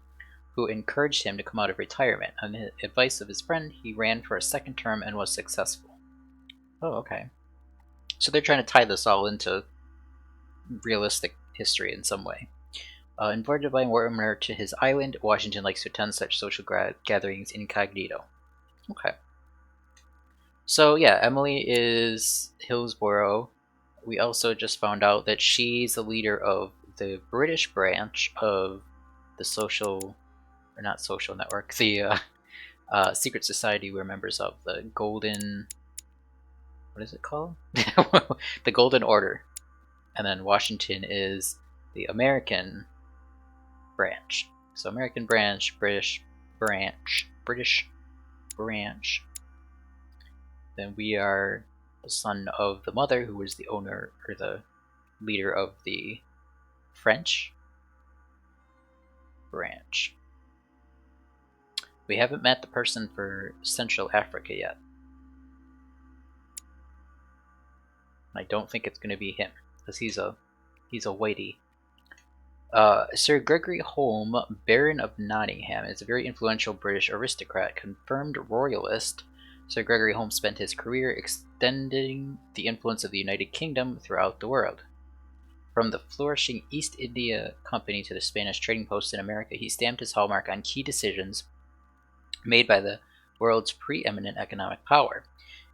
who encouraged him to come out of retirement. On the advice of his friend, he ran for a second term and was successful. Oh, okay. So they're trying to tie this all into realistic history in some way. Invited by Mortimer to his island, Washington likes to attend such social gatherings incognito. Okay. So yeah, Emily is Hillsborough. We also just found out that she's the leader of the British branch of the social, or not social network, the secret society we're members of, the Golden, what is it called? The Golden Order. And then Washington is the American branch. So American branch, British branch. Then we are the son of the mother, who is the owner or the leader of the French branch. We haven't met the person for Central Africa yet. I don't think it's going to be him, because he's a whitey. Sir Gregory Home, Baron of Nottingham, is a very influential British aristocrat, confirmed royalist. Sir Gregory Home spent his career extending the influence of the United Kingdom throughout the world. From the flourishing East India Company to the Spanish trading posts in America, he stamped his hallmark on key decisions made by the world's preeminent economic power.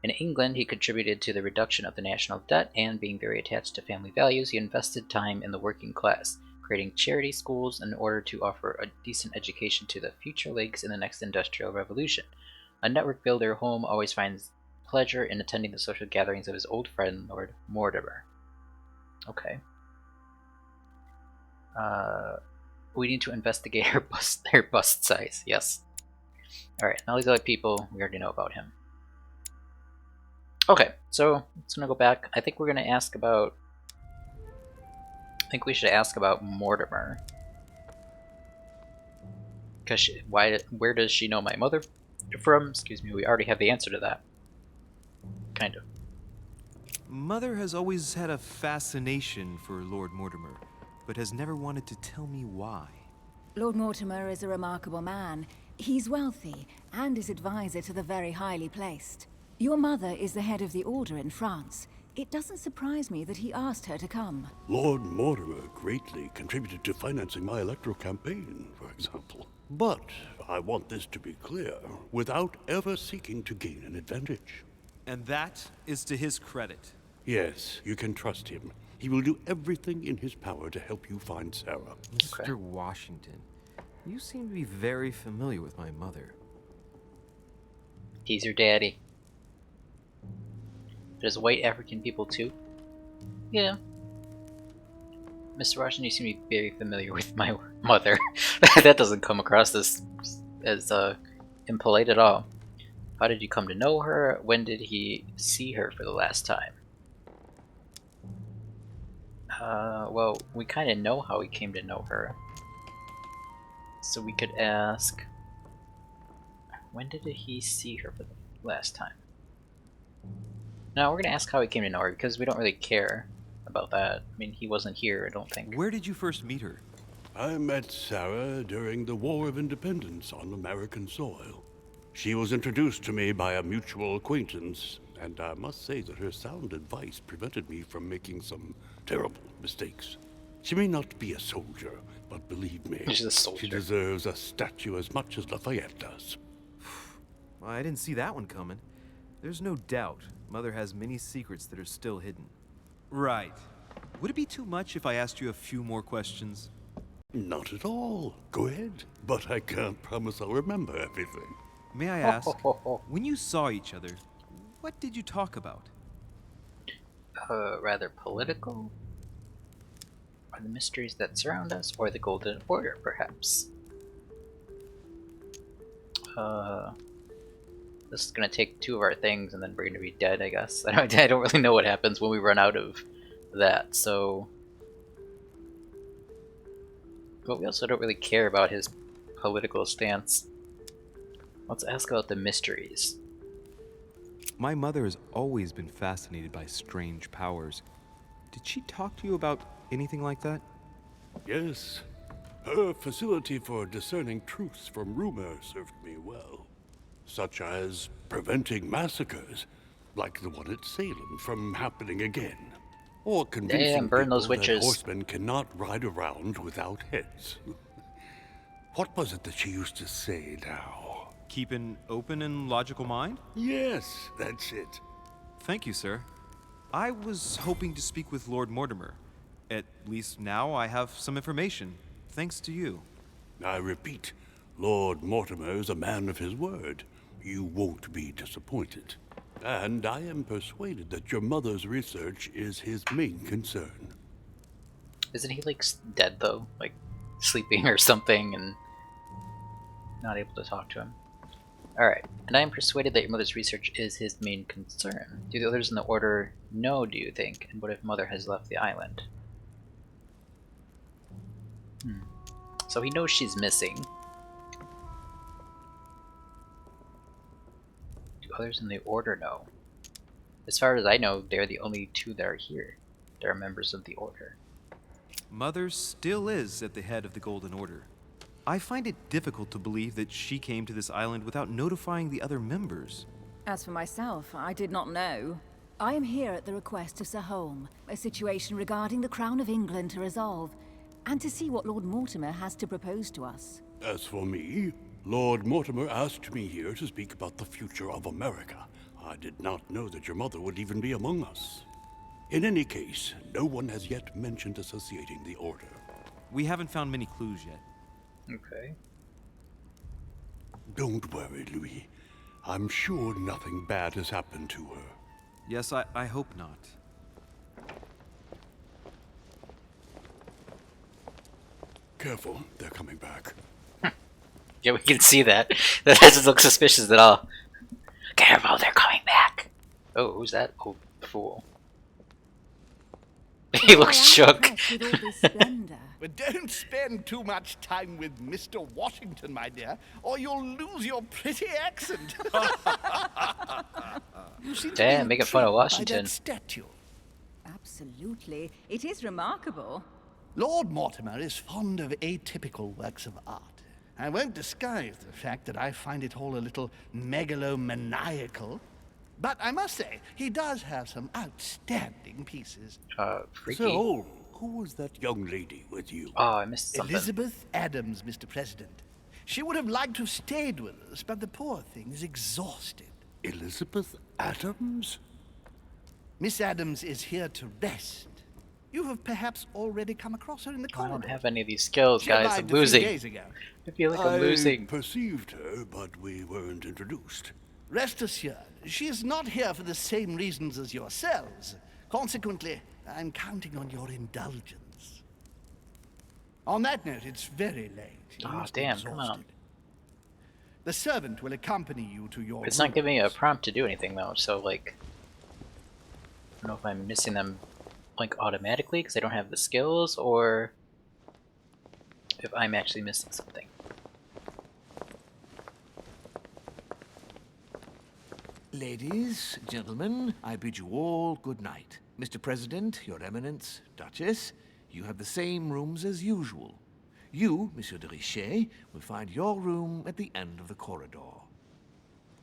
In England, he contributed to the reduction of the national debt, and being very attached to family values, he invested time in the working class, creating charity schools in order to offer a decent education to the future leagues in the next industrial revolution. A network builder, Home always finds pleasure in attending the social gatherings of his old friend, Lord Mortimer. Okay. We need to investigate her bust size. Yes. Alright, now these other people, we already know about him. Okay, so it's gonna go back. I think we're gonna ask about... I think we should ask about Mortimer. Because where does she know my mother from? Excuse me, we already have the answer to that. Kind of. Mother has always had a fascination for Lord Mortimer, but has never wanted to tell me why. Lord Mortimer is a remarkable man. He's wealthy, and is advisor to the very highly placed. Your mother is the head of the order in France. it doesn't surprise me that he asked her to come. Lord Mortimer greatly contributed to financing my electoral campaign, for example. But I want this to be clear, without ever seeking to gain an advantage. And that is to his credit. Yes, you can trust him. He will do everything in his power to help you find Sarah. Mr. Washington, you seem to be very familiar with my mother. He's your daddy. There's white African people too? Yeah. Mr. Washington, you seem to be very familiar with my mother. That doesn't come across as impolite at all. How did you come to know her? When did he see her for the last time? Well, we kind of know how he came to know her. So we could ask, when did he see her for the last time? No, we're gonna ask how he came to know her because we don't really care about that. I mean, he wasn't here, I don't think. Where did you first meet her? I met Sarah during the War of Independence on American soil. She was introduced to me by a mutual acquaintance, and I must say that her sound advice prevented me from making some terrible mistakes. She may not be a soldier, but believe me, She's a soldier. she deserves a statue as much as Lafayette does. Well, I didn't see that one coming. There's no doubt Mother has many secrets that are still hidden. Right. Would it be too much if I asked you a few more questions? Not at all. Go ahead. But I can't promise I'll remember everything. May I ask, when you saw each other, what did you talk about? Rather political? Or the mysteries that surround us, or the Golden Order, perhaps? This is gonna take 2 of our things, and then we're gonna be dead, I guess. I don't really know what happens when we run out of that, so... But we also don't really care about his political stance. Let's ask about the mysteries. My mother has always been fascinated by strange powers. Did she talk to you about anything like that? Yes. Her facility for discerning truths from rumor served me well. Such as preventing massacres, like the one at Salem, from happening again. Or convincing burn those people witches. that horsemen cannot ride around without heads. What was it that she used to say now? Keep an open and logical mind? Yes, that's it. Thank you, sir. I was hoping to speak with Lord Mortimer. At least now I have some information, thanks to you. I repeat, Lord Mortimer is a man of his word. You won't be disappointed. And I am persuaded that your mother's research is his main concern. Isn't he, like, dead, though? Like, sleeping or something, and not able to talk to him? Alright, and I am persuaded that your mother's research is his main concern. Do the others in the order know, do you think? And what if Mother has left the island? So he knows she's missing. Do others in the order know? As far as I know, they're the only 2 that are here. They're members of the order. Mother still is at the head of the Golden Order. I find it difficult to believe that she came to this island without notifying the other members. As for myself, I did not know. I am here at the request of Sir Holm, a situation regarding the Crown of England to resolve, and to see what Lord Mortimer has to propose to us. As for me, Lord Mortimer asked me here to speak about the future of America. I did not know that your mother would even be among us. In any case, no one has yet mentioned associating the order. We haven't found many clues yet. Okay. Don't worry, Louis. I'm sure nothing bad has happened to her. Yes, I hope not. Careful, they're coming back. Yeah, we can see that. That doesn't look suspicious at all. Careful, they're coming back! Oh, who's that old fool? He looks shook. With all this splendor. But don't spend too much time with Mr. Washington, my dear, or you'll lose your pretty accent. You seem to be Damn, making fun of intrigued by Washington. that statue. Absolutely. It is remarkable. Lord Mortimer is fond of atypical works of art. I won't disguise the fact that I find it all a little megalomaniacal. But I must say, he does have some outstanding pieces. Freaky. So, who was that young lady with you? Oh, I missed something. Elizabeth Adams, Mr. President. She would have liked to have stayed with us, but the poor thing is exhausted. Elizabeth Adams? Miss Adams is here to rest. You have perhaps already come across her in the corridor. I don't have any of these skills, She guys. arrived I'm a few losing. days ago. I feel like I'm losing. Perceived her, but we weren't introduced. Rest assured, she is not here for the same reasons as yourselves. Consequently, I'm counting on your indulgence. On that note, it's very late. You Oh, must be damn, come on. exhausted. The servant will accompany you to your It's room. not giving me a prompt to do anything, though, so, like... I don't know if I'm missing them, like, automatically because I don't have the skills, or... if I'm actually missing something. Ladies, gentlemen, I bid you all good night. Mr. President, Your Eminence, Duchess, you have the same rooms as usual. You, Monsieur de Richet, will find your room at the end of the corridor.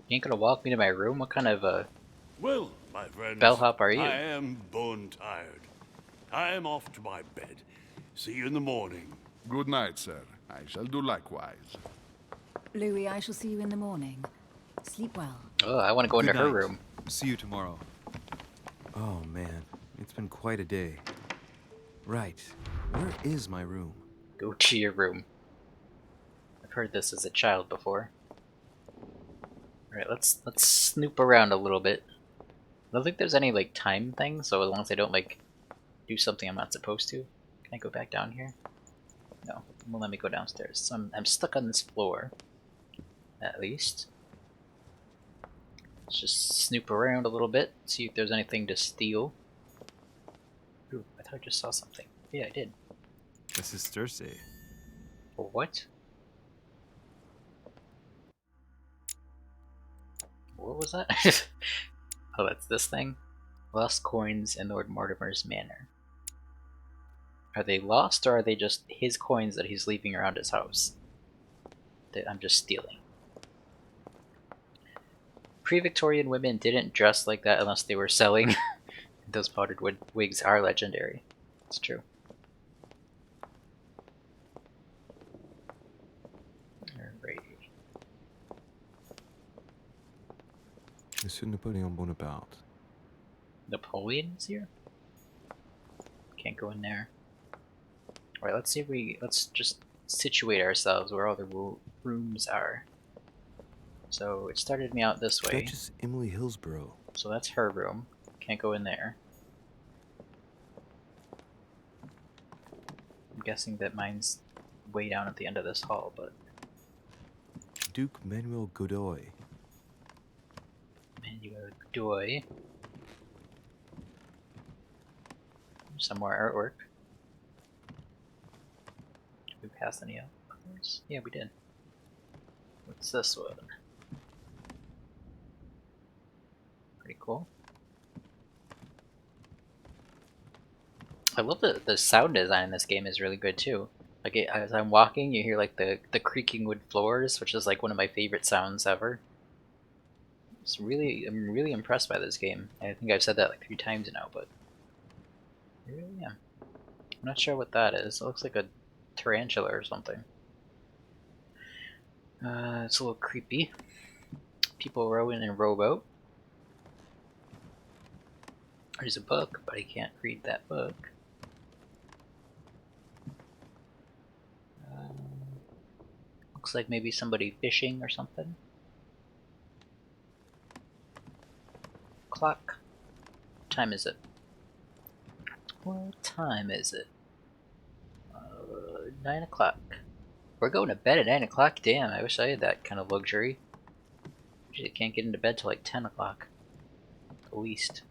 You ain't gonna walk me to my room? What kind of a Well, my friends, bellhop are you? I am bone tired. I am off to my bed. See you in the morning. Good night, sir. I shall do likewise. Louis, I shall see you in the morning. Sleep well. Oh, I want to go into Good her night. room. See you tomorrow. Oh man, it's been quite a day. Right, where is my room? Go to your room. I've heard this as a child before. Alright, let's snoop around a little bit. I don't think there's any like time thing, so as long as I don't like do something I'm not supposed to. Can I go back down here? No, it won't let me go downstairs. So I'm stuck on this floor. At least. Let's just snoop around a little bit, see if there's anything to steal. Ooh, I thought I just saw something. Yeah, I did. This is Cersei. What? What was that? Oh, that's this thing? Lost coins in Lord Mortimer's manor. Are they lost, or are they just his coins that he's leaving around his house? That I'm just stealing. Pre-Victorian women didn't dress like that unless they were selling. Those powdered wigs are legendary. It's true. Alrighty. Monsieur Napoleon Bonaparte. Napoleon's here? Can't go in there. Alright, let's see if let's just situate ourselves where all the rooms are. So it started me out this way. Duchess Emily Hillsborough. So that's her room. Can't go in there. I'm guessing that mine's way down at the end of this hall, but... Duke Manuel Godoy. Manuel Godoy. Some more artwork. Did we pass any others? Yeah, we did. What's this one? Pretty cool. I love the sound design in this game is really good too. Like as I'm walking, you hear like the creaking wood floors, which is like one of my favorite sounds ever. I'm really impressed by this game. I think I've said that like 3 times now, but I really am. I'm not sure what that is. It looks like a tarantula or something. It's a little creepy. People rowing in a rowboat. There's a book, but I can't read that book. Looks like maybe somebody fishing or something. Clock. What time is it? What time is it? 9 o'clock. We're going to bed at 9 o'clock? Damn, I wish I had that kind of luxury. Usually can't get into bed till like 10 o'clock. At the least.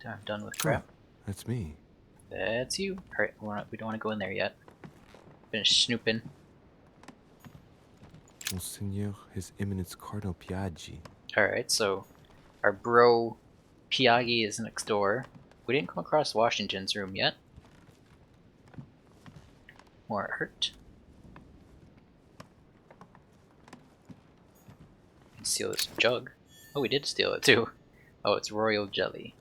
I'm done with crap. Oh, that's me. That's you. Alright, we don't want to go in there yet. Finish snooping. Monseigneur, His Eminence Cardinal Piaggi. Alright, so our bro Piaggi is next door. We didn't come across Washington's room yet. More art. Conceal this jug. Oh, we did steal it too. Oh, it's royal jelly.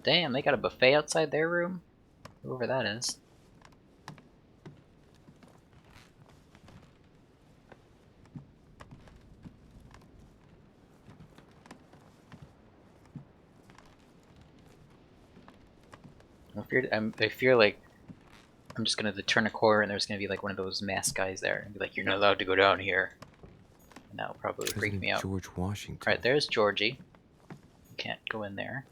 Damn, they got a buffet outside their room? Whoever that is. I fear like I'm just gonna turn a corner and there's gonna be like one of those masked guys there and be like, "You're not allowed to go down here." And that'll probably freak me out. George Washington. Right, there's Georgie. You can't go in there.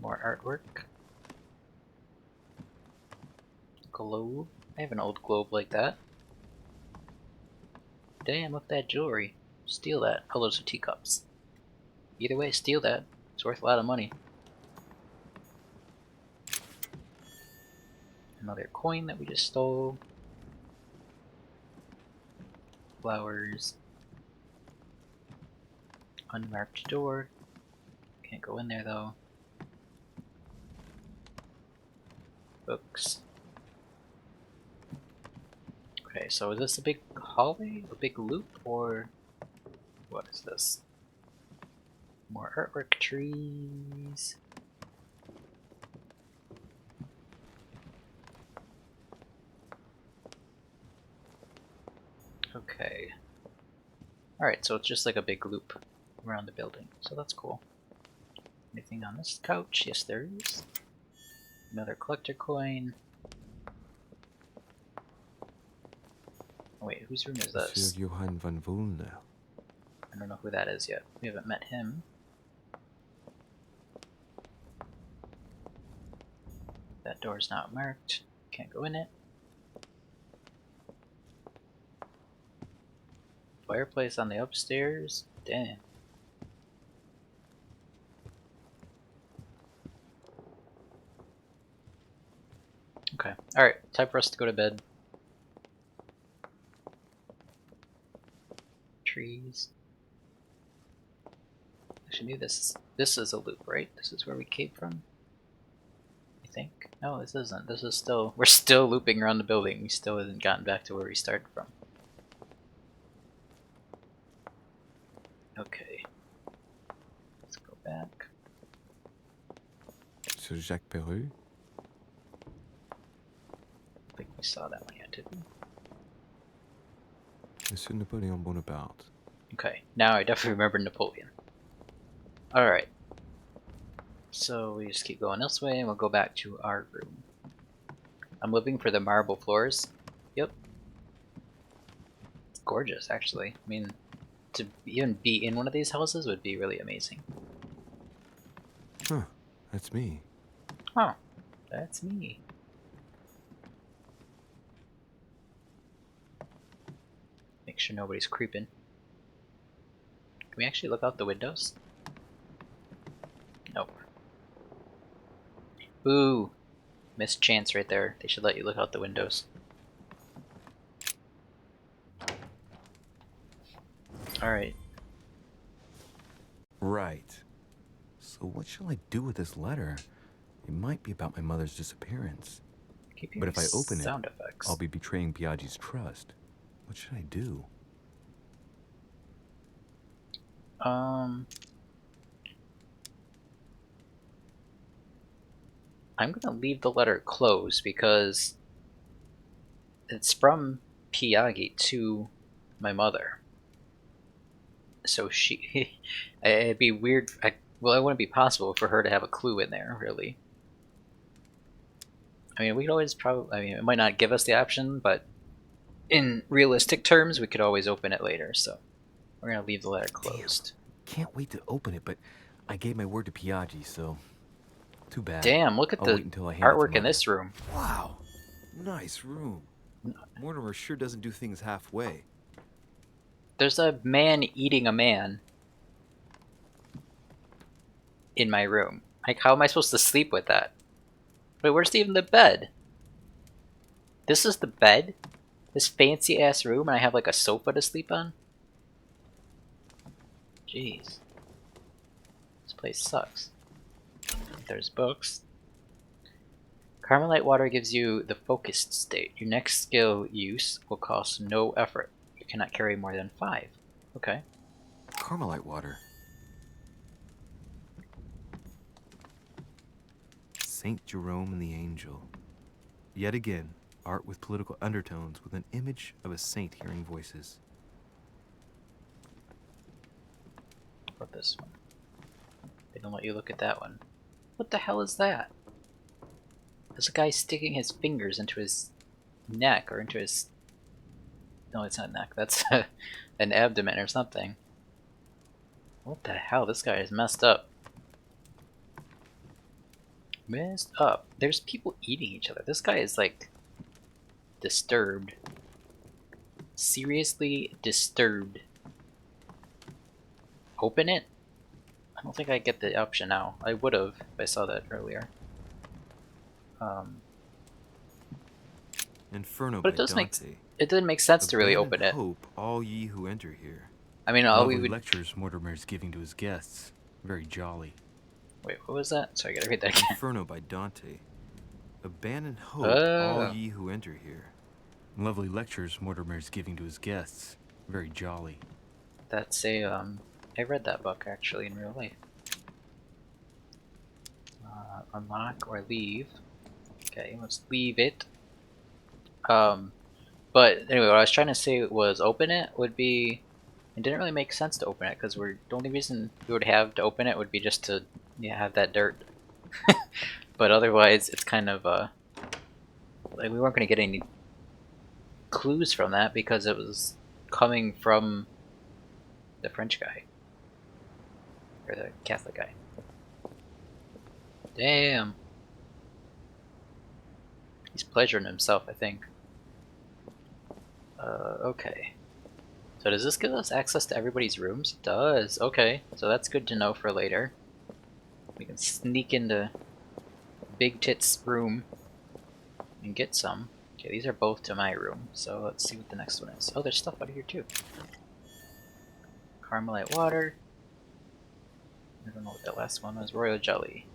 More artwork. Globe. I have an old globe like that. Damn, look at that jewelry. Steal that. Oh, those are teacups. Either way, steal that. It's worth a lot of money. Another coin that we just stole. Flowers. Unmarked door. Can't go in there though. Books. Okay, so is this a big hallway? A big loop? Or what is this? More artwork, trees. Okay. Alright, so it's just like a big loop around the building, so that's cool. Anything on this couch? Yes, there is. Another collector coin. Oh, wait, whose room is this? Monsieur Johann von Wollner. I don't know who that is yet. We haven't met him. That door's not marked. Can't go in it. Fireplace on the upstairs? Damn. Okay. Alright, time for us to go to bed. Trees. Actually, maybe this is a loop, right? This is where we came from? I think. No, this isn't. This is still... We're still looping around the building. We still haven't gotten back to where we started from. Okay. Let's go back. Sir Jacques Perru? I think we saw that one yet, didn't we? Monsieur Napoleon Bonaparte. Okay, now I definitely remember Napoleon. Alright. So we just keep going this way and we'll go back to our room. I'm looking for the marble floors. Yep. It's gorgeous, actually. I mean, to even be in one of these houses would be really amazing. Huh, that's me. Oh, that's me. Make sure nobody's creeping. Can we actually look out the windows? Nope. Ooh, missed chance right there. They should let you look out the windows. Alright. Right. So what shall I do with this letter? It might be about my mother's disappearance. But if I open it, I'll be betraying Piaggi's trust. What should I do? I'm gonna leave the letter closed because it's from Piaggi to my mother. So she... it'd be weird... well, it wouldn't be possible for her to have a clue in there, really. I mean, we could always probably... I mean, it might not give us the option, but in realistic terms, we could always open it later, so we're gonna leave the letter closed. Damn. Can't wait to open it, but I gave my word to Piaggi, so... Too bad. Damn, look at the artwork in this room. Wow. Nice room. Mortimer sure doesn't do things halfway. There's a man eating a man in my room. Like, how am I supposed to sleep with that? Wait, where's even the bed? This is the bed? This fancy ass room and I have like a sofa to sleep on? Jeez. This place sucks. There's books. Carmelite water gives you the focused state. Your next skill use will cost no effort. You cannot carry more than 5. Okay. Carmelite water. Saint Jerome and the Angel. Yet again, art with political undertones with an image of a saint hearing voices. What about this one? They don't let you look at that one. What the hell is that? There's a guy sticking his fingers into his neck or into his... No, it's not neck. That's an abdomen or something. What the hell? This guy is messed up. Messed up. There's people eating each other. This guy is like disturbed. Seriously disturbed. Open it? I don't think I get the option now. I would have if I saw that earlier. Inferno But by it Dante. didn't make sense to really Abandon open it. hope, all ye who enter here. I mean, all we Lovely would... lectures Mortimer's giving to his guests. Very jolly. Wait, what was that? Sorry, I gotta read that again. Inferno by Dante. Abandon hope, Oh. all ye who enter here. Lovely lectures Mortimer's giving to his guests. Very jolly. That's a, I read that book actually in real life. Unlock or leave. Okay, let's leave it. But anyway, what I was trying to say was open it would be... It didn't really make sense to open it, because the only reason we would have to open it would be just to have that dirt. But otherwise, it's kind of, like we weren't going to get any clues from that, because it was coming from the French guy. Or the Catholic guy. Damn. He's pleasuring himself, I think. Okay. So does this give us access to everybody's rooms? It does. Okay. So that's good to know for later. We can sneak into Big Tit's room and get some. Okay, these are both to my room. So let's see what the next one is. Oh, there's stuff out of here too. Carmelite water. I don't know what that last one was. Royal jelly.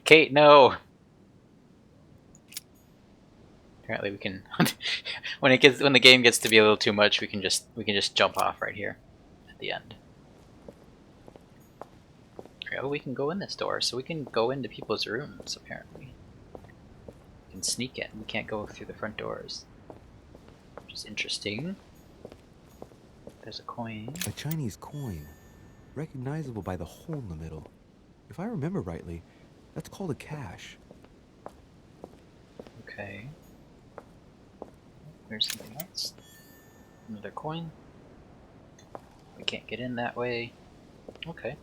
Kate, no! Apparently we can when the game gets to be a little too much, we can just jump off right here at the end. Oh, we can go in this door, so we can go into people's rooms apparently. We can sneak in. We can't go through the front doors. Which is interesting. There's a coin. A Chinese coin, recognizable by the hole in the middle. If I remember rightly, that's called a cash. Okay. There's something else. Another coin. We can't get in that way. Okay.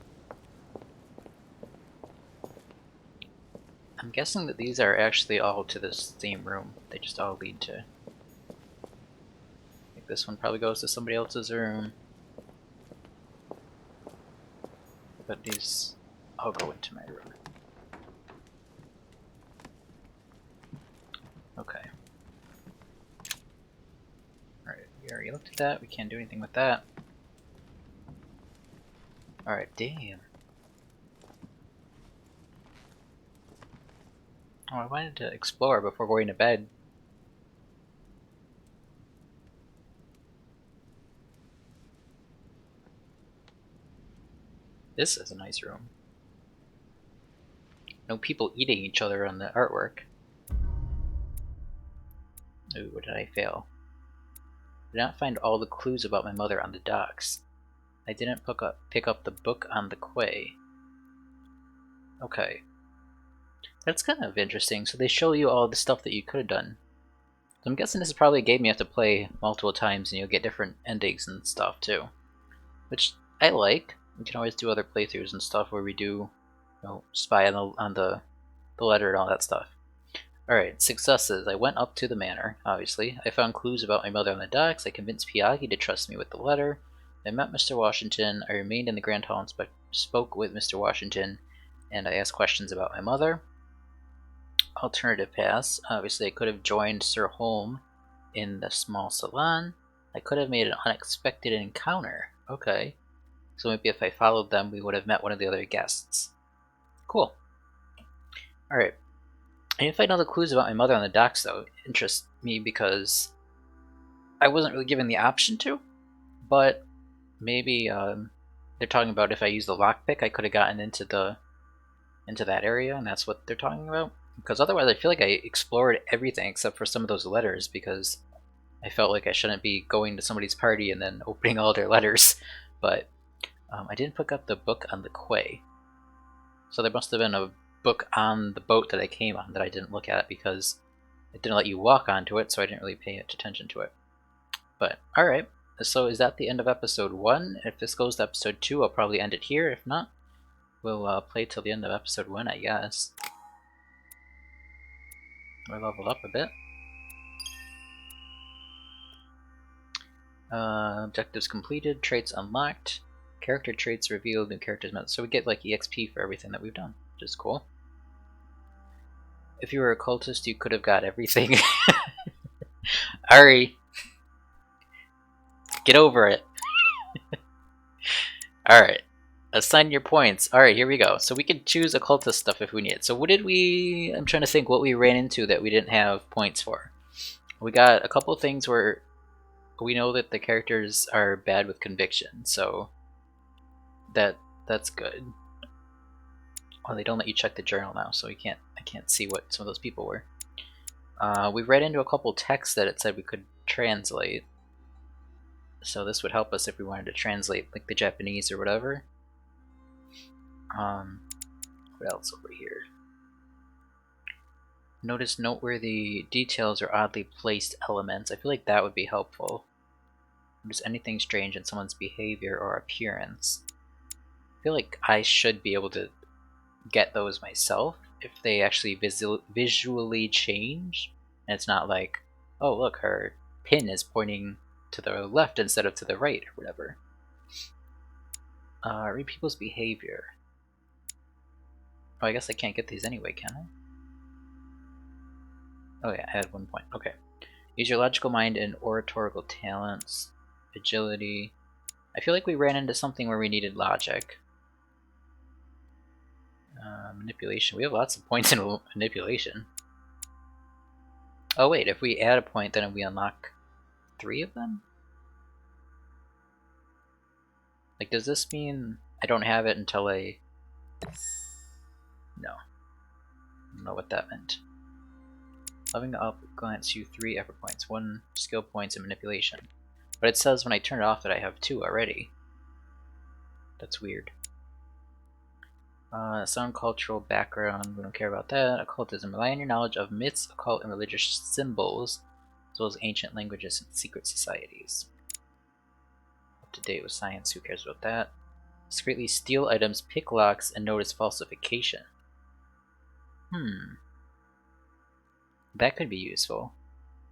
I'm guessing that these are actually all to the same room. They just all lead to... I think this one probably goes to somebody else's room. But these all go into my room. Okay. Alright, we already looked at that. We can't do anything with that. Alright, damn. Oh, I wanted to explore before going to bed. This is a nice room. No people eating each other on the artwork. Ooh, what did I fail? Did not find all the clues about my mother on the docks. I didn't pick up the book on the quay. Okay. That's kind of interesting. So they show you all the stuff that you could have done. So I'm guessing this is probably a game you have to play multiple times and you'll get different endings and stuff too. Which I like. We can always do other playthroughs and stuff where we do, you know, spy on the letter and all that stuff. Alright, successes. I went up to the manor, obviously. I found clues about my mother on the docks. I convinced Piaghi to trust me with the letter. I met Mr. Washington. I remained in the Grand Hall and spoke with Mr. Washington, and I asked questions about my mother. Alternative paths. Obviously, I could have joined Sir Holm in the small salon. I could have made an unexpected encounter. Okay. So maybe if I followed them, we would have met one of the other guests. Cool. Alright. I didn't find all the clues about my mother on the docks, though. Interest me because I wasn't really given the option to, but maybe they're talking about if I used the lockpick, I could have gotten into that area, and that's what they're talking about. Because otherwise, I feel like I explored everything except for some of those letters, because I felt like I shouldn't be going to somebody's party and then opening all their letters. But I didn't pick up the book on the quay, so there must have been a book on the boat that I came on that I didn't look at because it didn't let you walk onto it, so I didn't really pay attention to it. But alright, so is that the end of episode 1? If this goes to episode 2, I'll probably end it here. If not, we'll play till the end of episode 1, I guess. We're leveled up a bit. Objectives completed, traits unlocked, character traits revealed, new characters met. So we get like EXP for everything that we've done, which is cool. If you were a cultist, you could have got everything. Ari, get over it. Alright, assign your points. Alright, here we go. So we could choose occultist stuff if we need it. So what did we... I'm trying to think what we ran into that we didn't have points for. We got a couple things where we know that the characters are bad with conviction, so that's good. Oh, they don't let you check the journal now, so I can't see what some of those people were. We read into a couple texts that it said we could translate, so this would help us if we wanted to translate like the Japanese or whatever. What else over here? Notice noteworthy details or oddly placed elements. I feel like that would be helpful. Notice anything strange in someone's behavior or appearance. I feel like I should be able to get those myself if they actually visually change. And it's not like, oh look, her pin is pointing to the left instead of to the right or whatever. Read people's behavior. Oh, I guess I can't get these anyway, can I? Oh yeah, I had 1 point. Okay. Use your logical mind and oratorical talents. Agility. I feel like we ran into something where we needed logic. Manipulation. We have lots of points in manipulation. Oh wait, if we add a point, then we unlock 3 of them? Like, does this mean I don't have it until I... No. I don't know what that meant. Leveling up grants you 3 effort points, 1 skill points in manipulation. But it says when I turn it off that I have 2 already. That's weird. Sound cultural background, we don't care about that. Occultism. Rely on your knowledge of myths, occult, and religious symbols, as well as ancient languages and secret societies. Up to date with science, who cares about that? Discreetly steal items, pick locks, and notice falsification. That could be useful.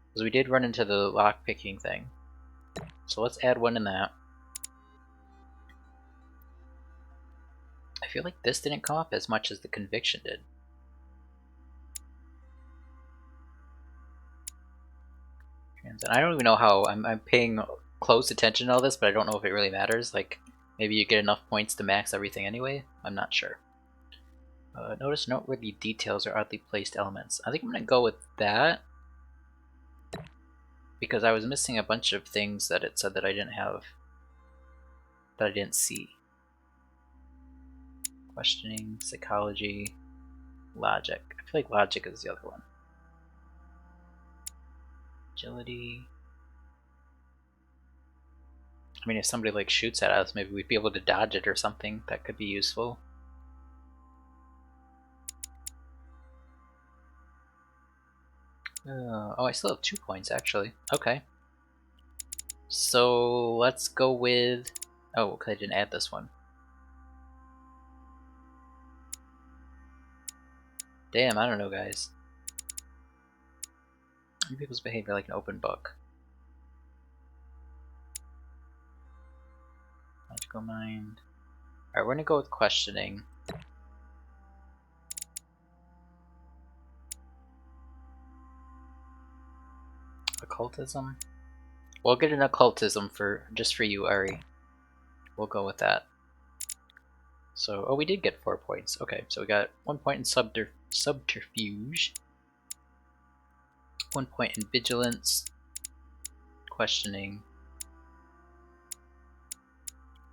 Because we did run into the lock picking thing. So let's add 1 in that. I feel like this didn't come up as much as the conviction did. And I don't even know how. I'm paying close attention to all this, but I don't know if it really matters. Like, maybe you get enough points to max everything anyway? I'm not sure. Notice noteworthy details or oddly placed elements. I think I'm going to go with that. Because I was missing a bunch of things that it said that I didn't have. That I didn't see. Questioning, psychology, logic. I feel like logic is the other one. Agility. I mean, if somebody like shoots at us, maybe we'd be able to dodge it or something. That could be useful. Oh, I still have 2 points actually. Okay. So let's go with... Oh, because I didn't add this one. Damn, I don't know, guys. People's behavior like an open book. Logical mind. Alright, we're gonna go with questioning. Occultism? We'll get an occultism just for you, Ari. We'll go with that. So, oh, we did get 4 points. Okay, so we got 1 point in subterfuge, 1 point in vigilance, questioning.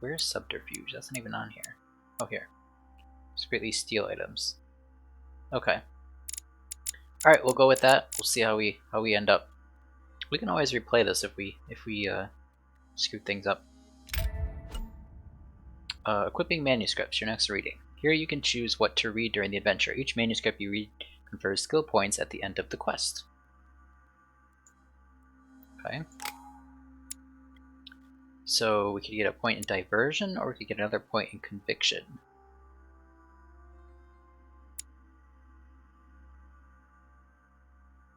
Where's subterfuge? That's not even on here. Oh, here. Secretly steal items. Okay. All right, we'll go with that. We'll see how we end up. We can always replay this if we screw things up. Equipping manuscripts. Your next reading. Here you can choose what to read during the adventure. Each manuscript you read confers skill points at the end of the quest. Okay. So we could get a point in diversion, or we could get another point in conviction.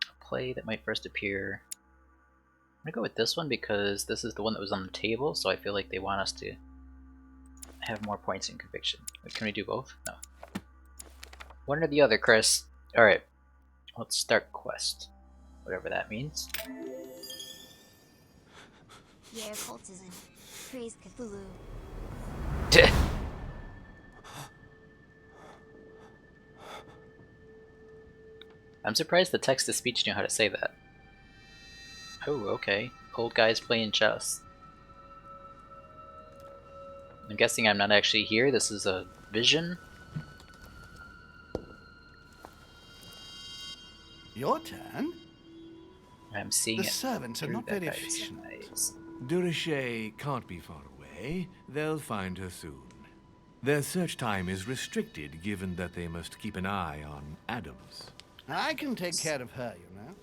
A play that might first appear. I'm gonna go with this one because this is the one that was on the table, so I feel like they want us to have more points in conviction. Wait, can we do both? No. One or the other, Chris. Alright. Let's start quest. Whatever that means. Yeah, cultism. Praise Cthulhu. I'm surprised the text-to-speech knew how to say that. Oh, okay. Old guys playing chess. I'm guessing I'm not actually here. This is a vision. Your turn? I'm seeing The it. servants are through not that very guy's efficient. eyes. Durishay can't be far away. They'll find her soon. Their search time is restricted, given that they must keep an eye on Adams. I can take care of her, you know.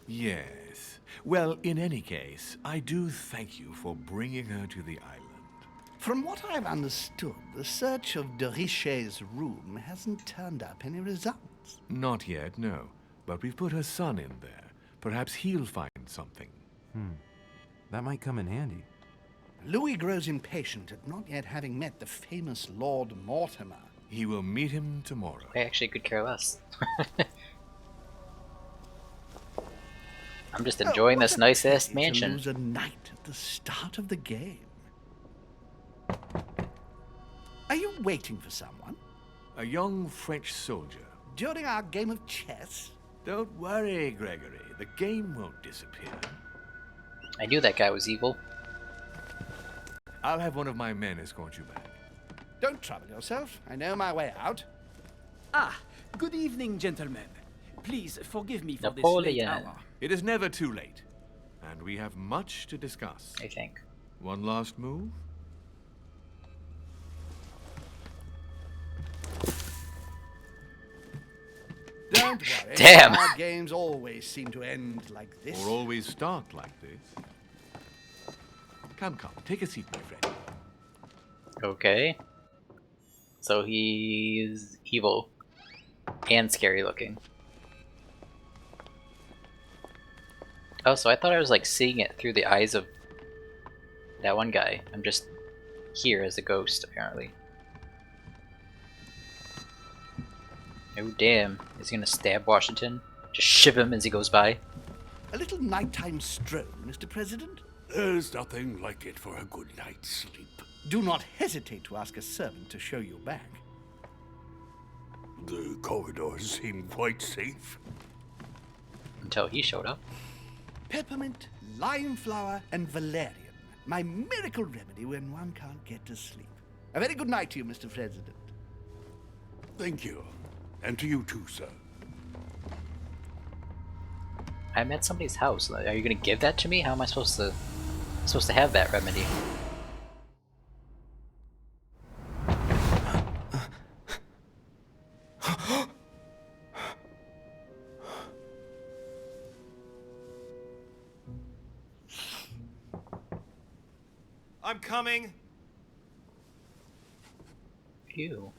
Yes. Well, in any case, I do thank you for bringing her to the island. From what I've understood, the search of de Richet's room hasn't turned up any results. Not yet, no. But we've put her son in there. Perhaps he'll find something. That might come in handy. Louis grows impatient at not yet having met the famous Lord Mortimer. He will meet him tomorrow. I actually could care less. I'm just enjoying this nice-ass mansion. To lose a knight at the start of the game. Are you waiting for someone? A young French soldier. During our game of chess? Don't worry, Gregory. The game won't disappear. I knew that guy was evil. I'll have one of my men escort you back. Don't trouble yourself. I know my way out. Ah, good evening, gentlemen. Please forgive me for Napoleon. this late hour. It is never too late. And we have much to discuss. I think. One last move? Don't worry. Damn. Our games always seem to end like this. Or always start like this. Come, take a seat, my friend. Okay. So he's evil. And scary looking. Oh, so I thought I was like seeing it through the eyes of that one guy. I'm just here as a ghost, apparently. Oh damn, is he gonna stab Washington? Just shiv him as he goes by? A little nighttime stroll, Mr. President? There's nothing like it for a good night's sleep. Do not hesitate to ask a servant to show you back. The corridors seem quite safe. Until he showed up. Peppermint, lime flower, and valerian. My miracle remedy when one can't get to sleep. A very good night to you, Mr. President. Thank you. And to you too, sir. I'm at somebody's house. Are you gonna give that to me? How am I supposed to have that remedy? I'm coming. Ew.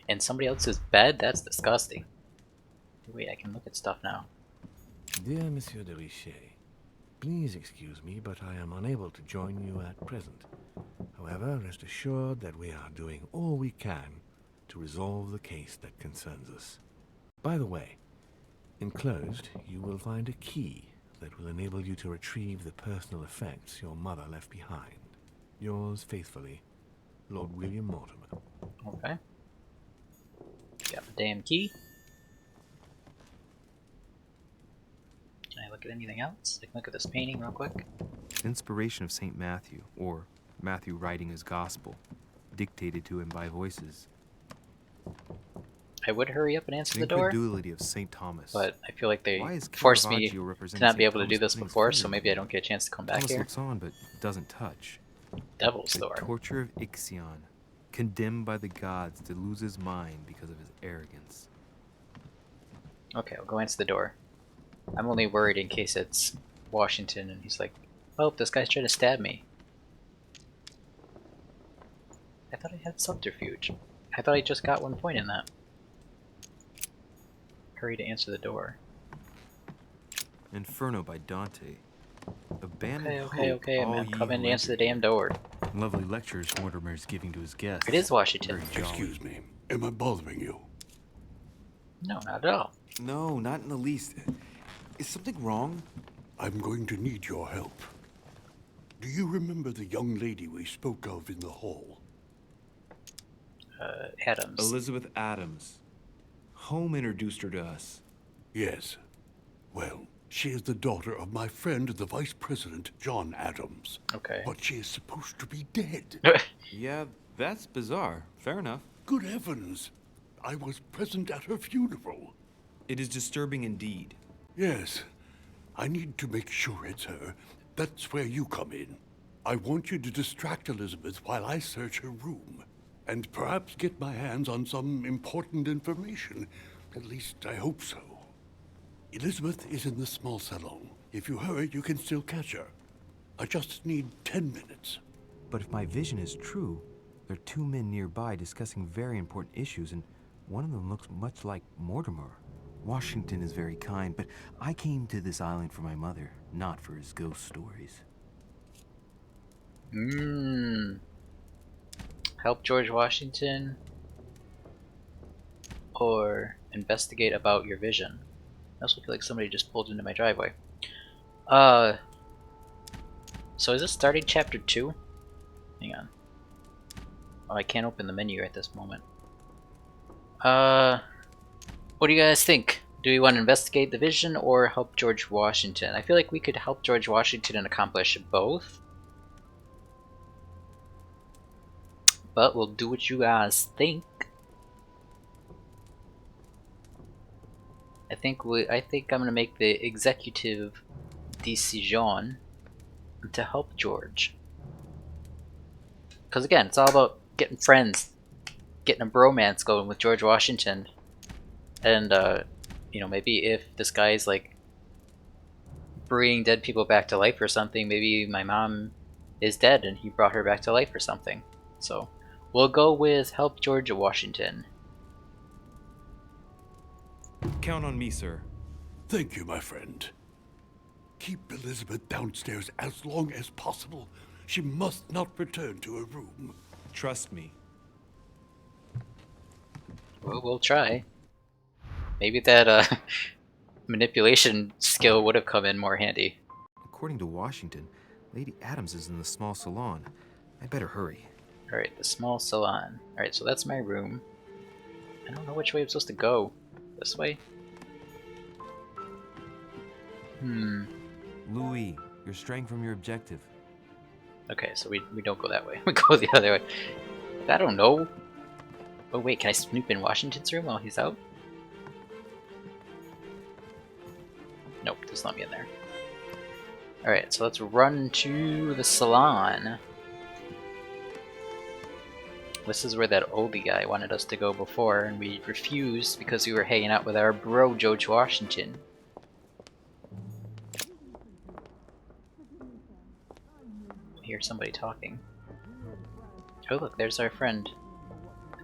In somebody else's bed? That's disgusting. Wait, I can look at stuff now. Dear Monsieur de Richet, please excuse me, but I am unable to join you at present. However, rest assured that we are doing all we can to resolve the case that concerns us. By the way, enclosed, you will find a key that will enable you to retrieve the personal effects your mother left behind. Yours faithfully, Lord William Mortimer. Okay. Got the damn key. Can I look at anything else? I can look at this painting real quick. Inspiration of St. Matthew, or Matthew writing his gospel, dictated to him by voices. I would hurry up and answer the door, Incredulity of St. Thomas. but I feel like they Why is forced me Caravaggio to representing not be St. able to do Thomas this putting his before, finger so in maybe I it? don't get a chance to come back Thomas here. looks on but doesn't touch. Devil's The door. torture of Ixion, condemned by the gods to lose his mind because of his arrogance. Okay, I'll go answer the door. I'm only worried in case it's Washington and he's like, oh, this guy's trying to stab me. I thought I had subterfuge. I thought I just got 1 point in that. Hurry to answer the door. Inferno by Dante. Abandon Okay, I'm coming to answer the damn door. Lovely lectures Mortimer's giving to his guests. It is Washington. Very jolly. Excuse me. Am I bothering you? No, not at all. No, not in the least. Is something wrong? I'm going to need your help. Do you remember the young lady we spoke of in the hall? Adams. Elizabeth Adams. Home introduced her to us. Yes. Well, she is the daughter of my friend, the Vice President, John Adams. Okay. But she is supposed to be dead. Yeah, that's bizarre. Fair enough. Good heavens. I was present at her funeral. It is disturbing indeed. Yes. I need to make sure it's her. That's where you come in. I want you to distract Elizabeth while I search her room. And perhaps get my hands on some important information. At least, I hope so. Elizabeth is in the small salon. If you hurry, you can still catch her. I just need 10 minutes. But if my vision is true, there are two men nearby discussing very important issues, and one of them looks much like Mortimer. Washington is very kind, but I came to this island for my mother, not for his ghost stories. Help George Washington or investigate about your vision. I also feel like somebody just pulled into my driveway. So is this starting chapter 2? Hang on. Oh, I can't open the menu at this moment. What do you guys think? Do we want to investigate the vision or help George Washington? I feel like we could help George Washington and accomplish both. But we'll do what you guys think. I think I'm gonna make the executive decision to help George. Because again, it's all about getting friends, getting a bromance going with George Washington, and you know, maybe if this guy's like bringing dead people back to life or something, maybe my mom is dead and he brought her back to life or something. So we'll go with help George Washington. Count on me, sir. Thank you, my friend. Keep Elizabeth downstairs as long as possible. She must not return to her room. Trust me. Well, we'll try. Maybe that manipulation skill would have come in more handy. According to Washington, Lady Adams is in the small salon. I better hurry. Alright, the small salon. Alright, so that's my room. I don't know which way I'm supposed to go. This way? Louis, you're straying from your objective. Okay, so we don't go that way. We go the other way. I don't know. Oh wait, can I snoop in Washington's room while he's out? Nope, doesn't let me in there. Alright, so let's run to the salon. This is where that oldie guy wanted us to go before, and we refused because we were hanging out with our bro George Washington. I hear somebody talking. Oh look, there's our friend.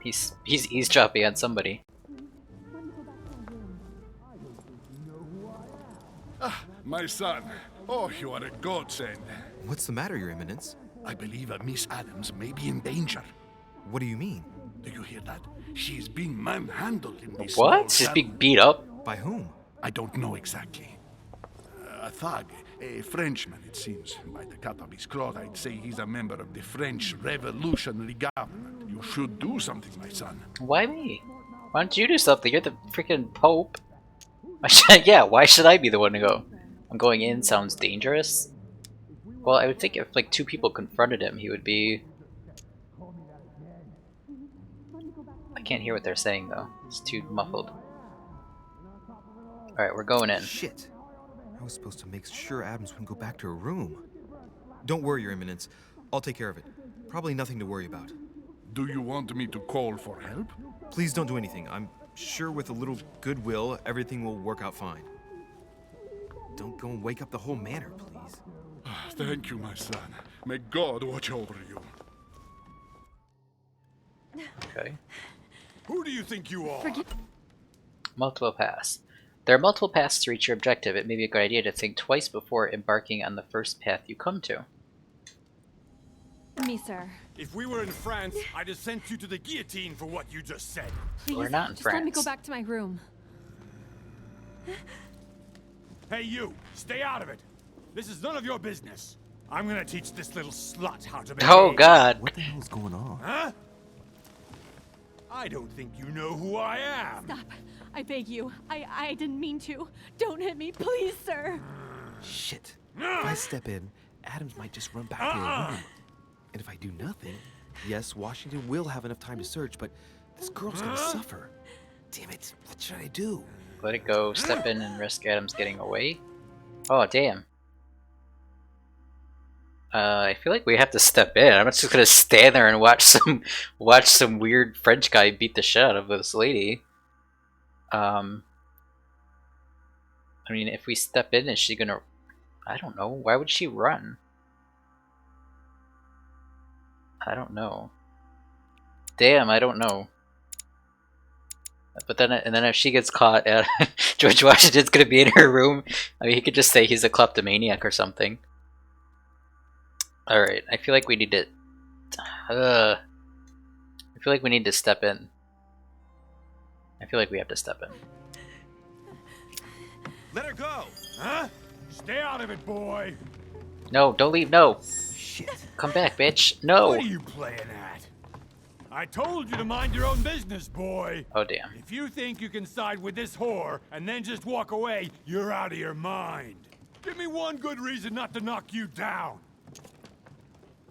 He's eavesdropping on somebody. Ah, my son. Oh, you are a godsend. What's the matter, Your Eminence? I believe Miss Adams may be in danger. What do you mean? Do you hear that? She is being manhandled in this What? She's being beat up? By whom? I don't know exactly. A thug. A Frenchman, it seems. By the cut of his cloth, I'd say he's a member of the French Revolutionary Government. You should do something, my son. Why me? Why don't you do something? You're the freaking Pope. Yeah, why should I be the one to go? I'm going in sounds dangerous. Well, I would think if like 2 people confronted him, he would be... I can't hear what they're saying though. It's too muffled. Alright, we're going in. Shit. I was supposed to make sure Adams wouldn't go back to her room. Don't worry, Your Eminence. I'll take care of it. Probably nothing to worry about. Do you want me to call for help? Please don't do anything. I'm sure with a little goodwill, everything will work out fine. Don't go and wake up the whole manor, please. Thank you, my son. May God watch over you. Okay. Who do you think you are? Multiple paths. There are multiple paths to reach your objective. It may be a good idea to think twice before embarking on the first path you come to. Me, sir. If we were in France, I'd have sent you to the guillotine for what you just said. Please, We're not in just France. let me go back to my room. Hey, you! Stay out of it! This is none of your business. I'm gonna teach this little slut how to behave. Oh god! What the hell's going on? Huh? I don't think you know who I am. Stop. I beg you. I didn't mean to. Don't hit me, please, sir. Shit. If I step in, Adams might just run back to her room. And if I do nothing, yes, Washington will have enough time to search, but this girl's gonna suffer. Damn it, what should I do? Let it go, step in and risk Adams getting away? Oh, damn. I feel like we have to step in. I'm not just gonna stand there and watch some weird French guy beat the shit out of this lady. I mean, if we step in, is she gonna... I don't know. Why would she run? I don't know. Damn, I don't know. But then, and then if she gets caught, George Washington's gonna be in her room. I mean, he could just say he's a kleptomaniac or something. All right, I feel like we need to. I feel like we need to step in. I feel like we have to step in. Let her go! Huh? Stay out of it, boy! No, don't leave. No. Shit. Come back, bitch. No. What are you playing at? I told you to mind your own business, boy. Oh, damn. If you think you can side with this whore and then just walk away, you're out of your mind. Give me one good reason not to knock you down.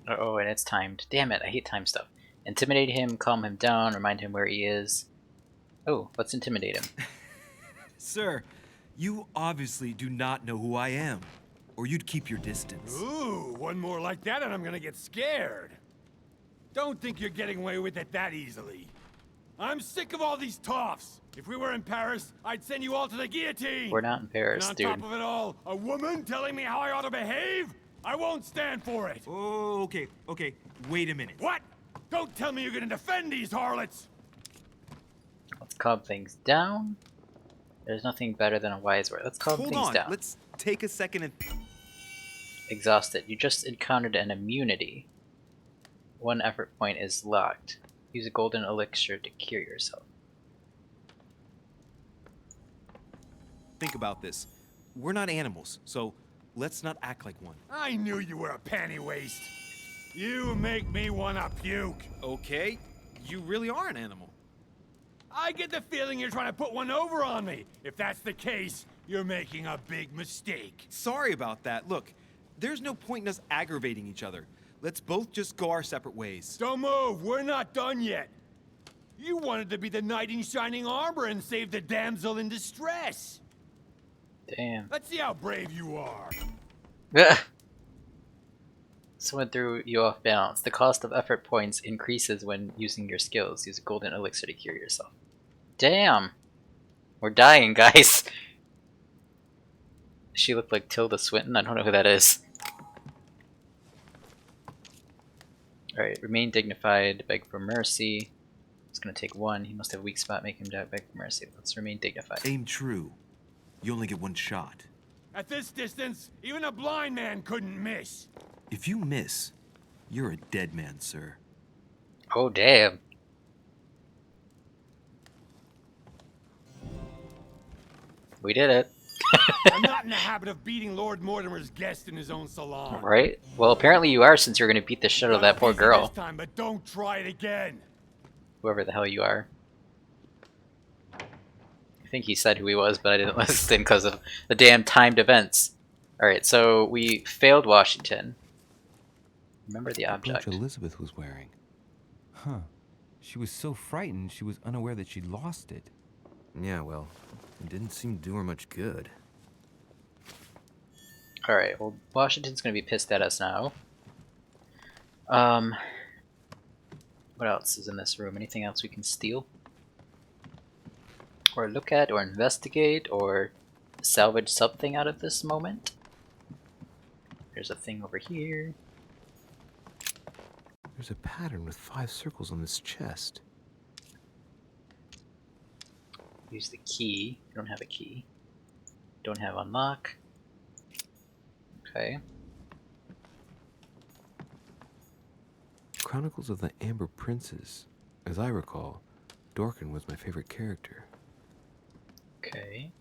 Uh-oh, and it's timed. Damn it, I hate time stuff. Intimidate him, calm him down, remind him where he is. Oh, let's intimidate him. Sir, you obviously do not know who I am, or you'd keep your distance. Ooh, one more like that and I'm gonna get scared. Don't think you're getting away with it that easily. I'm sick of all these toffs. If we were in Paris, I'd send you all to the guillotine. We're not in Paris, and dude. on top of it all, a woman telling me how I ought to behave? I won't stand for it. Oh, okay, wait a minute. What? Don't tell me you're gonna defend these harlots. Let's calm things down. There's nothing better than a wise word. Let's calm things down. Let's take a second and... Exhausted. You just encountered an immunity. 1 effort point is locked. Use a golden elixir to cure yourself. Think about this. We're not animals, so let's not act like one. I knew you were a panty waste. You make me wanna puke. Okay, you really are an animal. I get the feeling you're trying to put one over on me. If that's the case, you're making a big mistake. Sorry about that. Look, there's no point in us aggravating each other. Let's both just go our separate ways. Don't move, we're not done yet. You wanted to be the knight in shining armor and save the damsel in distress. Damn. Let's see how brave you are. Someone threw you off balance. The cost of effort points increases when using your skills. Use a golden elixir to cure yourself. Damn! We're dying, guys! She looked like Tilda Swinton? I don't know who that is. Alright, remain dignified, beg for mercy. It's gonna take 1. He must have a weak spot, make him die, beg for mercy. Let's remain dignified. Aim true. You only get 1 shot. At this distance, even a blind man couldn't miss. If you miss, you're a dead man, sir. Oh, damn. We did it. I'm not in the habit of beating Lord Mortimer's guest in his own salon. Right? Well, apparently you are, since you're gonna beat the shit out of that poor Easy girl. this time, but don't try it again. Whoever the hell you are. I think he said who he was, but I didn't listen because of the damn timed events. Alright, so we failed Washington. Remember the object. Brooch Elizabeth was wearing. Huh. She was so frightened she was unaware that she'd lost it. Yeah, well, it didn't seem to do her much good. Alright, well, Washington's gonna be pissed at us now. What else is in this room? Anything else we can steal? Or look at, or investigate, or salvage something out of this moment? There's a thing over here. There's a pattern with 5 circles on this chest. Use the key. Don't have a key. Don't have unlock. Okay. Chronicles of the Amber Princes. As I recall, Dorkin was my favorite character. Okay.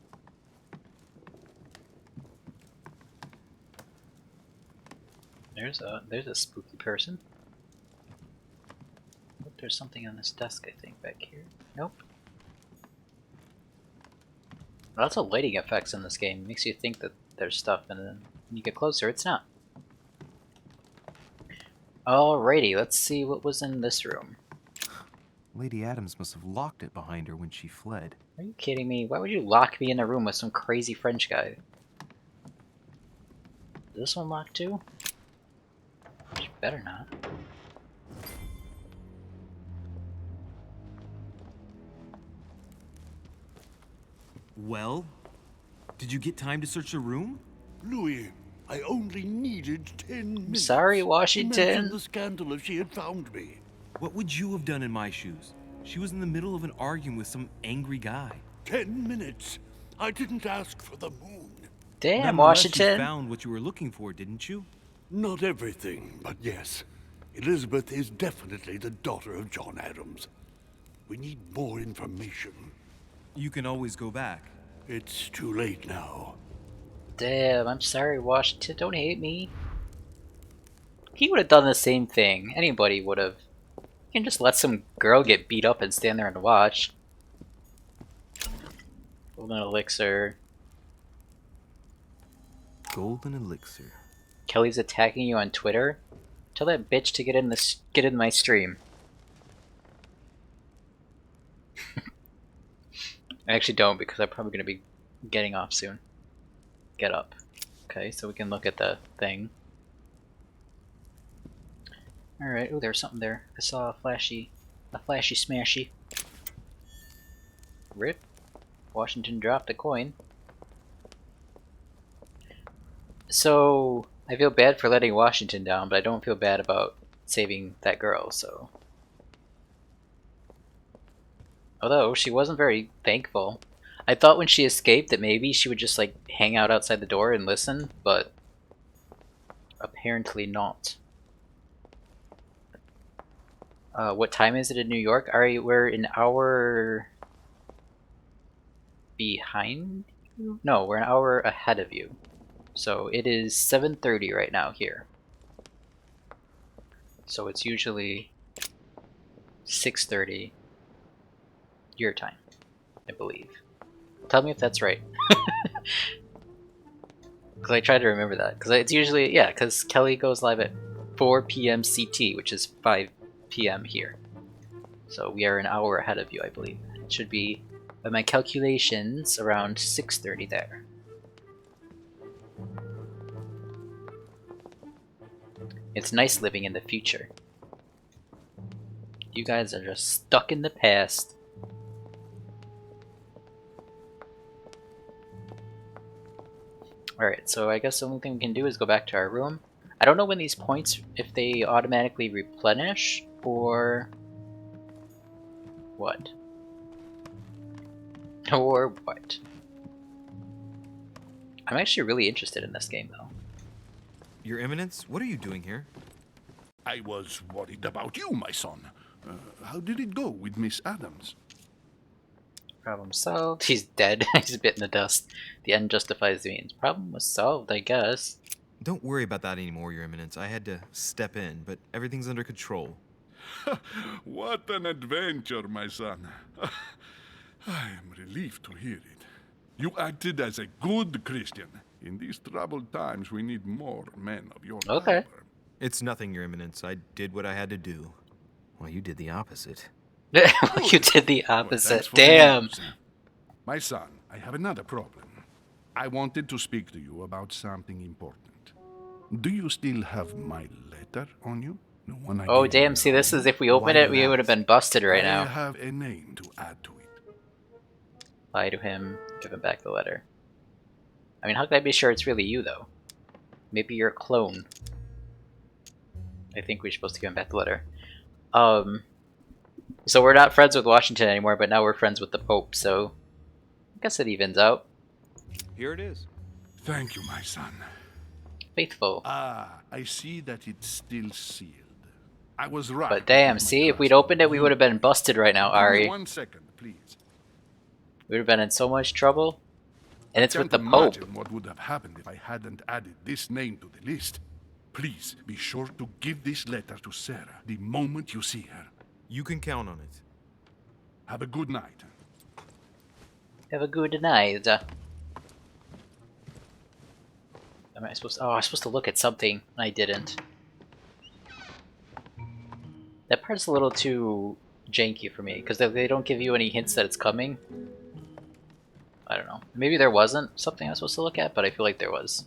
There's a spooky person. Oh, there's something on this desk, I think, back here. Nope. Lots of lighting effects in this game. Makes you think that there's stuff, and then when you get closer, it's not. Alrighty, let's see what was in this room. Lady Adams must have locked it behind her when she fled. Are you kidding me? Why would you lock me in a room with some crazy French guy? Is this one locked too? You better not. Well, did you get time to search the room? Louis, I only needed 10 minutes. Sorry, Washington. Imagine the scandal if she had found me. What would you have done in my shoes? She was in the middle of an argument with some angry guy. 10 minutes. I didn't ask for the moon. Damn, Nonetheless, Washington. You found what you were looking for, didn't you? Not everything, but yes. Elizabeth is definitely the daughter of John Adams. We need more information. You can always go back. It's too late now. Damn, I'm sorry, Washington. Don't hate me. He would have done the same thing. Anybody would have. You can just let some girl get beat up and stand there and watch. Golden elixir. Golden elixir. Kelly's attacking you on Twitter. Tell that bitch to get in my stream. I actually don't, because I'm probably gonna be getting off soon. Get up. Okay, so we can look at the thing. Alright, oh, there's something there. I saw a flashy smashy. Rip. Washington dropped a coin. So, I feel bad for letting Washington down, but I don't feel bad about saving that girl, so. Although, she wasn't very thankful. I thought when she escaped that maybe she would just, like, hang out outside the door and listen, but apparently not. What time is it in New York? We're an hour behind you? No, we're an hour ahead of you. So it is 7:30 right now here. So it's usually 6:30 your time, I believe. Tell me if that's right. Because I try to remember that. Because it's usually, yeah, because Kelly goes live at 4 p.m. CT, which is 5 p.m. here. So we are an hour ahead of you, I believe. It should be, by my calculations, around 6:30 there. It's nice living in the future. You guys are just stuck in the past. Alright, so I guess the only thing we can do is go back to our room. I don't know when these points, if they automatically replenish, or what? Or what? I'm actually really interested in this game, though. Your Eminence, what are you doing here? I was worried about you, my son. How did it go with Miss Adams? Problem solved. He's dead. He's bit in the dust. The end justifies the means. Problem was solved, I guess. Don't worry about that anymore, Your Eminence. I had to step in, but everything's under control. What an adventure, my son. I am relieved to hear it. You acted as a good Christian. In these troubled times, we need more men of your caliber. It's nothing, Your Eminence. I did what I had to do. Well, you did the opposite. You did the opposite. Well, damn. My son, I have another problem. I wanted to speak to you about something important. Do you still have my letter on you? The one I Oh gave damn, you see this is if we Why open it do we that? would have been busted right I now. have a name to add to it. Lie to him, give him back the letter. I mean, how can I be sure it's really you though? Maybe you're a clone. I think we're supposed to give him back the letter. So we're not friends with Washington anymore, but now we're friends with the Pope, so I guess it evens out. Here it is. Thank you, my son. Faithful. Ah, I see that it's still sealed. I was right. But damn, see, if we'd opened it, we would have been busted right now, Give me Ari. 1 second, please. We would have been in so much trouble. And it's I with can't the Pope. imagine what would have happened if I hadn't added this name to the list. Please be sure to give this letter to Sarah the moment you see her. You can count on it. Have a good night. Have a good night. Am I supposed to, oh, I was supposed to look at something. I didn't. That part's a little too janky for me, because they don't give you any hints that it's coming. I don't know. Maybe there wasn't something I was supposed to look at, but I feel like there was.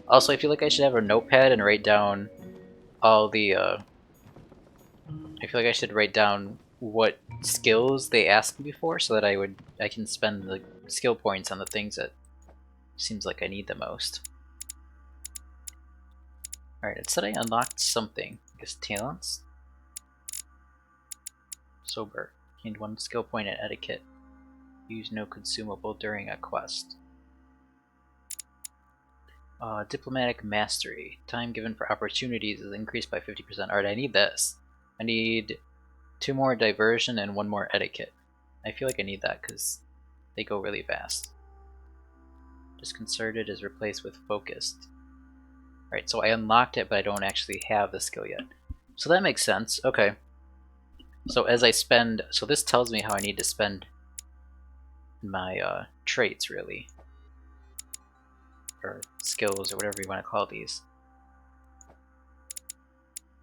Also, I feel like I should have a notepad and write down all the, I feel like I should write down what skills they asked me for, so that I can spend the skill points on the things that seems like I need the most. Alright, it said I unlocked something. I guess talents? Sober. Gained 1 skill point in etiquette. Use no consumable during a quest. Diplomatic mastery. Time given for opportunities is increased by 50%. Alright, I need this. I need 2 more diversion and 1 more etiquette. I feel like I need that because they go really fast. Disconcerted is replaced with focused. Alright, so I unlocked it, but I don't actually have the skill yet. So that makes sense. Okay. So as I spend... So this tells me how I need to spend my traits, really. Or skills, or whatever you want to call these.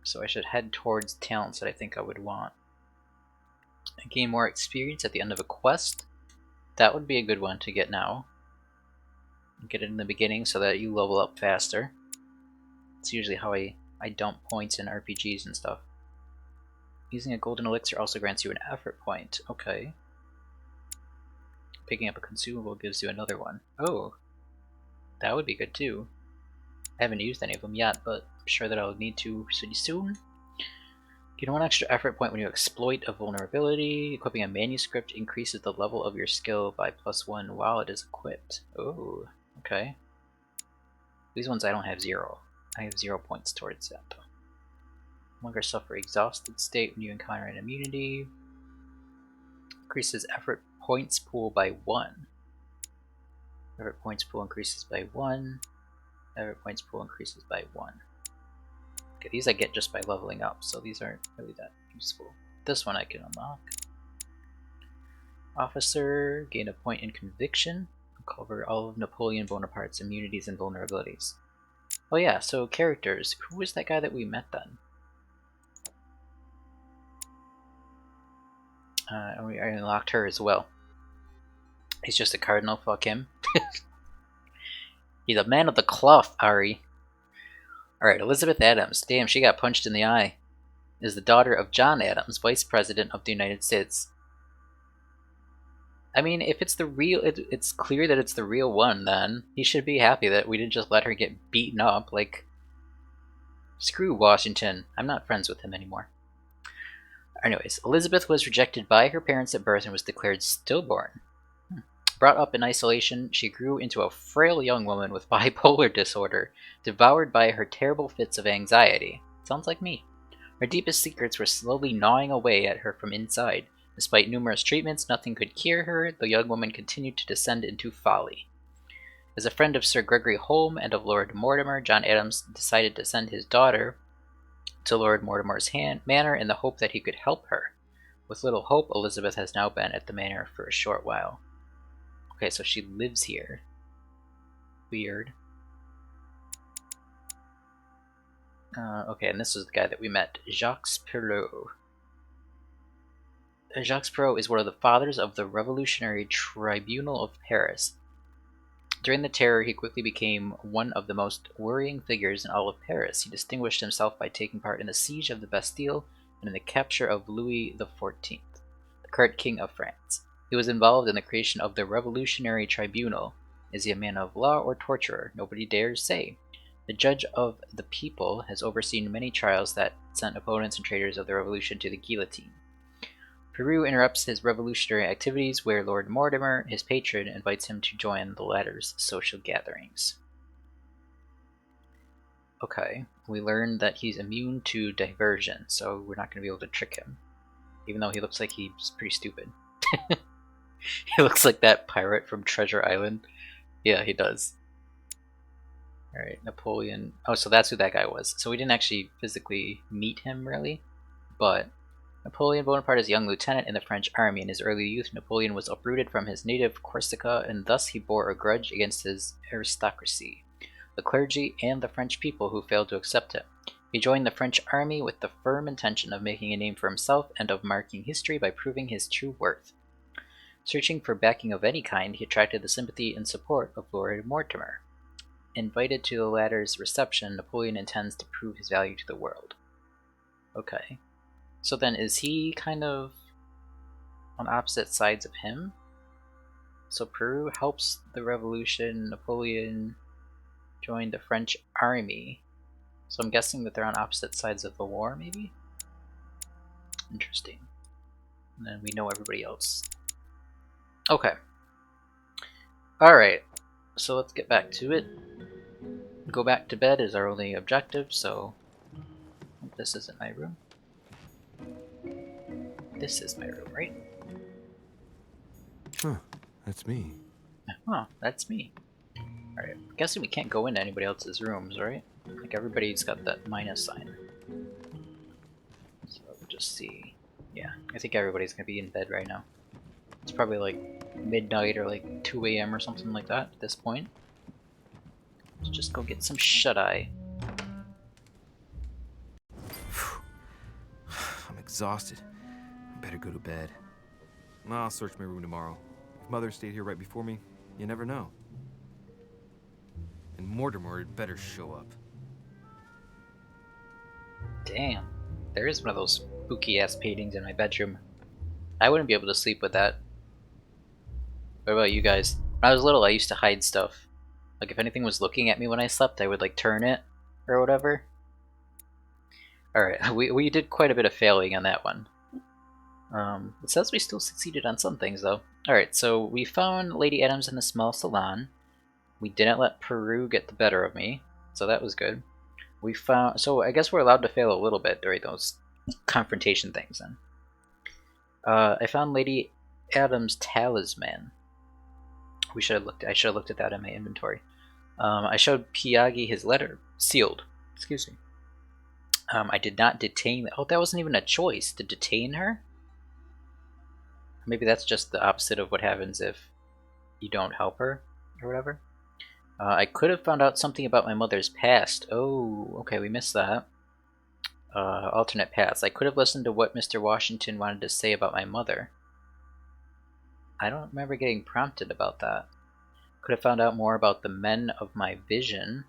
So I should head towards talents that I think I would want. I gain more experience at the end of a quest. That would be a good one to get now. Get it in the beginning so that you level up faster. It's usually how I dump points in RPGs and stuff. Using a golden elixir also grants you an effort point. Okay. Picking up a consumable gives you another one. Oh, that would be good too. I haven't used any of them yet, but I'm sure that I'll need to pretty soon. Gain 1 extra effort point when you exploit a vulnerability. Equipping a manuscript increases the level of your skill by +1 while it is equipped. Oh, okay. These ones I don't have 0. I have 0 points towards that. No longer suffer exhausted state when you encounter an immunity. Increases effort points pool by 1. Effort points pool increases by 1. Effort points pool increases by 1. Okay, these I get just by leveling up, so these aren't really that useful. This one I can unlock. Officer, gain a point in conviction. Cover all of Napoleon Bonaparte's immunities and vulnerabilities. Oh yeah, so characters. Who was that guy that we met then? I unlocked her as well. He's just a cardinal, fuck him. He's a man of the cloth, Ari. Alright, Elizabeth Adams. Damn, she got punched in the eye. Is the daughter of John Adams, Vice President of the United States. I mean, if it's the real, it's clear that it's the real one, then he should be happy that we didn't just let her get beaten up. Like, screw Washington. I'm not friends with him anymore. Anyways, Elizabeth was rejected by her parents at birth and was declared stillborn. Brought up in isolation, she grew into a frail young woman with bipolar disorder, devoured by her terrible fits of anxiety. Sounds like me. Her deepest secrets were slowly gnawing away at her from inside. Despite numerous treatments, nothing could cure her. The young woman continued to descend into folly. As a friend of Sir Gregory Home and of Lord Mortimer, John Adams decided to send his daughter to Lord Mortimer's manor in the hope that he could help her. With little hope, Elizabeth has now been at the manor for a short while. Okay, so she lives here. Weird. Okay, and this is the guy that we met, Jacques Perrot. Jacques Perrot is one of the fathers of the Revolutionary Tribunal of Paris. During the Terror, he quickly became one of the most worrying figures in all of Paris. He distinguished himself by taking part in the siege of the Bastille and in the capture of Louis XIV, the current king of France. He was involved in the creation of the Revolutionary Tribunal. Is he a man of law or torturer? Nobody dares say. The judge of the people has overseen many trials that sent opponents and traitors of the revolution to the guillotine. Perrot interrupts his revolutionary activities where Lord Mortimer, his patron, invites him to join the latter's social gatherings. Okay, we learned that he's immune to diversion, so we're not going to be able to trick him. Even though he looks like he's pretty stupid. He looks like that pirate from Treasure Island. Yeah, he does. Alright, Napoleon. Oh, so that's who that guy was. So we didn't actually physically meet him, really. But Napoleon Bonaparte is a young lieutenant in the French army. In his early youth, Napoleon was uprooted from his native Corsica, and thus he bore a grudge against his aristocracy, the clergy, and the French people who failed to accept him. He joined the French army with the firm intention of making a name for himself and of marking history by proving his true worth. Searching for backing of any kind, he attracted the sympathy and support of Lord Mortimer. Invited to the latter's reception, Napoleon intends to prove his value to the world. Okay. So then is he kind of on opposite sides of him? So Peru helps the revolution, Napoleon joined the French army. So I'm guessing that they're on opposite sides of the war, maybe? Interesting. And then we know everybody else. Okay. Alright. So let's get back to it. Go back to bed is our only objective, so this isn't my room. This is my room, right? Huh, that's me. Huh, that's me. Alright, I'm guessing we can't go into anybody else's rooms, right? Like everybody's got that minus sign. So we'll just see. Yeah, I think everybody's gonna be in bed right now. It's probably like midnight or like 2 AM or something like that at this point. Let's just go get some shut-eye. I'm exhausted. I better go to bed. I'll search my room tomorrow. If Mother stayed here right before me, you never know. And Mortimer had better show up. Damn, there is one of those spooky-ass paintings in my bedroom. I wouldn't be able to sleep with that. What about you guys? When I was little, I used to hide stuff. Like, if anything was looking at me when I slept, I would, like, turn it, or whatever. Alright, we did quite a bit of failing on that one. It says we still succeeded on some things, though. Alright, so we found Lady Adams in the small salon. We didn't let Peru get the better of me, so that was good. We found... So I guess we're allowed to fail a little bit during those confrontation things, then. I found Lady Adams' talisman. I should have looked at that in my inventory. I showed Piaggi his letter, sealed. Excuse me. I did not detain... Oh, that wasn't even a choice, to detain her? Maybe that's just the opposite of what happens if you don't help her, or whatever. I could have found out something about my mother's past. Oh, okay, we missed that. Alternate paths. I could have listened to what Mr. Washington wanted to say about my mother. I don't remember getting prompted about that. Could have found out more about the men of my vision.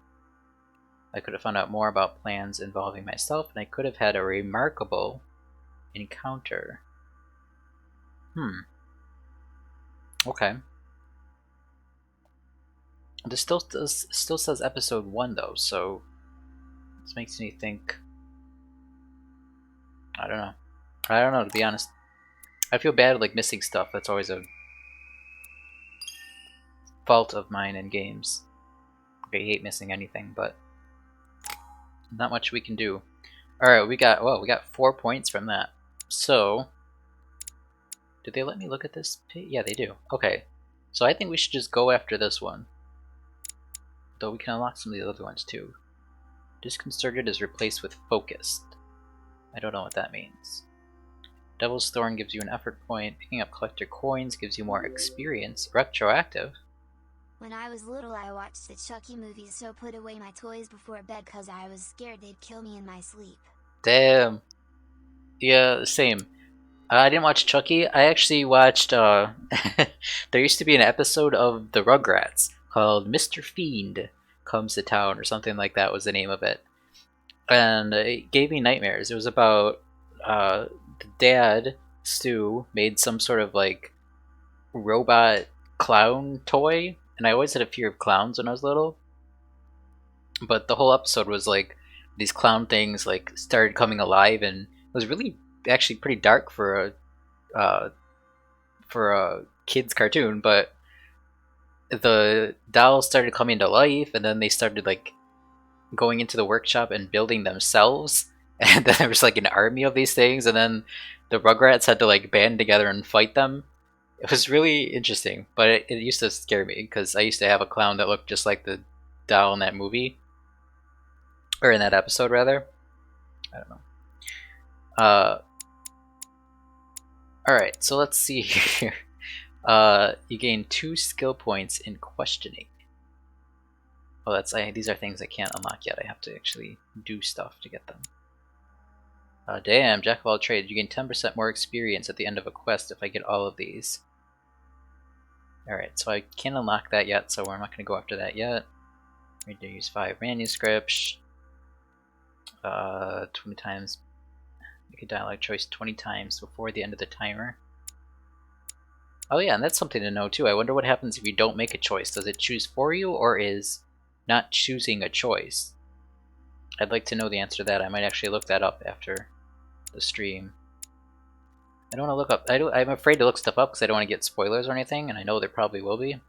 I could have found out more about plans involving myself, and I could have had a remarkable encounter. Okay. This still says episode 1 though, so this makes me think. I don't know, to be honest. I feel bad like missing stuff. That's always a fault of mine in games. I hate missing anything, but not much we can do. Alright, we got 4 points from that. So Did they let me look at this page? Yeah, they do. Okay. So I think we should just go after this one. Though we can unlock some of the other ones too. Disconcerted is replaced with focused. I don't know what that means. Devil's Thorn gives you an effort point. Picking up collector coins gives you more experience. Retroactive. When I was little I watched the Chucky movies, so put away my toys before bed cause I was scared they'd kill me in my sleep. Damn. Yeah, same. I didn't watch Chucky. I actually watched, there used to be an episode of the Rugrats called Mr. Fiend Comes to Town, or something like that was the name of it. And it gave me nightmares. It was about, the dad, Stu, made some sort of, like, robot clown toy. And I always had a fear of clowns when I was little. But the whole episode was, like, these clown things, like, started coming alive, and it was really actually pretty dark for a kid's cartoon, but the dolls started coming to life, and then they started like going into the workshop and building themselves, and then there was like an army of these things, and then the Rugrats had to like band together and fight them. It was really interesting, but it used to scare me because I used to have a clown that looked just like the doll in that movie, or in that episode rather. I don't know. Alright, so let's see here. You gain 2 skill points in questioning. Oh, these are things I can't unlock yet. I have to actually do stuff to get them. Damn, Jack of all trades. You gain 10% more experience at the end of a quest if I get all of these. Alright, so I can't unlock that yet, so we're not going to go after that yet. We need to use 5 manuscripts. 20 times. Make a dialogue choice 20 times before the end of the timer. Oh yeah, and that's something to know too. I wonder what happens if you don't make a choice. Does it choose for you, or is not choosing a choice? I'd like to know the answer to that. I might actually look that up after the stream. I don't want to look up. I'm afraid to look stuff up because I don't want to get spoilers or anything, and I know there probably will be.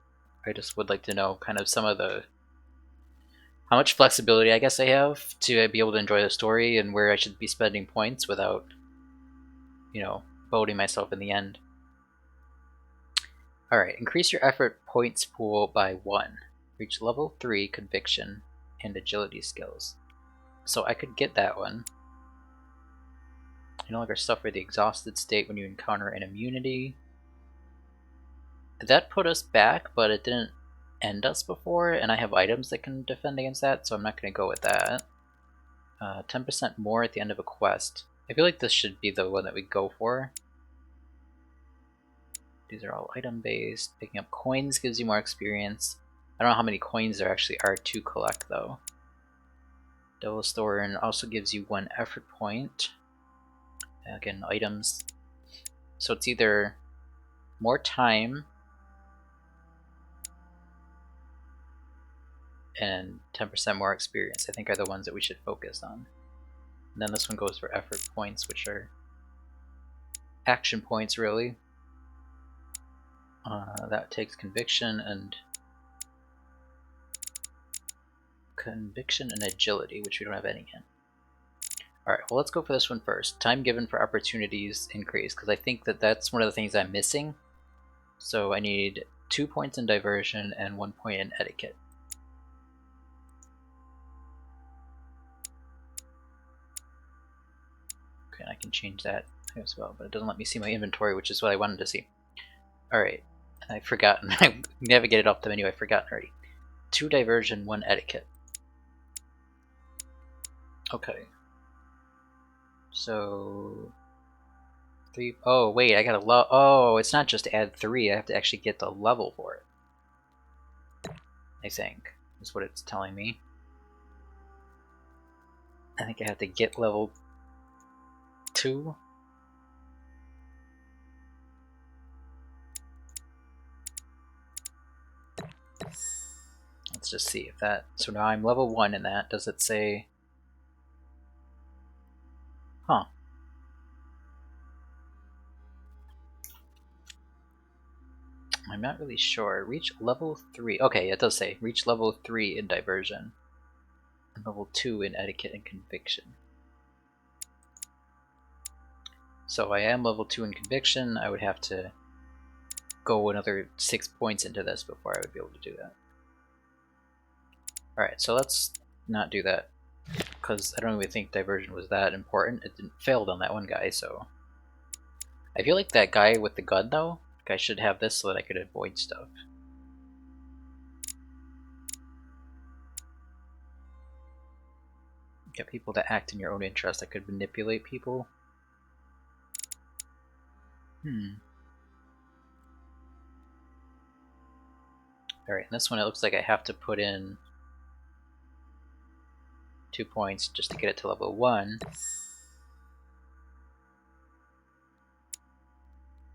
I just would like to know kind of some of the... how much flexibility I guess I have to be able to enjoy the story, and where I should be spending points without, you know, voting myself in the end. Alright, increase your effort points pool by 1. Reach level 3 conviction and agility skills. So I could get that one. You no longer suffer the exhausted state when you encounter an immunity. That put us back, but it didn't end us before, and I have items that can defend against that, so I'm not going to go with that. 10% more at the end of a quest. I feel like this should be the one that we go for. These are all item based. Picking up coins gives you more experience. I don't know how many coins there actually are to collect though. Devil's Thorn also gives you 1 effort point. Again, items. So it's either more time and 10% more experience, I think, are the ones that we should focus on. And then this one goes for effort points, which are action points really. That takes conviction and agility, which we don't have any in. Alright, well let's go for this one first. Time given for opportunities increase, because I think that that's one of the things I'm missing. So I need 2 points in diversion and 1 point in etiquette. Okay, and I can change that as well, but it doesn't let me see my inventory, which is what I wanted to see. Alright, I've forgotten. I navigated off the menu, I've forgotten already. 2 diversion, 1 etiquette. Okay. So... 3... oh, wait, I gotta oh, it's not just add 3, I have to actually get the level for it. I think, is what it's telling me. I think I have to get level 2. Let's just see if that... so now I'm level 1 in that. Does it say... huh. I'm not really sure. Reach level 3. Okay, it does say reach level 3 in diversion. And level 2 in etiquette and conviction. So I am level 2 in conviction. I would have to go another 6 points into this before I would be able to do that. Alright, so let's not do that, because I don't even think diversion was that important. It failed on that one guy, so... I feel like that guy with the gun, though, I should have this so that I could avoid stuff. Get people to act in your own interest. I could manipulate people. Alright, in this one it looks like I have to put in 2 points just to get it to level 1.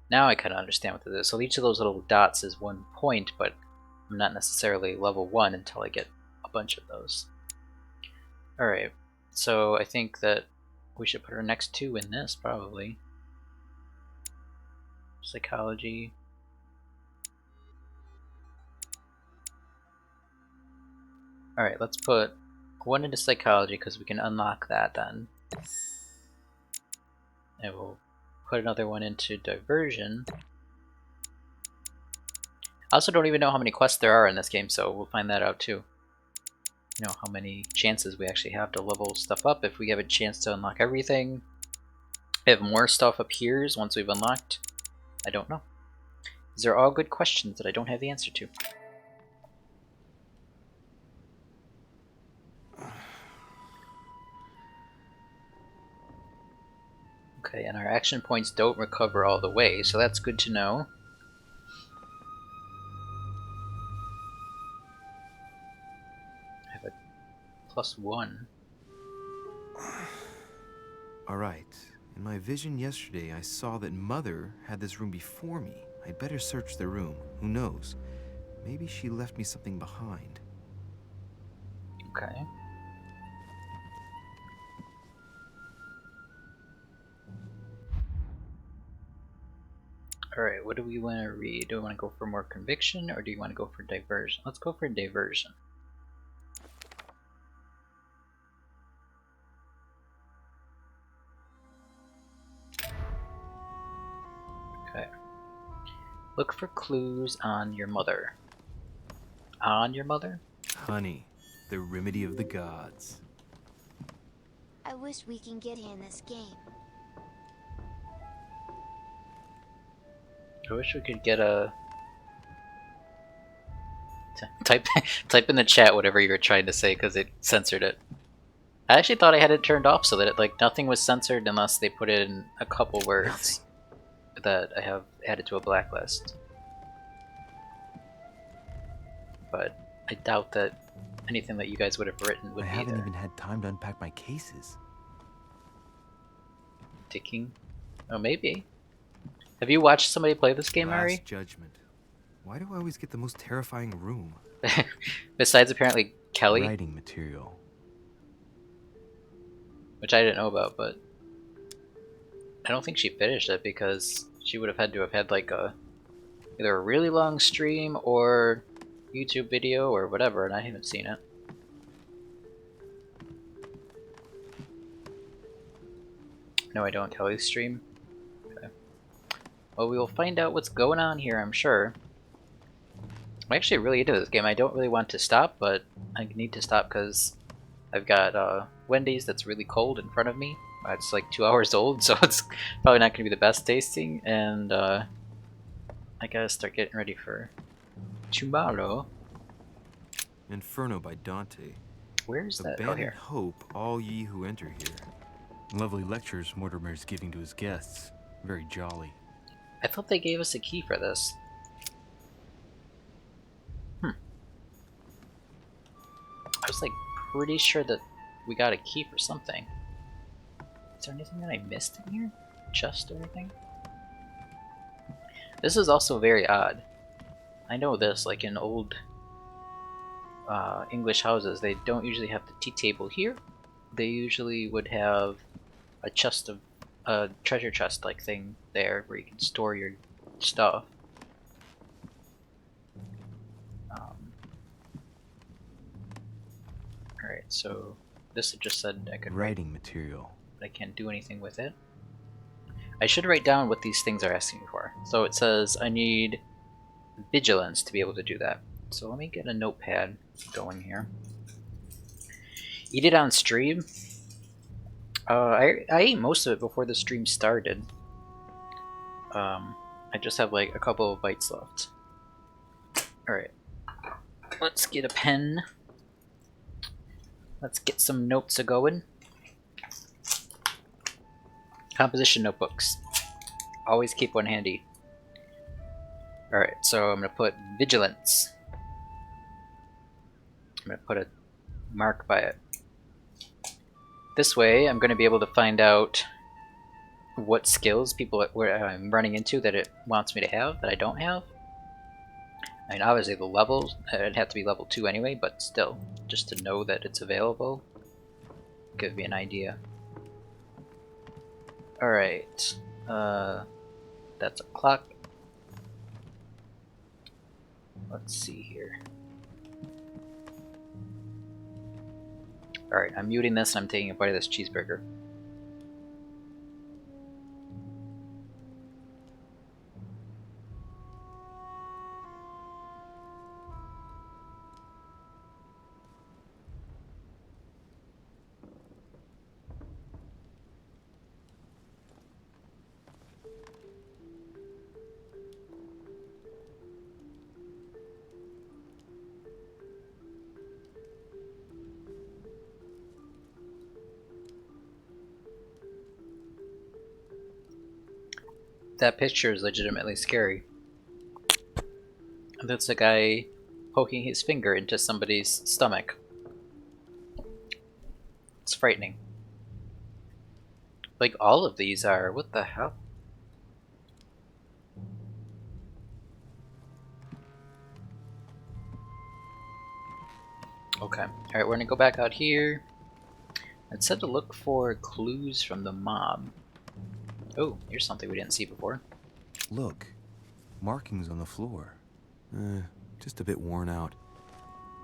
Now I kind of understand what this is. So each of those little dots is 1 point, but I'm not necessarily level 1 until I get a bunch of those. Alright, so I think that we should put our next 2 in this, probably. Psychology. Alright, let's put 1 into psychology because we can unlock that then. And we'll put another 1 into diversion. I also don't even know how many quests there are in this game, so we'll find that out too. You know, how many chances we actually have to level stuff up if we have a chance to unlock everything. If more stuff appears once we've unlocked, I don't know. These are all good questions that I don't have the answer to. Okay, and our action points don't recover all the way, so that's good to know. I have a +1. Alright. In my vision yesterday, I saw that Mother had this room before me. I'd better search the room. Who knows? Maybe she left me something behind. Okay. Alright, what do we want to read? Do we want to go for more conviction, or do you want to go for diversion? Let's go for diversion. Okay. Look for clues on your mother. On your mother? Honey, the remedy of the gods. I wish we can get in this game. I wish we could get a... Type in the chat whatever you were trying to say, because it censored it. I actually thought I had it turned off so that it, nothing was censored unless they put in a couple words that I have added to a blacklist. But I doubt that anything that you guys would have written would I be haven't there. even had time to unpack my cases. Ticking? Oh, maybe. Have you watched somebody play this game, Last Ari? Judgment. Why do I always get the most terrifying room? Besides apparently Kelly, Writing material. which I didn't know about, but I don't think she finished it because she would have had to have had like either a really long stream or YouTube video or whatever, and I haven't seen it. No, I don't. Kelly's stream? Okay. Well, we will find out what's going on here, I'm sure. I'm actually really into this game. I don't really want to stop, but I need to stop because I've got Wendy's that's really cold in front of me. It's like 2 hours old, so it's probably not going to be the best tasting, and I gotta start getting ready for tomorrow. Inferno by Dante. Where's that? Oh, Abandon here. hope, all ye who enter here. Lovely lectures Mortimer's giving to his guests. Very jolly. I thought they gave us a key for this. I was like pretty sure that we got a key for something. Is there anything that I missed in here? Chest or anything? This is also very odd. I know this, like in old English houses, they don't usually have the tea table here. They usually would have a chest of a treasure chest like thing there where you can store your stuff. Alright, so this just said I could Writing material. but I can't do anything with it. I should write down what these things are asking me for. So it says I need vigilance to be able to do that. So let me get a notepad going here. Eat it on stream? I ate most of it before the stream started. I just have like a couple of bites left. Alright. Let's get a pen. Let's get some notes a-going. Composition notebooks. Always keep one handy. Alright, so I'm gonna put vigilance. I'm gonna put a mark by it. This way, I'm gonna be able to find out what skills I'm running into that it wants me to have that I don't have. I mean, obviously the levels, it'd have to be level 2 anyway, but still, just to know that it's available, give me an idea. Alright, that's a clock. Let's see here. Alright, I'm muting this and I'm taking a bite of this cheeseburger. That picture is legitimately scary. That's a guy poking his finger into somebody's stomach. It's frightening. Like all of these are. What the hell? Okay. Alright, we're gonna go back out here. It said to look for clues from the mob. Oh, here's something we didn't see before. Look, markings on the floor. Just a bit worn out.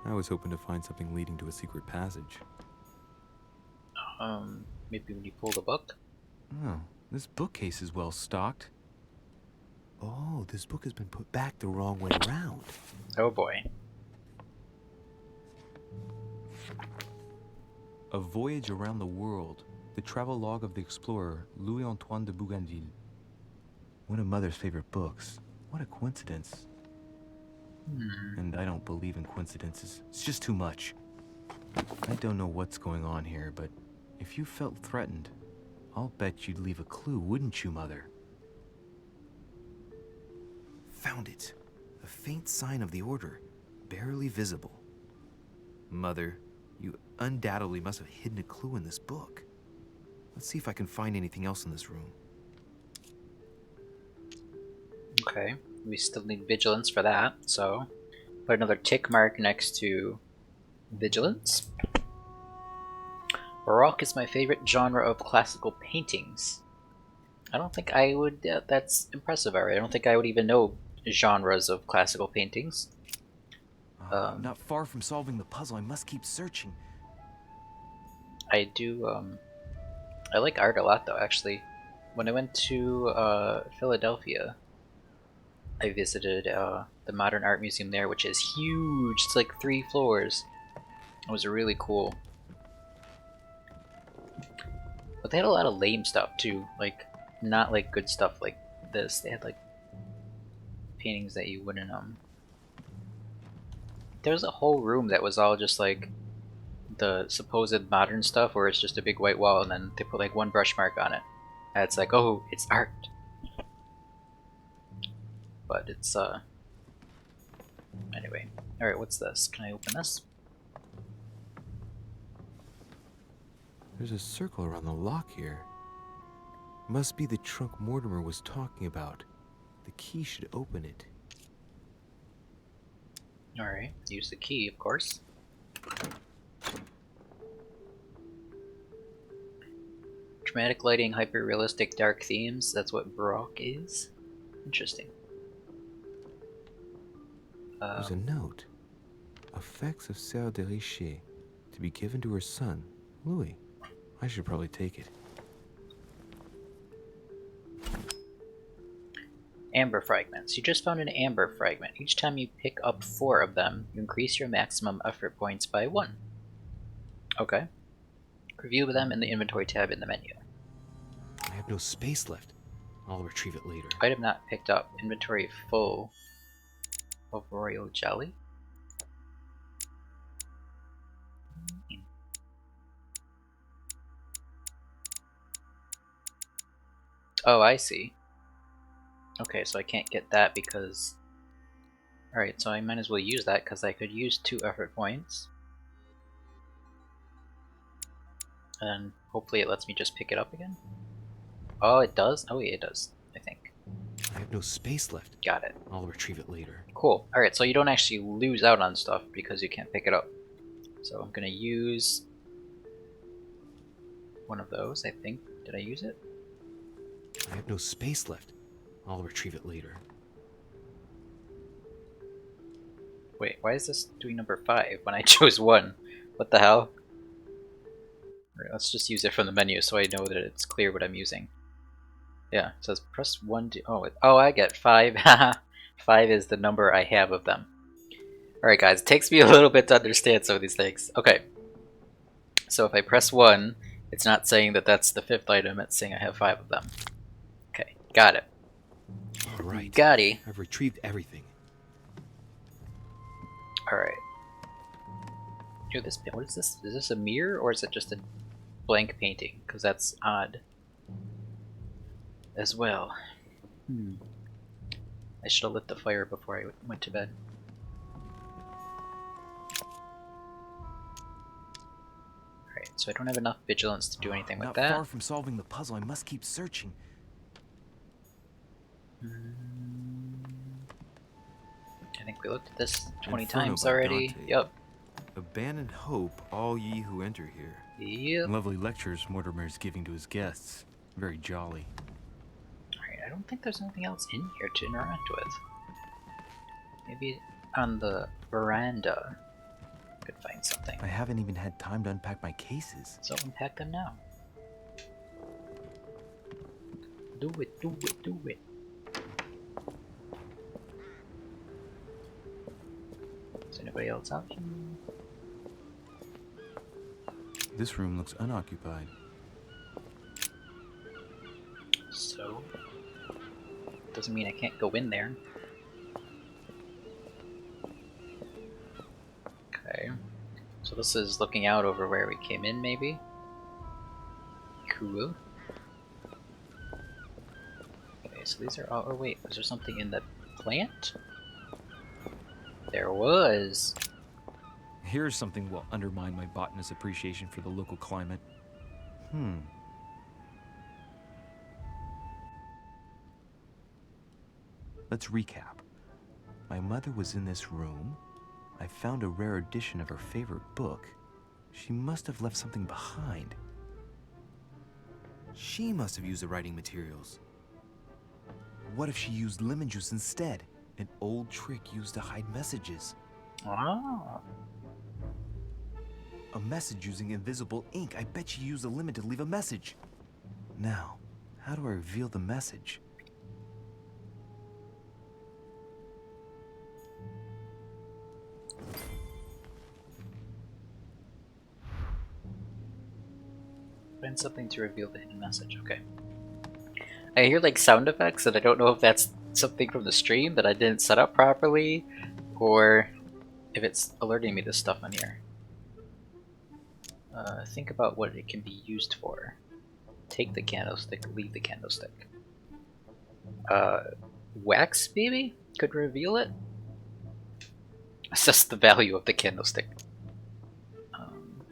I was hoping to find something leading to a secret passage. Maybe when you pull the book? Oh, this bookcase is well stocked. Oh, this book has been put back the wrong way around. Oh boy. A Voyage Around the World. The travel log of the explorer Louis-Antoine de Bougainville. One of Mother's favorite books. What a coincidence. And I don't believe in coincidences. It's just too much. I don't know what's going on here, but if you felt threatened, I'll bet you'd leave a clue, wouldn't you, Mother? Found it. A faint sign of the order, barely visible. Mother, you undoubtedly must have hidden a clue in this book. Let's see if I can find anything else in this room. Okay, we still need vigilance for that, so put another tick mark next to vigilance. Baroque is my favorite genre of classical paintings. I don't think I would, that's impressive, alright. I don't think I would even know genres of classical paintings. I'm not far from solving the puzzle. I must keep searching. I do, I like art a lot though, actually. When I went to Philadelphia, I visited the Modern Art Museum there, which is huge. It's like 3 floors. It was really cool. But they had a lot of lame stuff too, like not like good stuff like this. They had like paintings that you wouldn't there was a whole room that was all just like the supposed modern stuff where it's just a big white wall and then they put like one brush mark on it. And it's like, oh, it's art. But it's anyway. Alright, what's this? Can I open this? There's a circle around the lock here. Must be the trunk Mortimer was talking about. The key should open it. Alright, use the key, of course. Dramatic lighting, hyper-realistic dark themes. That's what Baroque is. Interesting. There's a note. Effects of Sœur de Richer, to be given to her son, Louis. I should probably take it. Amber fragments. You just found an amber fragment. Each time you pick up 4 of them, you increase your maximum effort points by 1. Okay. Review them in the inventory tab in the menu. I have no space left. I'll retrieve it later. Item not picked up. Inventory full of royal jelly. Oh, I see. Okay, so I can't get that because... Alright, so I might as well use that because I could use 2 effort points. And hopefully it lets me just pick it up again. Oh, it does? Oh yeah, it does, I think. I have no space left. Got it. I'll retrieve it later. Cool. Alright, so you don't actually lose out on stuff because you can't pick it up. So I'm gonna use one of those, I think. Did I use it? I have no space left. I'll retrieve it later. Wait, why is this doing number 5 when I chose 1? What the hell? Alright, let's just use it from the menu so I know that it's clear what I'm using. Yeah, it says press 1 to... Oh, I get 5. 5 is the number I have of them. Alright guys, it takes me a little bit to understand some of these things. Okay. So if I press 1, it's not saying that that's the 5th item, it's saying I have 5 of them. Okay, got it. Alright. Got-y. I've retrieved everything. Alright. What is this? Is this a mirror or is it just a blank painting? Because that's odd. As well. I should have lit the fire before I went to bed. Alright, so I don't have enough vigilance to do anything with Not that. far from solving the puzzle, I must keep searching. I think we looked at this 20 Inferno times by already. Dante. Yep. Abandon hope, all ye who enter here. Yep. Lovely lectures Mortimer's giving to his guests. Very jolly. Alright, I don't think there's anything else in here to interact with. Maybe on the veranda I could find something. I haven't even had time to unpack my cases. So unpack them now. Do it, do it, do it. Is anybody else out here? This room looks unoccupied. So, doesn't mean I can't go in there. Okay, so this is looking out over where we came in, maybe? Cool. Okay, so these are all... Oh wait, was there something in the plant? There was! Here's something will undermine my botanist's appreciation for the local climate. Let's recap. My mother was in this room. I found a rare edition of her favorite book. She must have left something behind. She must have used the writing materials. What if she used lemon juice instead? An old trick used to hide messages. Ah. A message using invisible ink. I bet she used a lemon to leave a message. Now, how do I reveal the message? Find something to reveal the hidden message. Okay. I hear like sound effects and I don't know if that's something from the stream that I didn't set up properly or if it's alerting me to stuff on here. Think about what it can be used for. Take the candlestick, leave the candlestick. Wax maybe? Could reveal it? Assess the value of the candlestick.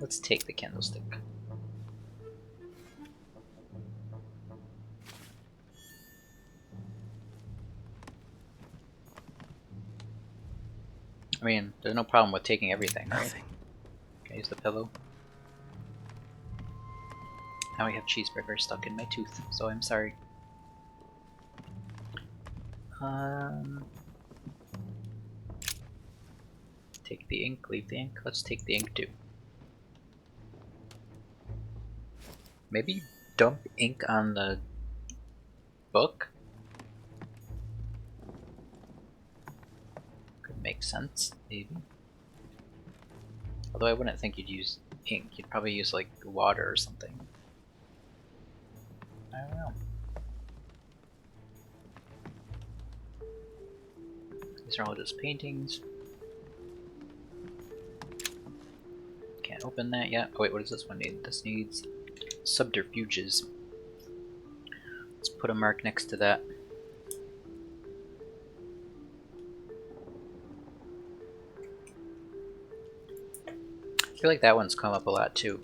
Let's take the candlestick. I mean, there's no problem with taking everything, right? Nothing. Can I use the pillow? Now I have cheeseburger stuck in my tooth, so I'm sorry. Take the ink, leave the ink. Let's take the ink too. Maybe dump ink on the book? makes sense, maybe. Although I wouldn't think you'd use ink. You'd probably use like water or something. I don't know. These are all just paintings. Can't open that yet. Oh wait, what does this one need? This needs subterfuges. Let's put a mark next to that. I feel like that one's come up a lot too.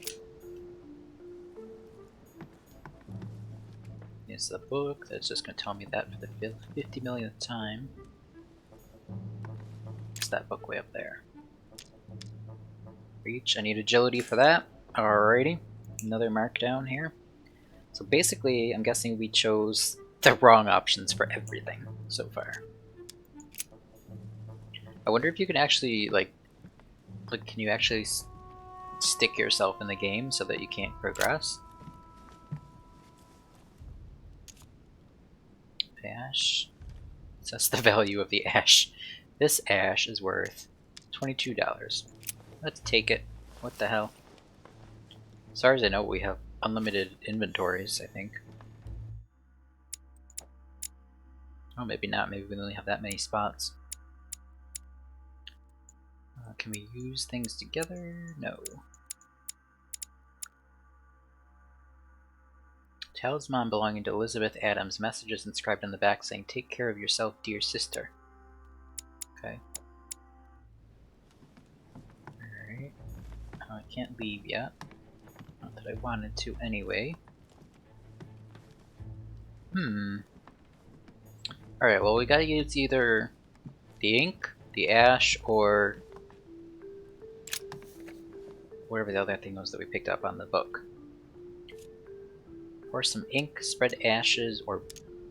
It's the book that's just going to tell me that for the 50 millionth time. It's that book way up there. Reach. I need agility for that. Alrighty. Another mark down here. So basically, I'm guessing we chose the wrong options for everything so far. I wonder if you can actually, like can you actually stick yourself in the game so that you can't progress? Ash. That's the value of the ash. This ash is worth $22. Let's take it. What the hell? As far as I know, we have unlimited inventories, I think. Oh, maybe not. Maybe we only have that many spots. Can we use things together? No. Talisman belonging to Elizabeth Adams. Messages inscribed on the back saying, "Take care of yourself, dear sister." Okay. Alright. I can't leave yet. Not that I wanted to anyway. Alright, well we gotta use either the ink, the ash, or whatever the other thing was that we picked up on the book. Pour some ink, spread ashes, or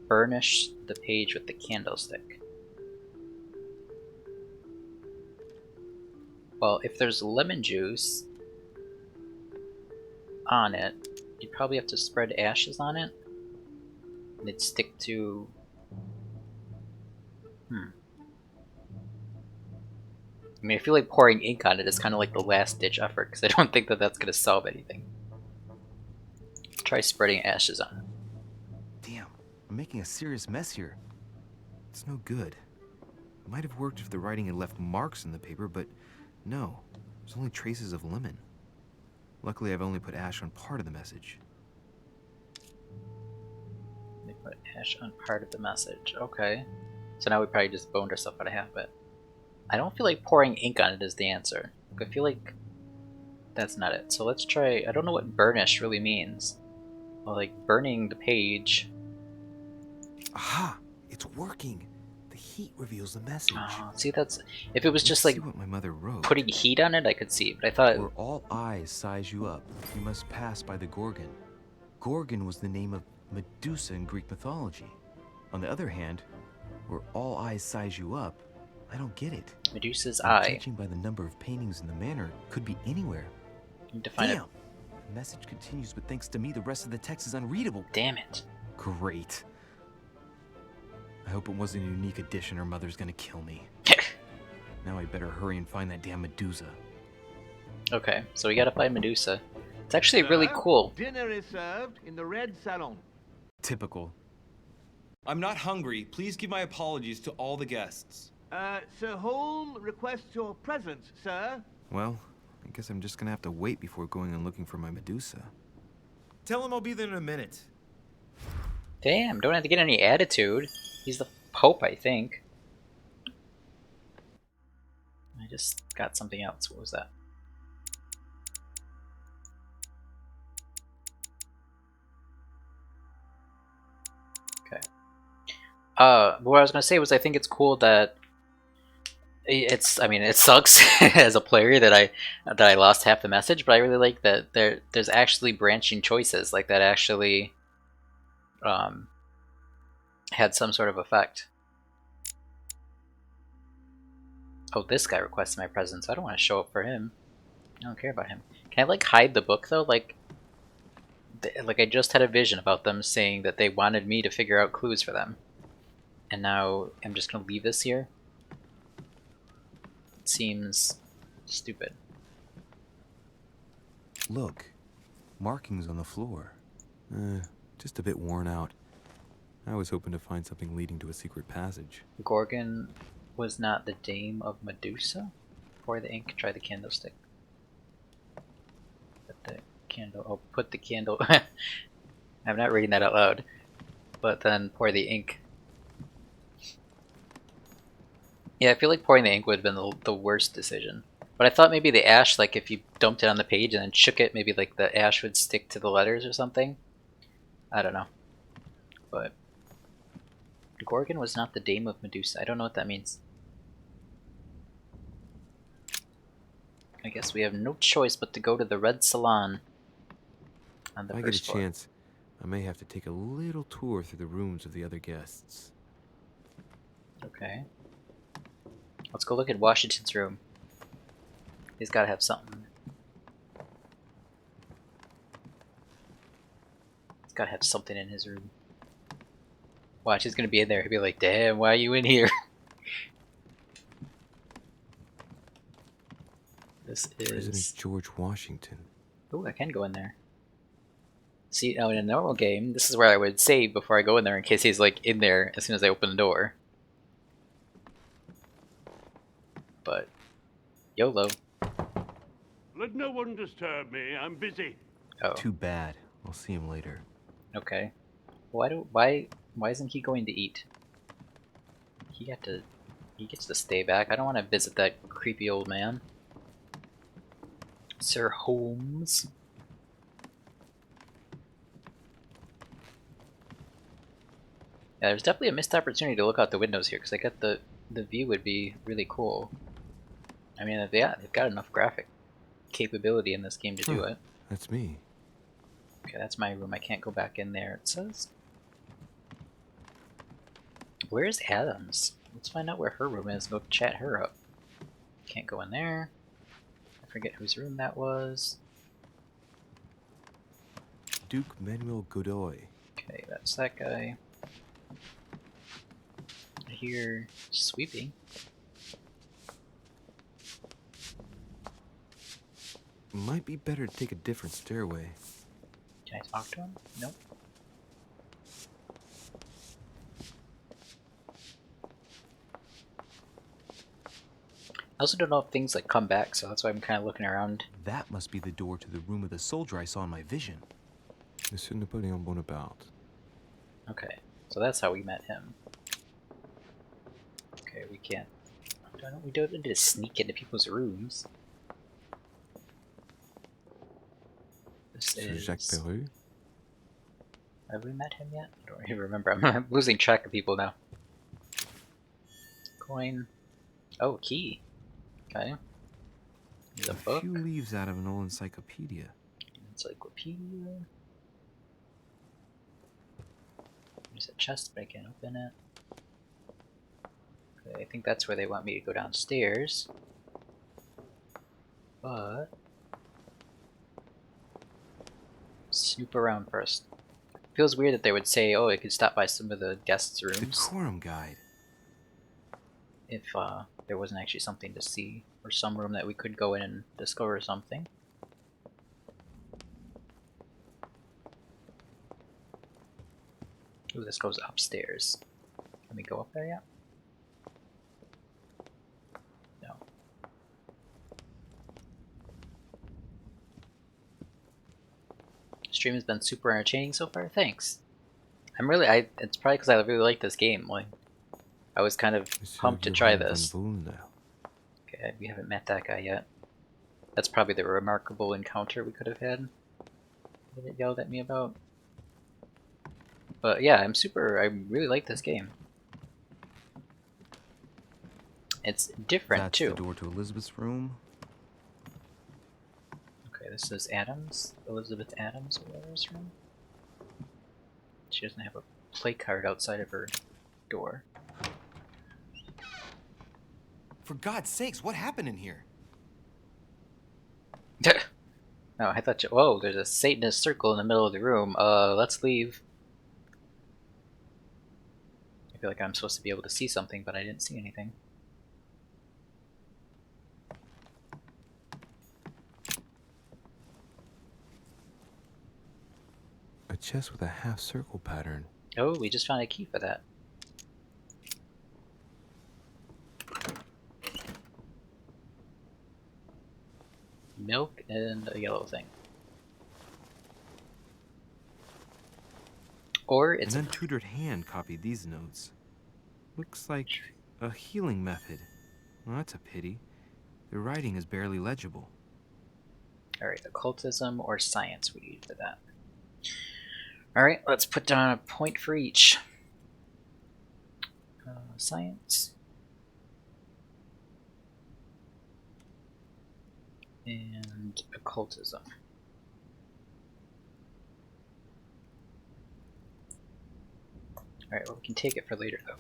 burnish the page with the candlestick. Well, if there's lemon juice on it, you'd probably have to spread ashes on it, and it'd stick to... I mean, I feel like pouring ink on it is kind of like the last-ditch effort, because I don't think that that's going to solve anything. Try spreading ashes on it. Damn, I'm making a serious mess here. It's no good. It might have worked if the writing had left marks in the paper, but no. There's only traces of lemon. Luckily, I've only put ash on part of the message. They put ash on part of the message. Okay. So now we probably just boned ourselves out of half of it. I don't feel like pouring ink on it is the answer. I feel like that's not it. So let's try... I don't know what burnish really means. Well, like burning the page. Aha! It's working! The heat reveals the message. See, that's... If it was just like what my mother wrote. Putting heat on it, I could see. But I thought... Where all eyes size you up, you must pass by the Gorgon. Gorgon was the name of Medusa in Greek mythology. On the other hand, where all eyes size you up, I don't get it. Medusa's and eye. Judging by the number of paintings in the manor, could be anywhere. Damn. The message continues, but thanks to me, the rest of the text is unreadable. Damn it. Great. I hope it wasn't a unique edition or Mother's gonna kill me. Now I better hurry and find that damn Medusa. Okay, so we gotta find Medusa. It's actually really cool. Dinner is served in the red salon. Typical. I'm not hungry. Please give my apologies to all the guests. Sir Holm requests your presence, sir. Well, I guess I'm just gonna have to wait before going and looking for my Medusa. Tell him I'll be there in a minute. Damn, don't have to get any attitude. He's the Pope, I think. I just got something else. What was that? Okay. What I was gonna say was I think it's cool that I mean, it sucks as a player that I lost half the message, but I really like that there's actually branching choices like that actually had some sort of effect. Oh, this guy requested my presence. I don't want to show up for him. I don't care about him. Can I like hide the book though? Like I just had a vision about them saying that they wanted me to figure out clues for them, and now I'm just gonna leave this here. seems stupid. Look, markings on the floor. Just a bit worn out. I was hoping to find something leading to a secret passage. Gorgon was not the dame of Medusa? Pour the ink, try the candlestick. Put the candle, oh, put the candle, I'm not reading that out loud. But then pour the ink. Yeah, I feel like pouring the ink would have been the worst decision. But I thought maybe the ash, like if you dumped it on the page and then shook it, maybe like the ash would stick to the letters or something. I don't know. But Gorgon was not the dame of Medusa. I don't know what that means. I guess we have no choice but to go to the Red Salon on the If I first get a floor. chance, I may have to take a little tour through the rooms of the other guests. Okay. Let's go look at Washington's room. He's gotta have something. He's gotta have something in his room. Watch, he's gonna be in there. He'll be like, damn, why are you in here? This is... President George Washington. Oh, I can go in there. See, now in a normal game, this is where I would save before I go in there in case he's like in there as soon as I open the door. But, YOLO. Let no one disturb me. I'm busy. Oh. Too bad. I'll see him later. Okay. Why isn't he going to eat? He gets to stay back. I don't want to visit that creepy old man. Sir Holmes. Yeah, there's definitely a missed opportunity to look out the windows here, because I got the view would be really cool. I mean, yeah, they've got enough graphic capability in this game to do it. That's me. Okay, that's my room. I can't go back in there, it says. Where's Adams? Let's find out where her room is. Go chat her up. Can't go in there. I forget whose room that was. Duke Manuel Godoy. Okay, that's that guy. I hear sweeping. Might be better to take a different stairway. Can I talk to him? Nope. I also don't know if things like come back, so that's why I'm kind of looking around. That must be the door to the room of the soldier I saw in my vision. Monsieur Napoleon Bonaparte. Okay, so that's how we met him. Okay, we can't. We don't need to sneak into people's rooms. This Sir is... Jacques Peru? Have we met him yet? I don't even remember. I'm losing track of people now. Coin. Oh, key. Okay. There's a book. Few leaves out of an old encyclopedia. Encyclopedia. There's a chest, but I can't open it. Okay, I think that's where they want me to go downstairs. But... snoop around first. Feels weird that they would say, oh, I could stop by some of the guests' rooms. Decorum guide. If there wasn't actually something to see, or some room that we could go in and discover something. Ooh, this goes upstairs. Can we go up there yet? No. Stream has been super entertaining so far. Thanks. It's probably because I really like this game. Like, I was kind of pumped to try this. Okay, we haven't met that guy yet. That's probably the remarkable encounter we could have had. That it yelled at me about. But yeah, I really like this game. It's different That's too. the door to Elizabeth's room. Okay, this is Adams, Elizabeth Adams, or whatever's room. She doesn't have a play card outside of her door. For God's sakes, what happened in here? No, I thought whoa, there's a Satanist circle in the middle of the room. Let's leave. I feel like I'm supposed to be able to see something, but I didn't see anything. chest with a half circle pattern. Oh, we just found a key for that. Milk and a yellow thing. Or it's an untutored hand copied these notes. Looks like a healing method. Well, that's a pity. The writing is barely legible. Alright, occultism or science we need for that. Alright, let's put down a point for each. Science. And occultism. Alright, well, we can take it for later, though.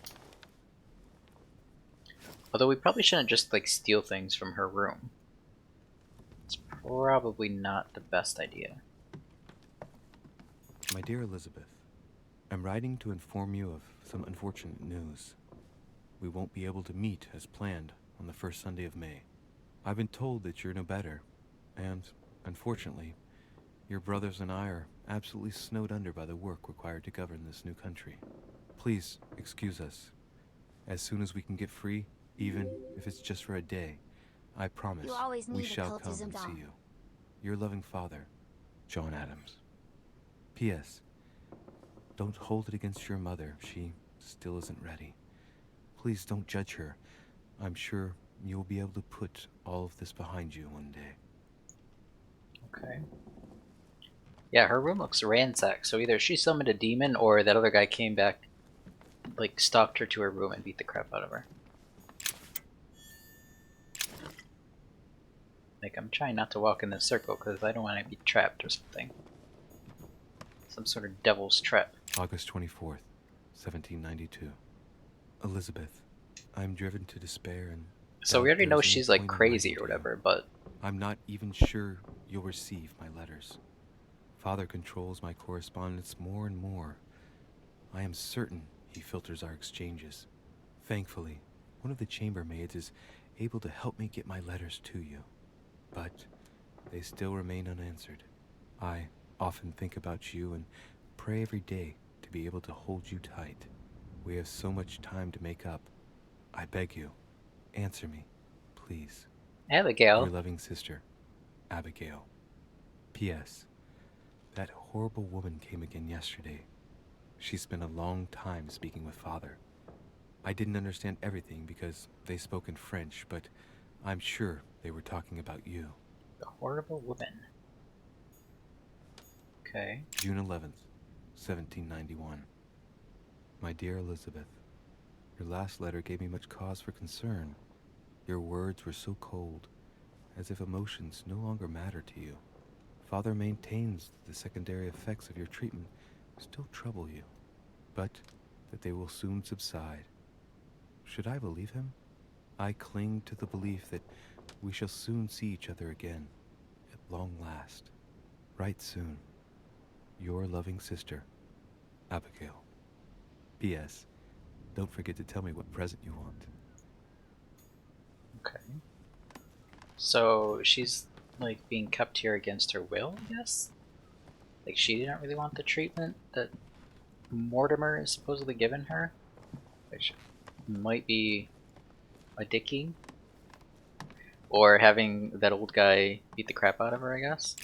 Although we probably shouldn't just, like, steal things from her room. It's probably not the best idea. My dear Elizabeth, I'm writing to inform you of some unfortunate news. We won't be able to meet as planned on the first Sunday of May. I've been told that you're no better, and, unfortunately, your brothers and I are absolutely snowed under by the work required to govern this new country. Please excuse us. As soon as we can get free, even if it's just for a day, I promise we shall come and see you. Your loving father, John Adams. P.S. Don't hold it against your mother. She still isn't ready. Please don't judge her. I'm sure you'll be able to put all of this behind you one day. Okay. Yeah, her room looks ransacked, so either she summoned a demon or that other guy came back, like, stalked her to her room and beat the crap out of her. Like, I'm trying not to walk in this circle because I don't want to be trapped or something. Some sort of devil's trap. August 24th, 1792. Elizabeth, I'm driven to despair and... So we already know she's, like, crazy or whatever, but... I'm not even sure you'll receive my letters. Father controls my correspondence more and more. I am certain he filters our exchanges. Thankfully, one of the chambermaids is able to help me get my letters to you. But they still remain unanswered. I often think about you and pray every day to be able to hold you tight. We have so much time to make up. I beg you, answer me, please. Abigail. Your loving sister, Abigail. P.S. That horrible woman came again yesterday. She spent a long time speaking with Father. I didn't understand everything because they spoke in French, but I'm sure they were talking about you. The horrible woman. Okay. June 11th, 1791. My dear Elizabeth, your last letter gave me much cause for concern. Your words were so cold, as if emotions no longer matter to you. Father maintains that the secondary effects of your treatment still trouble you, but that they will soon subside. Should I believe him? I cling to the belief that we shall soon see each other again, at long last. Right soon. Your loving sister, Abigail. P.S. Don't forget to tell me what present you want. Okay. So she's, like, being kept here against her will, I guess? Like, she didn't really want the treatment that Mortimer is supposedly giving her? Which might be addicting. Or having that old guy beat the crap out of her, I guess?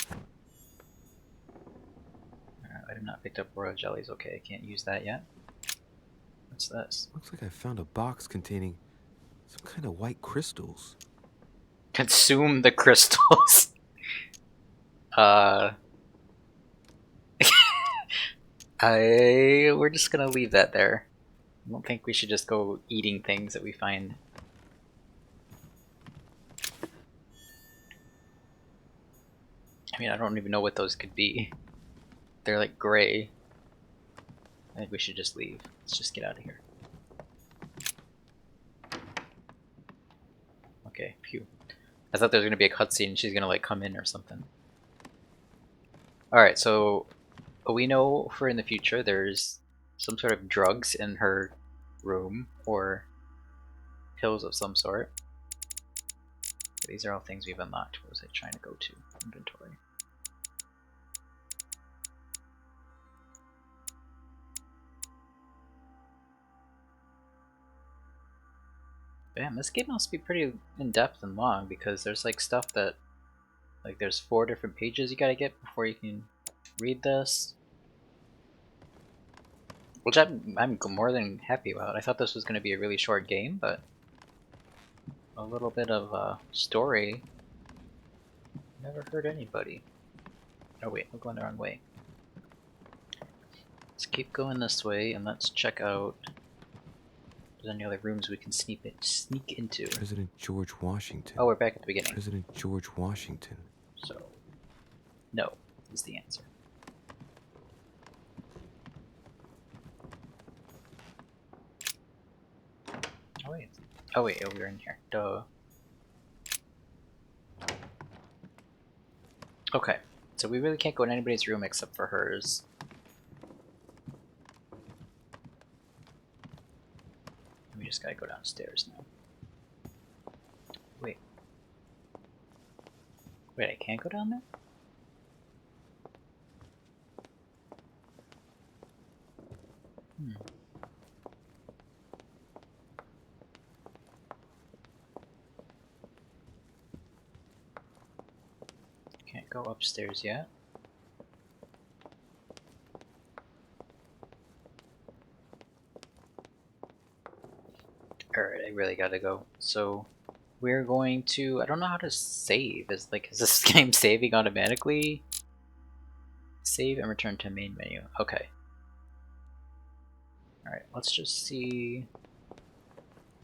I have not picked up royal jellies. Okay, I can't use that yet. What's this? Looks like I found a box containing some kind of white crystals. Consume the crystals. We're just gonna leave that there. I don't think we should just go eating things that we find. I mean, I don't even know what those could be. They're like gray. I think we should just leave. Let's just get out of here. Okay, phew. I thought there was gonna be a cutscene and she's gonna like come in or something. Alright, so we know for in the future there's some sort of drugs in her room or pills of some sort. These are all things we've unlocked. What was I trying to go to? Inventory. Damn, this game must be pretty in-depth and long because there's like stuff that, like there's 4 different pages you gotta get before you can read this. Which I'm more than happy about. I thought this was gonna be a really short game, but a little bit of story never hurt anybody. Oh wait, we're going the wrong way. Let's keep going this way and let's check out if there's any other rooms we can sneak into. President George Washington. Oh, we're back at the beginning. President George Washington. So, no is the answer. Oh wait. Oh wait, oh, we're in here. Duh. Okay, so we really can't go in anybody's room except for hers. We just gotta go downstairs now. Wait. Wait, I can't go down there? Can't go upstairs yet. Alright, I really gotta go. So we're going to, I don't know how to save. Is this game saving automatically? Save and return to main menu. Okay. Alright, let's just see.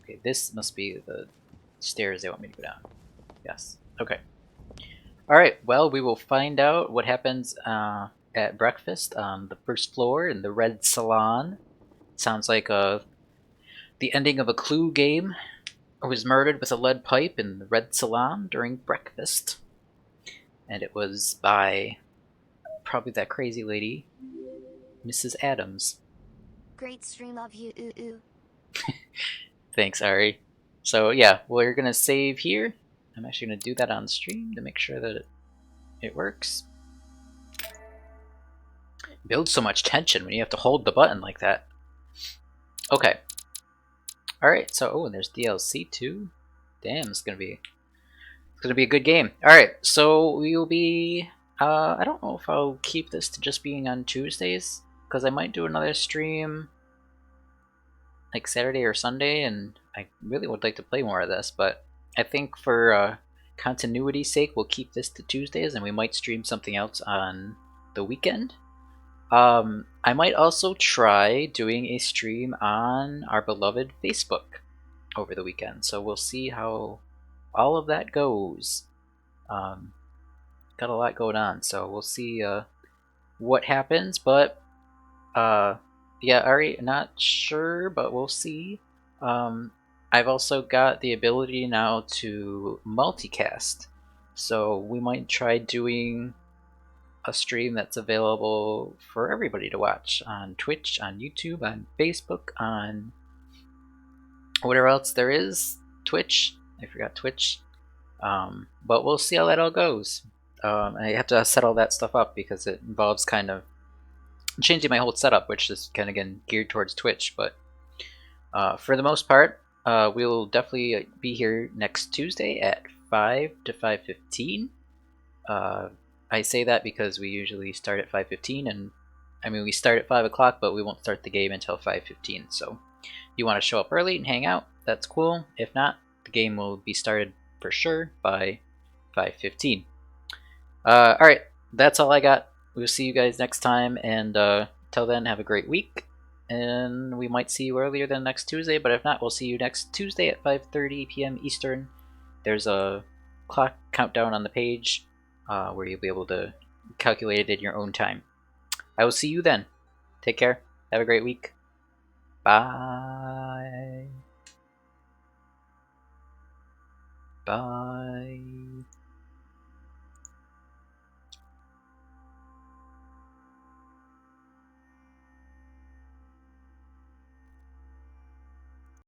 Okay, this must be the stairs they want me to go down. Yes. Okay. Alright, well, we will find out what happens at breakfast on the first floor in the Red Salon. Sounds like the ending of a Clue game. I was murdered with a lead pipe in the Red Salon during breakfast. And it was by probably that crazy lady, Mrs. Adams. Great stream, love you, ooh ooh. Thanks, Ari. So yeah, we're gonna save here. I'm actually gonna do that on stream to make sure that it works. Builds so much tension when you have to hold the button like that. Okay. Alright, so oh, and there's DLC too. Damn, it's gonna be a good game. Alright, so we will be I don't know if I'll keep this to just being on Tuesdays, because I might do another stream like Saturday or Sunday, and I really would like to play more of this, but I think for continuity's sake we'll keep this to Tuesdays, and we might stream something else on the weekend. I might also try doing a stream on our beloved Facebook over the weekend, so we'll see how all of that goes. Got a lot going on, so we'll see what happens, but yeah, Ari, not sure, but we'll see. I've also got the ability now to multicast, so we might try doing a stream that's available for everybody to watch on Twitch, on YouTube, on Facebook, on whatever else there is. Twitch, I forgot Twitch. But we'll see how that all goes. I have to set all that stuff up because it involves kind of changing my whole setup, which is kind of again geared towards Twitch. But for the most part, we'll definitely be here next Tuesday at 5 to 5:15. I say that because we usually start at 5:15, and I mean we start at 5 o'clock, but we won't start the game until 5:15. So if you want to show up early and hang out, that's cool. If not, the game will be started for sure by 5:15. Alright, that's all I got. We'll see you guys next time, and till then, have a great week. And we might see you earlier than next Tuesday, but if not, we'll see you next Tuesday at 5:30 p.m. Eastern. There's a clock countdown on the page where you'll be able to calculate it in your own time. I will see you then. Take care. Have a great week. Bye. Bye.